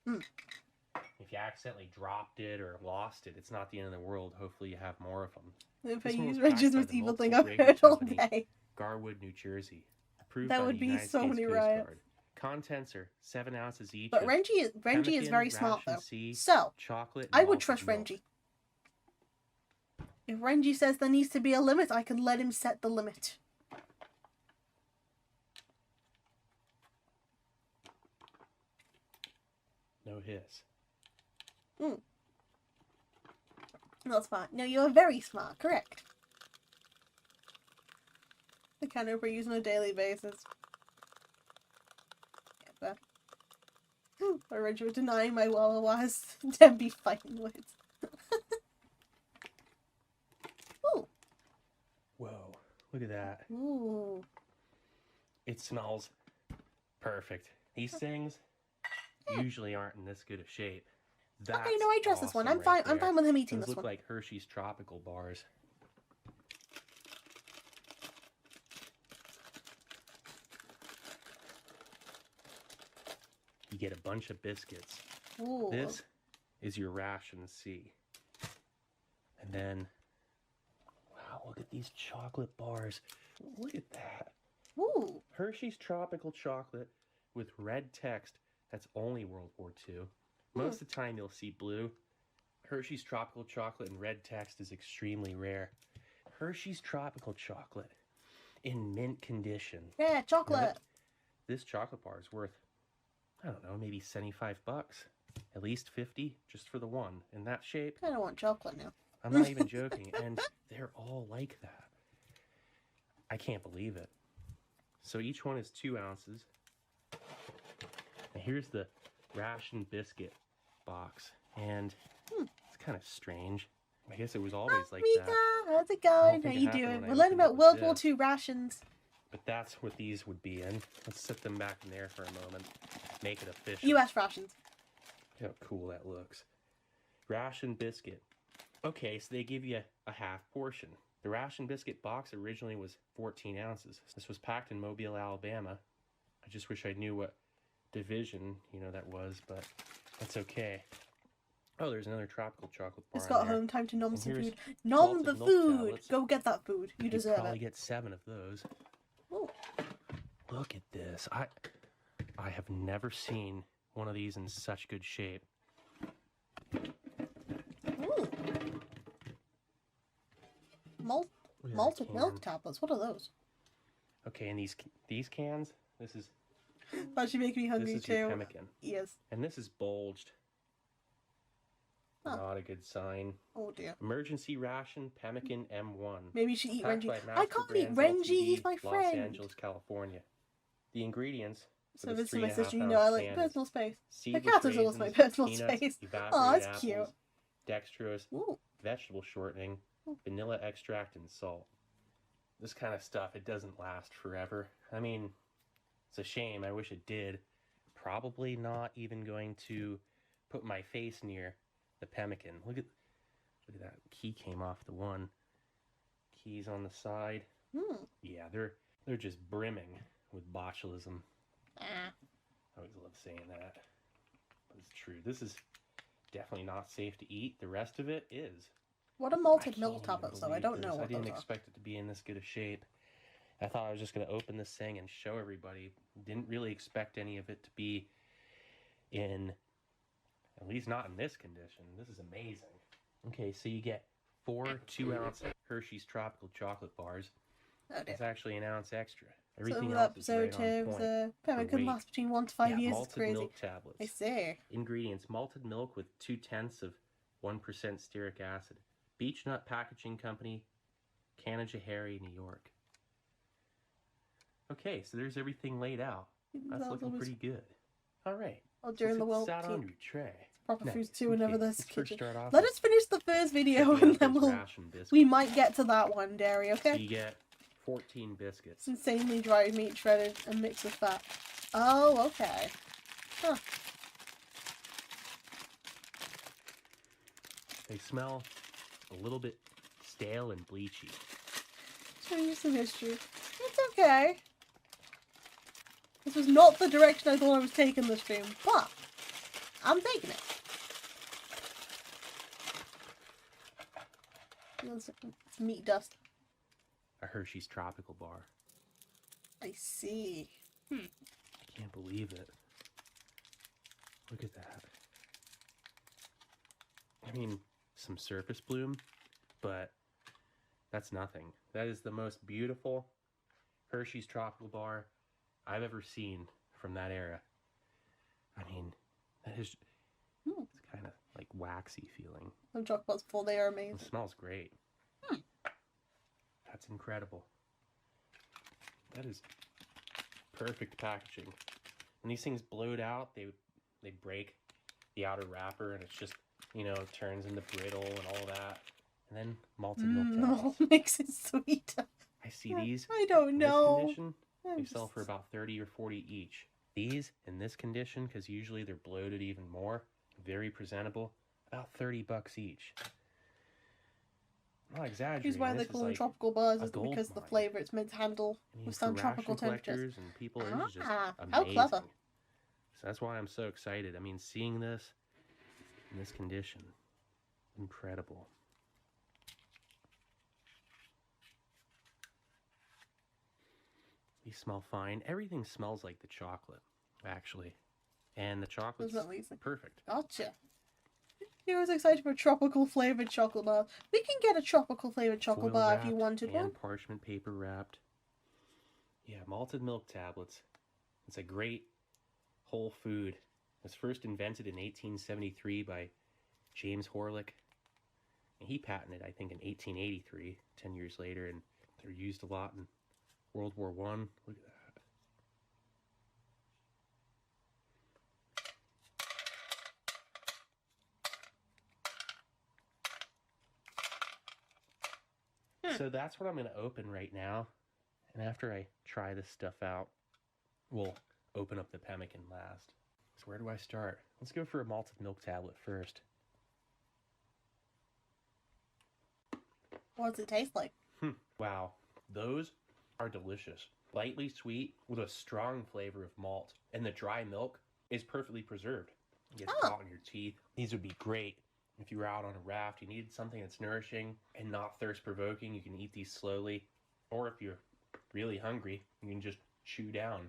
If you accidentally dropped it or lost it, it's not the end of the world. Hopefully you have more of them. If I use Reggie's most evil thing I've heard all day. Garwood, New Jersey. Approved That by would the be United so States many Coast riots. Guard. Contents are 7 ounces each. But Renji is pemmican, very smart though. ration C, So chocolate, I and would malted trust milk. Renji. If Renji says there needs to be a limit, I can let him set the limit. No hiss. Not smart. No, you are very smart. Correct. The kind of we're using on a daily basis. Yeah, but Renji was denying my Wawawas. Then be fighting words. Look at that. Ooh. It smells perfect. These things usually aren't in this good of shape. That's okay, no, I trust this one. I'm awesome fine. right I'm there. fine with him eating Those this look one. like Hershey's tropical bars. You get a bunch of biscuits. Ooh. This is your ration C. And then, wow, look at these chocolate bars. Look at that. Ooh. Hershey's tropical chocolate with red text. That's only World War II. Most of the time you'll see blue. Hershey's tropical chocolate in red text is extremely rare. Hershey's tropical chocolate in mint condition. Yeah, chocolate. Now, this chocolate bar is worth, I don't know, maybe 75 bucks. At least 50 just for the one. In that shape, I kind of want chocolate now. I'm not even joking. And they're all like that. I can't believe it. So each one is 2 ounces. And here's the ration biscuit box. And it's kind of strange. I guess it was always like that. How's it going? How you doing? We're learning about World War II rations. But that's what these would be in. Let's set them back in there for a moment. Make it official. U.S. rations. Look how cool that looks. Ration biscuit. Okay, so they give you a half portion. The ration biscuit box originally was 14 ounces. This was packed in Mobile, Alabama. I just wish I knew what division, that was, but that's okay. Oh, there's another tropical chocolate bar. It's got in there. home time to nom And some here's food. Nom malted the milk food. tablets. Go get that food. You deserve probably it. get 7 of those. Ooh. Look at this. I have never seen one of these in such good shape. Ooh. Look at that Malted can. milk tablets. What are those? Okay, and these cans, this is Actually making me hungry this is your too. pemmican. Yes. And this is bulged. Huh. Not a good sign. Oh dear. Emergency ration pemmican M1. Maybe you should eat Packed Renji. by I Master can't eat Brands Renji. Ltd, He's my friend. Los Angeles, California. The ingredients. So this is my sister. You know, I like personal space. The Seedless cat is almost my raisins, personal peanuts, space. evaporated Oh, that's apples, cute. dextrose, Ooh. vegetable shortening, vanilla extract, and salt. This kind of stuff, it doesn't last forever. I mean, it's a shame. I wish it did. Probably not even going to put my face near the pemmican. Look at that. Key came off the one. Keys on the side. Yeah, they're just brimming with botulism. I always love saying that. But it's true. This is definitely not safe to eat. The rest of it is. What are malted milk tablets though? I don't know what I didn't those are. expect it to be in this good a shape. I thought I was just going to open this thing and show everybody. Didn't really expect any of it to be in, at least not in this condition. This is amazing. Okay, so you get 4 2-ounce Hershey's tropical chocolate bars. Oh dear. It's actually an ounce extra. So Everything that else is right episode on of point. the pemmican weight. lasts between 1 to 5 years. It's malted crazy. milk tablets. I see. Ingredients: malted milk with 0.2 of 1% stearic acid. Beechnut Packaging Company, Canajoharie, New York. Okay, so there's everything laid out. That's Sounds looking always- pretty good. All right. Oh, during So the sit World out War on II. your tray. Proper Next, foods too whenever okay, there's let's first kitchen. start off Let with us finish the first video picking and up then those we'll ration biscuits. we might get to that one, Derry, So okay? you get 14 biscuits. It's insanely dry meat shredded and mixed with fat. Oh, okay. Huh. They smell a little bit stale and bleachy. Show you some history. It's okay. This was not the direction I thought I was taking the stream, but I'm taking it. It's meat dust. A Hershey's tropical bar. I see. I can't believe it. Look at that. I mean, some surface bloom, but that's nothing. That is the most beautiful Hershey's tropical bar I've ever seen from that era. I mean, that is, it's kind of like waxy feeling. Some chocolates before they are It amazing. smells great. That's incredible. That is perfect packaging. When these things blowed out, they break the outer wrapper, and it's just, it turns into brittle and all that. And then malted milk The tablets. malt makes it sweeter. I I see these. I don't in know. This condition, they sell for about 30 or 40 each. These, in this condition, because usually they're bloated even more, very presentable, about $30 each. I'm not exaggerating. Here's why they call them tropical bars, is because the flavor it's meant to handle withstand tropical temperatures. And people, this is just amazing. How clever. So that's why I'm so excited. I mean, seeing this in this condition, incredible. These smell fine. Everything smells like the chocolate, actually. And the chocolate's perfect. Gotcha. You're as excited for a tropical flavored chocolate bar. We can get a tropical flavored chocolate bar if you wanted one. Parchment paper wrapped. Yeah, malted milk tablets. It's a great whole food. It was first invented in 1873 by James Horlick. And he patented, I think, in 1883, 10 years later, and they're used a lot in World War I. Look at that. So that's what I'm going to open right now. And after I try this stuff out, we'll open up the pemmican last. So where do I start? Let's go for a malted milk tablet first. What does it taste like? Wow. Those are delicious. Lightly sweet with a strong flavor of malt. And the dry milk is perfectly preserved. It gets caught in your teeth. These would be great if you were out on a raft. You needed something that's nourishing and not thirst-provoking. You can eat these slowly. Or if you're really hungry, you can just chew down.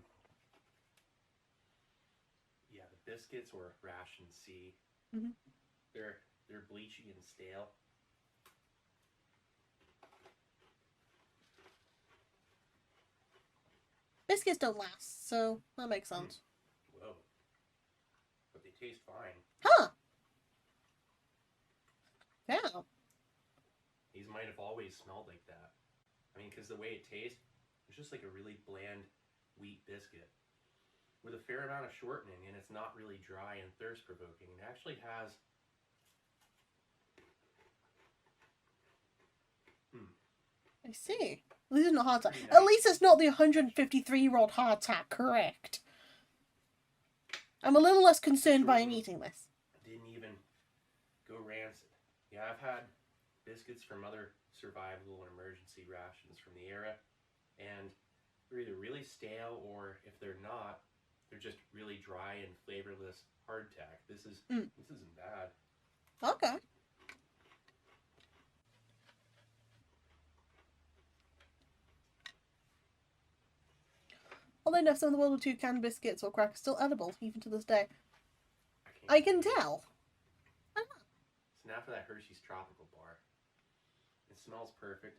Yeah, the biscuits or ration C. Mm-hmm. They're bleachy and stale. Biscuits don't last, so that makes sense. Whoa. But they taste fine. Huh. Yeah. These might have always smelled like that. I mean, because the way it tastes, it's just like a really bland wheat biscuit with a fair amount of shortening, and it's not really dry and thirst-provoking. It actually has... I see. At least it's not hardtack. At least it's not the 153-year-old hardtack, correct? I'm a little less concerned by him eating this. Didn't even go rancid. Yeah, I've had biscuits from other survival and emergency rations from the era, and they're either really stale, or if they're not, they're just really dry and flavorless hardtack. This isn't bad. Okay. Although enough, some of the World War II canned biscuits or crackers still edible, even to this day. I can tell. So now for that Hershey's Tropical Bar. It smells perfect.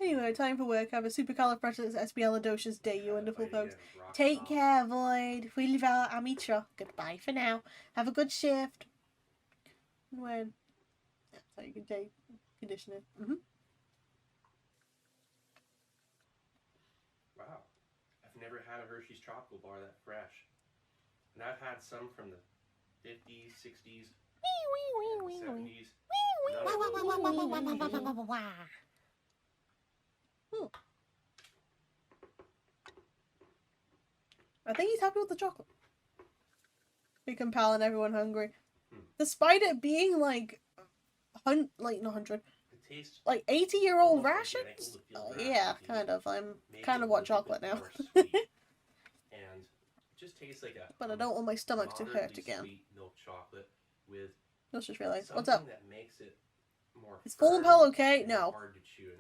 Anyway, time for work. Have a supercalifragilisticexpialidocious day, you wonderful folks. Take care, Void. We live our amicho. Goodbye for now. Have a good shift. When? That's how you can take conditioning. Wow. I've never had a Hershey's Tropical Bar that fresh. And I've had some from the 50s, 60s, and 70s. I think he's happy with the chocolate. Be compelling everyone hungry. Despite it being like not 100, like 80-year-old rations? Yeah, kind of. I'm kind of want chocolate now. And it just tastes like a... But I don't want my stomach to hurt again. Sweet milk chocolate with... Let's just realize. What's up? That makes it more is Fallen Pal okay? No.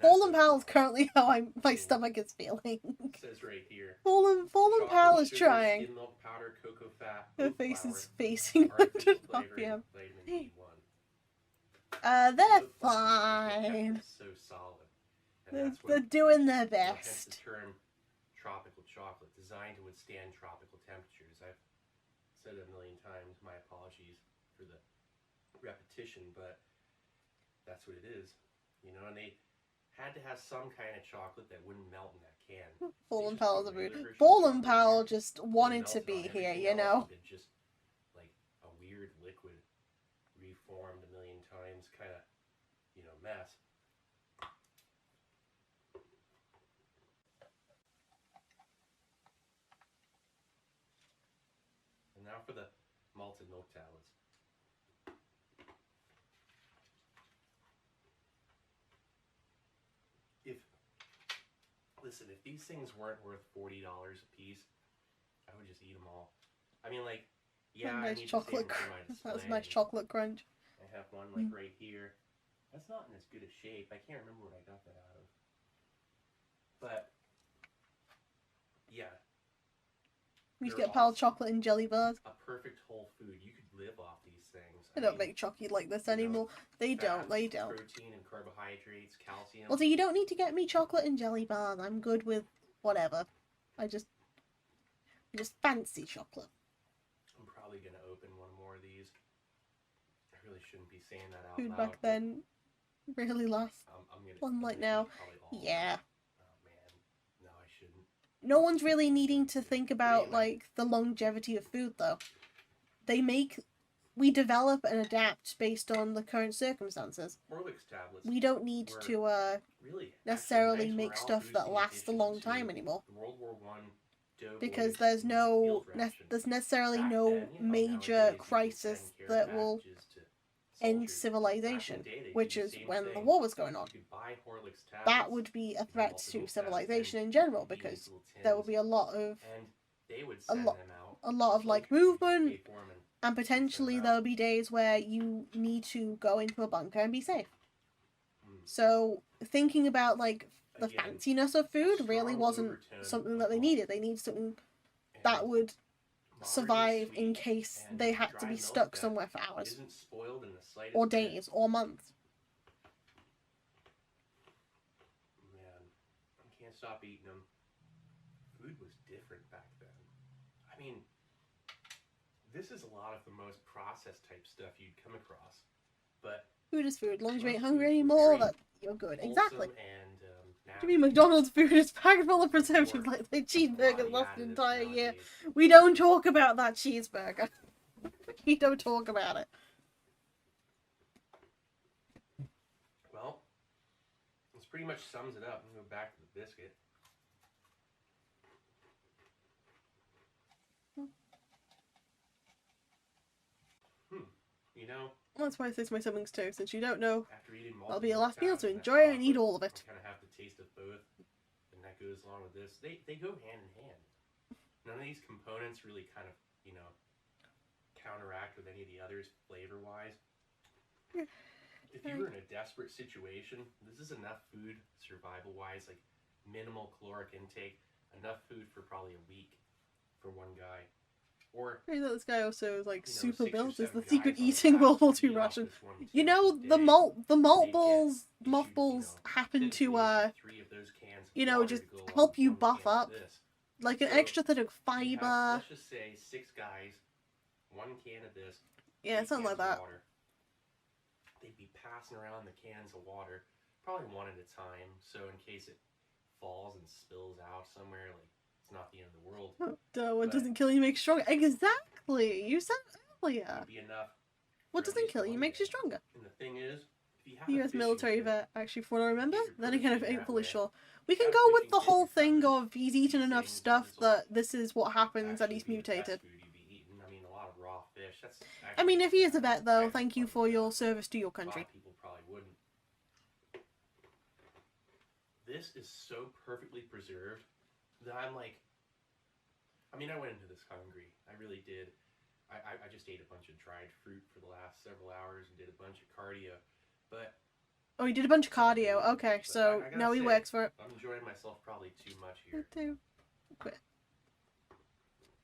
Fallen Pal is currently how my stomach is feeling. It says right here. Fallen Pal is trying. Skim milk powder, cocoa fat, her face is facing 100 RPM. They're fine. So solid. They're doing their best. Hence the term tropical chocolate, designed to withstand tropical temperatures. I've said it a million times. My apologies for the repetition, but that's what it is, you know. And they had to have some kind of chocolate that wouldn't melt in that can. Fallen Pal is a rude. Fallen Pal just wanted to be here, you know. Just like a weird liquid reformed a million times, kind of mess. And now for the malted milk tablets. Listen, if these things weren't worth $40 a piece, I would just eat them all. I mean, like, yeah, nice I need chocolate to save them for my display. That was a nice chocolate crunch. I have one, like, right here. That's not in as good a shape. I can't remember what I got that out of. But, yeah. We used to get a pile of chocolate and jelly bars. A perfect whole food. You could live off these things. They don't make chocolate like this anymore. They don't. Protein and carbohydrates, calcium. Well, so you don't need to get me chocolate and jelly bars. I'm good with whatever. I just fancy chocolate. I'm probably going to open one more of these. I really shouldn't be saying that out loud. Food back then really lasts. Unlike now. Yeah. Oh, man. No, I shouldn't. No one's really needing to think about, like, the longevity of food, though. We develop and adapt based on the current circumstances. We don't need to necessarily make stuff that lasts a long time anymore. Because there's necessarily no major crisis that will end civilization, which is when the war was going on. That would be a threat to civilization in general, because there would be a lot of like movement. And potentially there'll be days where you need to go into a bunker and be safe. So thinking about, like, the fanciness of food really wasn't something that they needed. They needed something that would survive in case they had to be stuck somewhere for hours. Or days, or months. Man, I can't stop eating them. Food was different back then. I mean, this is a lot of the most processed type stuff you'd come across, but food is food. As long as you ain't hungry anymore, that you're good. Exactly. And, do you mean McDonald's food is packed full of preservatives like the cheeseburger last an entire year? We don't talk about that cheeseburger. We don't talk about it. Well, this pretty much sums it up. I'm going to go back to the biscuit. You know, that's why I say to my siblings too, since you don't know, that'll be your last meal, so enjoy it and eat all of it. Kind of have the taste of both, and that goes along with this. They go hand in hand. None of these components really kind of, counteract with any of the others flavor-wise. If you were in a desperate situation, this is enough food, survival-wise, like minimal caloric intake, enough food for probably a week for one guy. Or I know this guy also is like super built. Is the secret eating World War II ration? You know, the mothballs happen to just help you buff up, like an extra bit of fiber. Let's just say 6 guys, 1 can of this. Yeah, something like that. They'd be passing around the cans of water, probably one at a time, so in case it falls and spills out somewhere, like, it's not the end of the world. What doesn't kill you makes you stronger. Exactly! You said earlier. It'd be enough. What doesn't kill you makes you stronger. And the thing is, if you have US military vet, actually, from what I remember. Then again, I ain't fully sure. We can go with the whole thing of he's eaten enough stuff that this is what happens and he's mutated. I mean, if he is a vet, though, thank you for your service to your country. People probably wouldn't. This is so perfectly preserved that I'm like, I mean, I went into this hungry. I really did. I just ate a bunch of dried fruit for the last several hours and did a bunch of cardio. But oh, you did a bunch of cardio. Okay, so now he works for it. I'm enjoying myself probably too much here. Me too. Quit.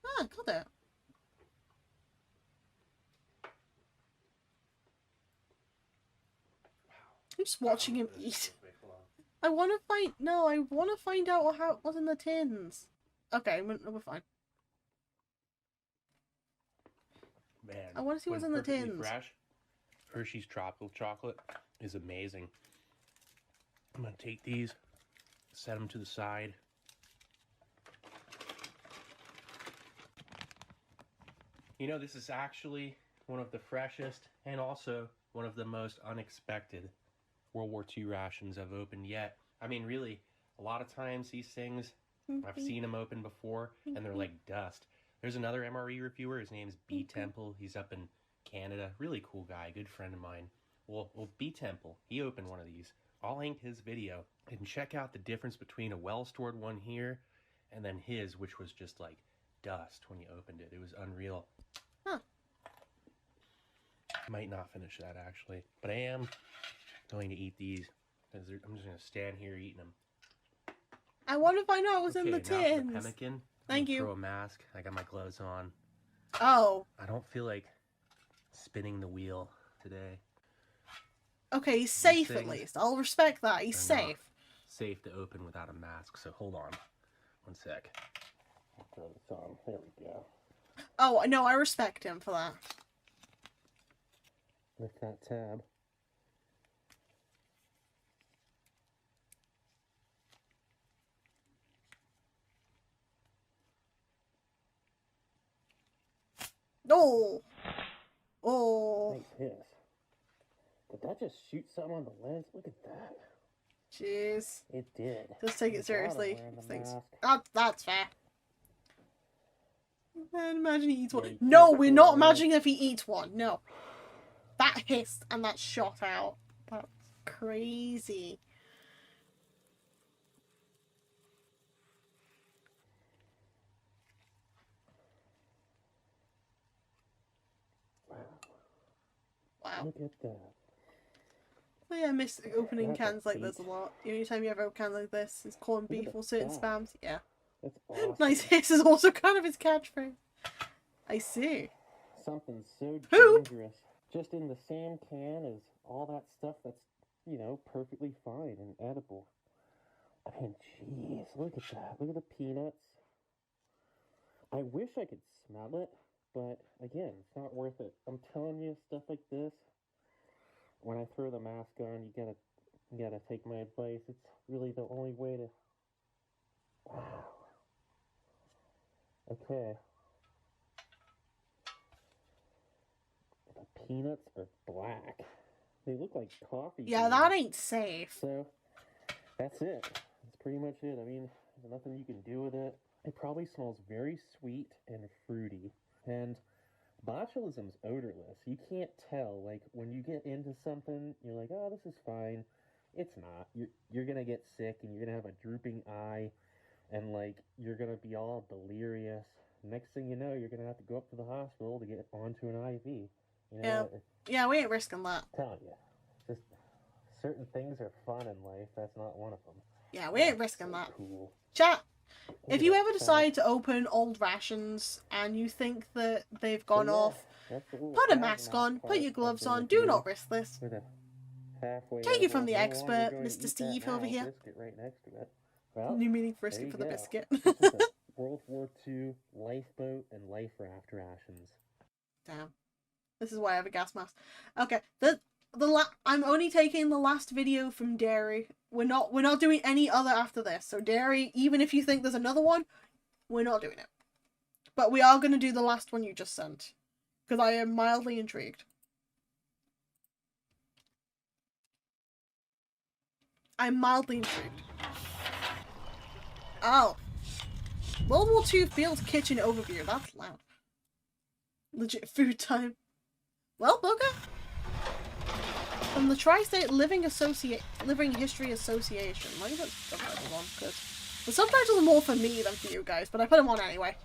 Ah, got it. I'm just watching him eat. I want to find out what was in the tins. Okay, we're fine. Man, I want to see what's in the tins. Fresh, Hershey's tropical chocolate is amazing. I'm gonna take these, set them to the side. You know, this is actually one of the freshest and also one of the most unexpected World War II rations have opened yet. I mean, really, a lot of times these things, I've seen them open before, and they're like dust. There's another MRE reviewer. His name's B Temple. He's up in Canada. Really cool guy, good friend of mine. Well, B Temple, he opened one of these. I'll link his video and check out the difference between a well-stored one here and then his, which was just like dust when you opened it. It was unreal. Huh. Might not finish that actually, but I am going to eat these because I'm just going to stand here eating them. I want to find out what's in the now for tins. the pemmican. Thank you. Throw a mask. I got my gloves on. Oh. I don't feel like spinning the wheel today. Okay, he's safe at least. I'll respect that. He's safe. Safe to open without a mask, so hold on. One sec. I'll throw this on. There we go. Oh, no, I respect him for that. Lift that tab. Oh! Oh! Nice hiss. Did that just shoot something on the lens? Look at that. Jeez. It did. Just take it seriously. Thanks. That's fair. And imagine he eats one. No, we're not imagining if he eats one. No. That hissed and that shot out. That's crazy. Wow. Look at that. Oh yeah, I miss opening cans like this a lot. The only time you ever open a can like this is corned beef or certain spams. Yeah. That's awesome. Nice hiss is also kind of his catchphrase. I see. Something so dangerous. Just in the same can as all that stuff that's, you know, perfectly fine and edible. I mean, jeez, look at that. Look at the peanuts. I wish I could smell it, but again, it's not worth it. I'm telling you, stuff like this, when I throw the mask on, you gotta take my advice. It's really the only way to... Wow. Okay. The peanuts are black. They look like coffee. Yeah, that ain't safe. So, that's it. That's pretty much it. I mean, there's nothing you can do with it. It probably smells very sweet and fruity. And botulism's odorless. You can't tell. Like, when you get into something, you're like, oh, this is fine. It's not. You're gonna get sick, and you're gonna have a drooping eye, and, like, you're gonna be all delirious. Next thing you know, you're gonna have to go up to the hospital to get onto an IV. You know, yeah, we ain't risking that. I'm telling you. Just certain things are fun in life. That's not one of them. Yeah, we ain't risking that. Cool. Chat, if you ever decide to open old rations and you think that they've gone off, put a mask on, put your gloves on, do not risk this. Take it from the expert, Mr. Steve over here. Right next to it. Well, new meaning for risk it for the biscuit. World War II lifeboat and life raft rations. Damn. This is why I have a gas mask. Okay, I'm only taking the last video from Dairy. We're not doing any other after this. So Dairy, even if you think there's another one, we're not doing it. But we are going to do the last one you just sent. Because I am mildly intrigued. I'm mildly intrigued. Oh. World War II Field Kitchen Overview. That's loud. Legit food time. Well, Booker? From the Tri-State Living History Association. Let me put subtitles on, because the subtitles are more for me than for you guys, but I put them on anyway.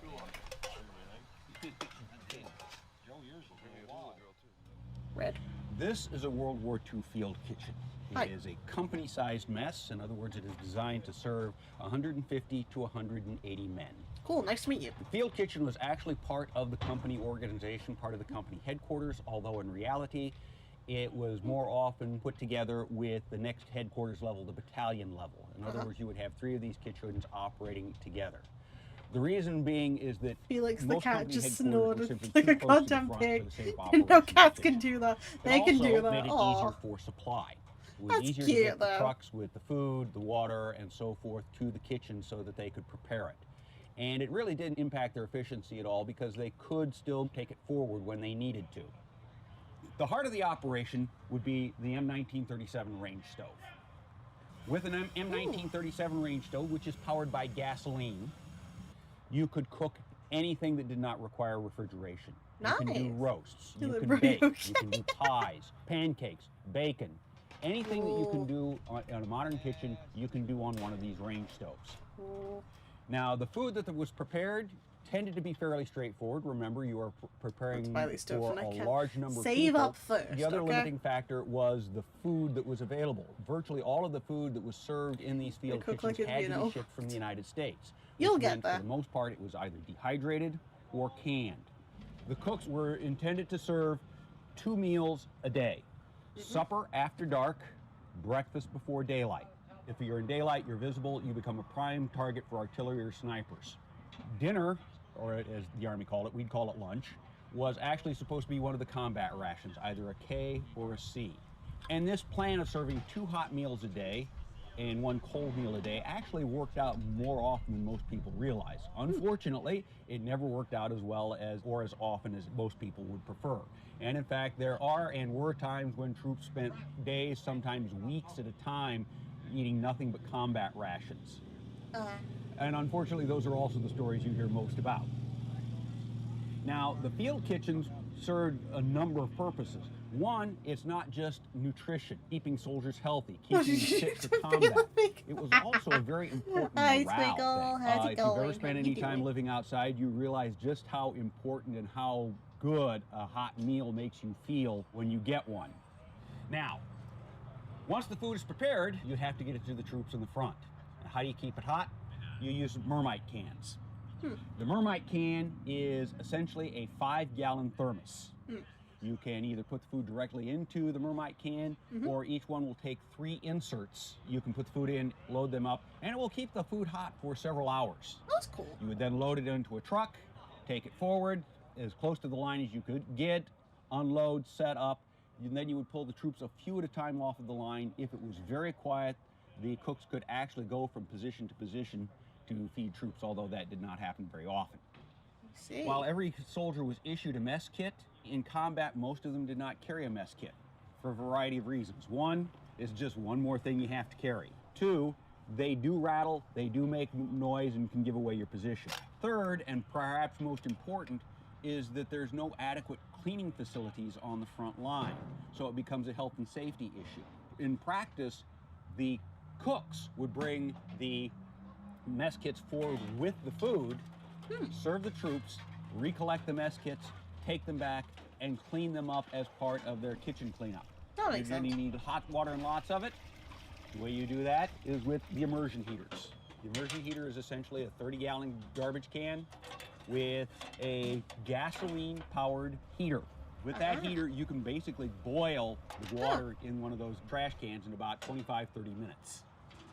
Red. This is a World War II field kitchen. It is a company-sized mess. In other words, it is designed to serve 150 to 180 men. Cool, nice to meet you. The field kitchen was actually part of the company organization, part of the company headquarters, although in reality, it was more often put together with the next headquarters level, the battalion level. In other words, you would have 3 of these kitchens operating together. The reason being is that Felix the cat just snorted like a goddamn pig. No cats can do that. They can do that. Made it easier for supply. It was easier to get the trucks with the food, the water, and so forth to the kitchen so that they could prepare it. And it really didn't impact their efficiency at all because they could still take it forward when they needed to. The heart of the operation would be the M1937 range stove. With an M1937 range stove, which is powered by gasoline, you could cook anything that did not require refrigeration. Nice. You can do roasts, you can Right, bake, okay. you can do pies, pancakes, bacon. Anything that you can do on a modern kitchen, you can do on one of these range stoves. Cool. Now, the food that was prepared tended to be fairly straightforward. Remember, you are preparing for a large number of people. Save up first. The other limiting factor was the food that was available. Virtually all of the food that was served in these field kitchens had to be shipped from the United States. You'll get that. For the most part, it was either dehydrated or canned. The cooks were intended to serve 2 meals a day. Supper after dark, breakfast before daylight. If you're in daylight, you're visible, you become a prime target for artillery or snipers. Dinner, or as the Army called it, we'd call it lunch, was actually supposed to be one of the combat rations, either a K or a C. And this plan of serving 2 hot meals a day and 1 cold meal a day actually worked out more often than most people realize. Unfortunately, it never worked out as well as or as often as most people would prefer. And in fact, there are and were times when troops spent days, sometimes weeks at a time, eating nothing but combat rations. And unfortunately, those are also the stories you hear most about. Now, the field kitchens served a number of purposes. One, it's not just nutrition, keeping soldiers healthy, keeping them fit for combat. It was also a very important morale thing. If you've ever spent any time living outside, you realize just how important and how good a hot meal makes you feel when you get one. Now, once the food is prepared, you have to get it to the troops in the front. And how do you keep it hot? You use Mermite cans. The Mermite can is essentially a 5-gallon thermos. You can either put the food directly into the Mermite can, or each one will take 3 inserts. You can put the food in, load them up, and it will keep the food hot for several hours. That's cool. You would then load it into a truck, take it forward as close to the line as you could get, unload, set up, and then you would pull the troops a few at a time off of the line. If it was very quiet, the cooks could actually go from position to position to feed troops, although that did not happen very often. While every soldier was issued a mess kit, in combat most of them did not carry a mess kit for a variety of reasons. One, it's just one more thing you have to carry. 2, they do rattle, they do make noise and can give away your position. Third, and perhaps most important, is that there's no adequate cleaning facilities on the front line, so it becomes a health and safety issue. In practice, the cooks would bring the mess kits forward with the food, serve the troops, recollect the mess kits, take them back, and clean them up as part of their kitchen cleanup. That makes sense. You need hot water and lots of it. The way you do that is with the immersion heaters. The immersion heater is essentially a 30-gallon garbage can with a gasoline-powered heater. With that heater, you can basically boil the water in one of those trash cans in about 25, 30 minutes.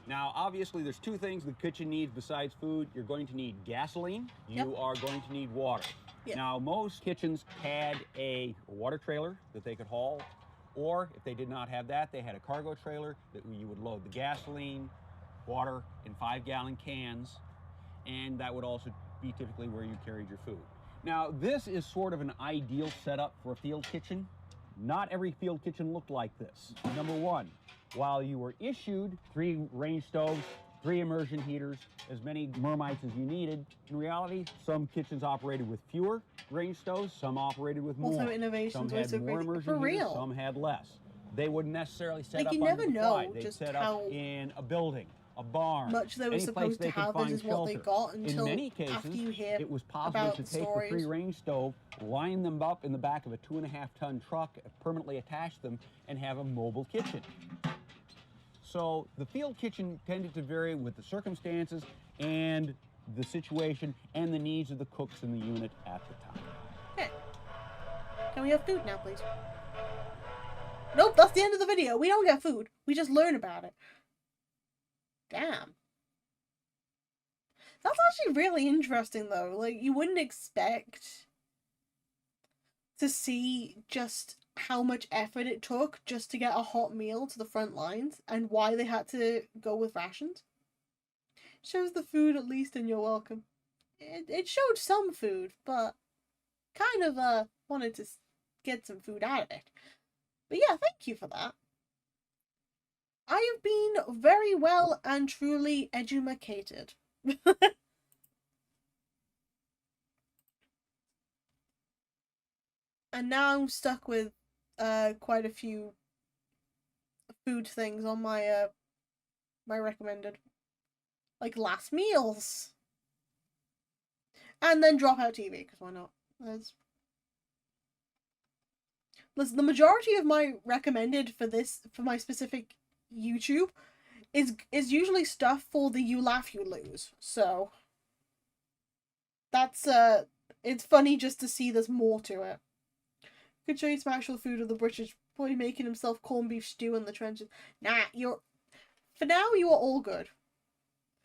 Now, obviously, there's 2 things the kitchen needs besides food. You're going to need gasoline. You are going to need water. Now, most kitchens had a water trailer that they could haul, or if they did not have that, they had a cargo trailer that you would load the gasoline, water in 5-gallon cans, and that would also be typically where you carried your food. Now, this is sort of an ideal setup for a field kitchen. Not every field kitchen looked like this. Number 1, while you were issued 3 range stoves, 3 immersion heaters, as many Mermites as you needed, in reality, some kitchens operated with fewer range stoves, some operated with more. Innovations some had more immersion heaters, some had less. They wouldn't necessarily set up under the fly. They'd set up in a building, a barn, much they were supposed to have. This is what they got until in many cases, after you hear it was possible to take the 3 range stove, line them up in the back of a 2.5-ton truck, permanently attach them, and have a mobile kitchen. So the field kitchen tended to vary with the circumstances and the situation and the needs of the cooks in the unit at the time. Okay. Can we have food now, please? Nope, that's the end of the video. We don't get food. We just learn about it. Damn. That's actually really interesting, though. Like, you wouldn't expect to see just how much effort it took just to get a hot meal to the front lines and why they had to go with rations. Shows the food at least and you're welcome. It showed some food, but kind of wanted to get some food out of it. But yeah, thank you for that. I have been very well and truly edumacated. And now I'm stuck with quite a few food things on my my recommended. Like last meals. And then Dropout TV, because why not? Listen, the majority of my recommended for my specific YouTube is usually stuff for the You Laugh You Lose. So that's it's funny just to see there's more to it. Could show you some actual food of the British boy making himself corned beef stew in the trenches. Nah, for now you are all good.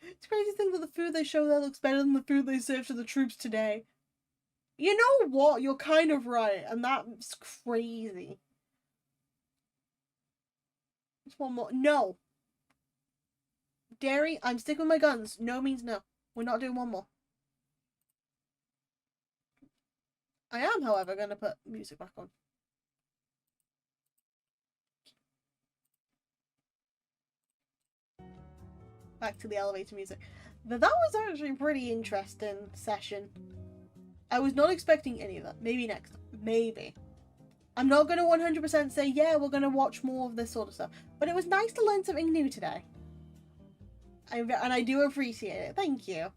It's crazy to think that the food they show there looks better than the food they serve to the troops today. You know what? You're kind of right, and that's crazy. Just one more. No. Dairy, I'm sticking with my guns. No means no. We're not doing one more. I am, however, going to put music back on. Back to the elevator music. But that was actually a pretty interesting session. I was not expecting any of that. Maybe next time. Maybe. I'm not going to 100% say, yeah, we're going to watch more of this sort of stuff. But it was nice to learn something new today. And I do appreciate it. Thank you.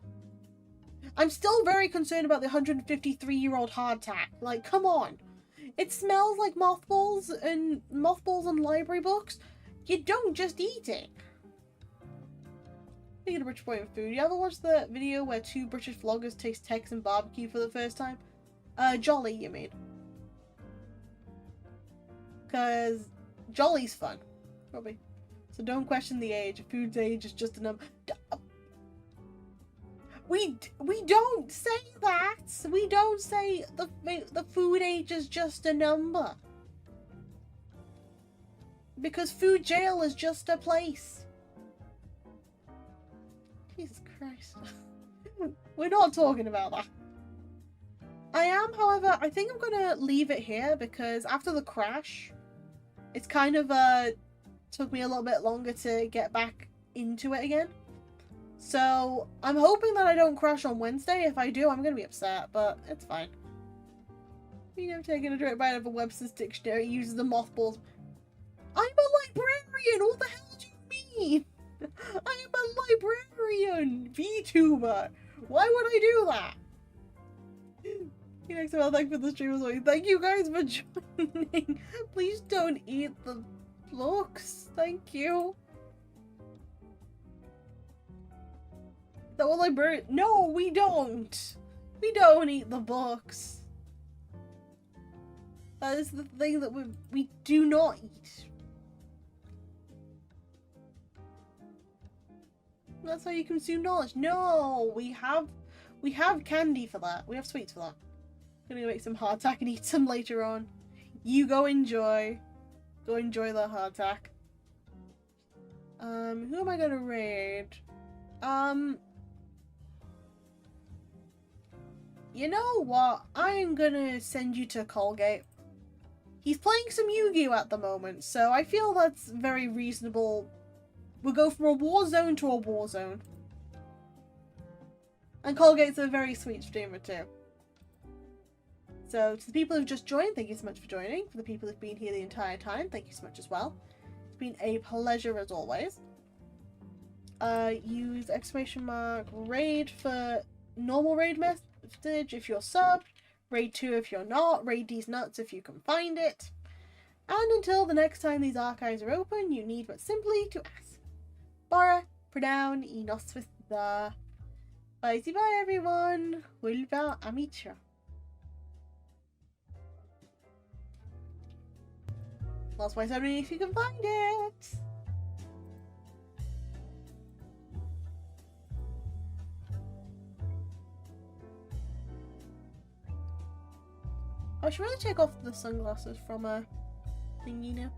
I'm still very concerned about the 153-year-old hardtack. Like, come on. It smells like mothballs and library books. You don't just eat it. Speaking of British boy and food, you ever watch the video where two British vloggers taste Texan barbecue for the first time? Jolly, you mean? Because Jolly's fun. Probably. So don't question the age. Food's age is just a number. We don't say that. We don't say the food age is just a number. Because food jail is just a place. Jesus Christ. We're not talking about that. I am, however, I think I'm gonna leave it here because after the crash, it's kind of took me a little bit longer to get back into it again. So I'm hoping that I don't crash on Wednesday. If I do, I'm gonna be upset, but it's fine. You know, taking a direct bite of a Webster's dictionary uses the mothballs. I'm a librarian! What the hell do you mean? I am a librarian! VTuber! Why would I do that? Thanks for the stream as well. Thank you guys for joining. Please don't eat the books. Thank you. That what librarian? No, we don't. We don't eat the books. That is the thing that we do not eat. That's how you consume knowledge. No, we have candy for that. We have sweets for that. I'm gonna go make some hardtack and eat some later on. You go enjoy. Go enjoy the hardtack. Who am I gonna raid? You know what? I'm gonna send you to Colgate. He's playing some Yu-Gi-Oh at the moment, so I feel that's very reasonable. We'll go from a war zone to a war zone. And Colgate's a very sweet streamer too. So to the people who've just joined, thank you so much for joining. For the people who've been here the entire time, thank you so much as well. It's been a pleasure as always. Use ! raid for normal raid message if you're subbed. Raid 2 if you're not. Raid these nuts if you can find it. And until the next time these archives are open, you need but simply to ask. Bara, Pronoun, Inos with the. Bye everyone. Hulva Amitra. Lost my somebody if you can find it. I should really take off the sunglasses from a thingy now.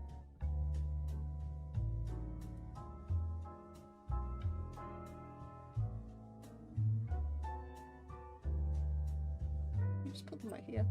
Just put them right here.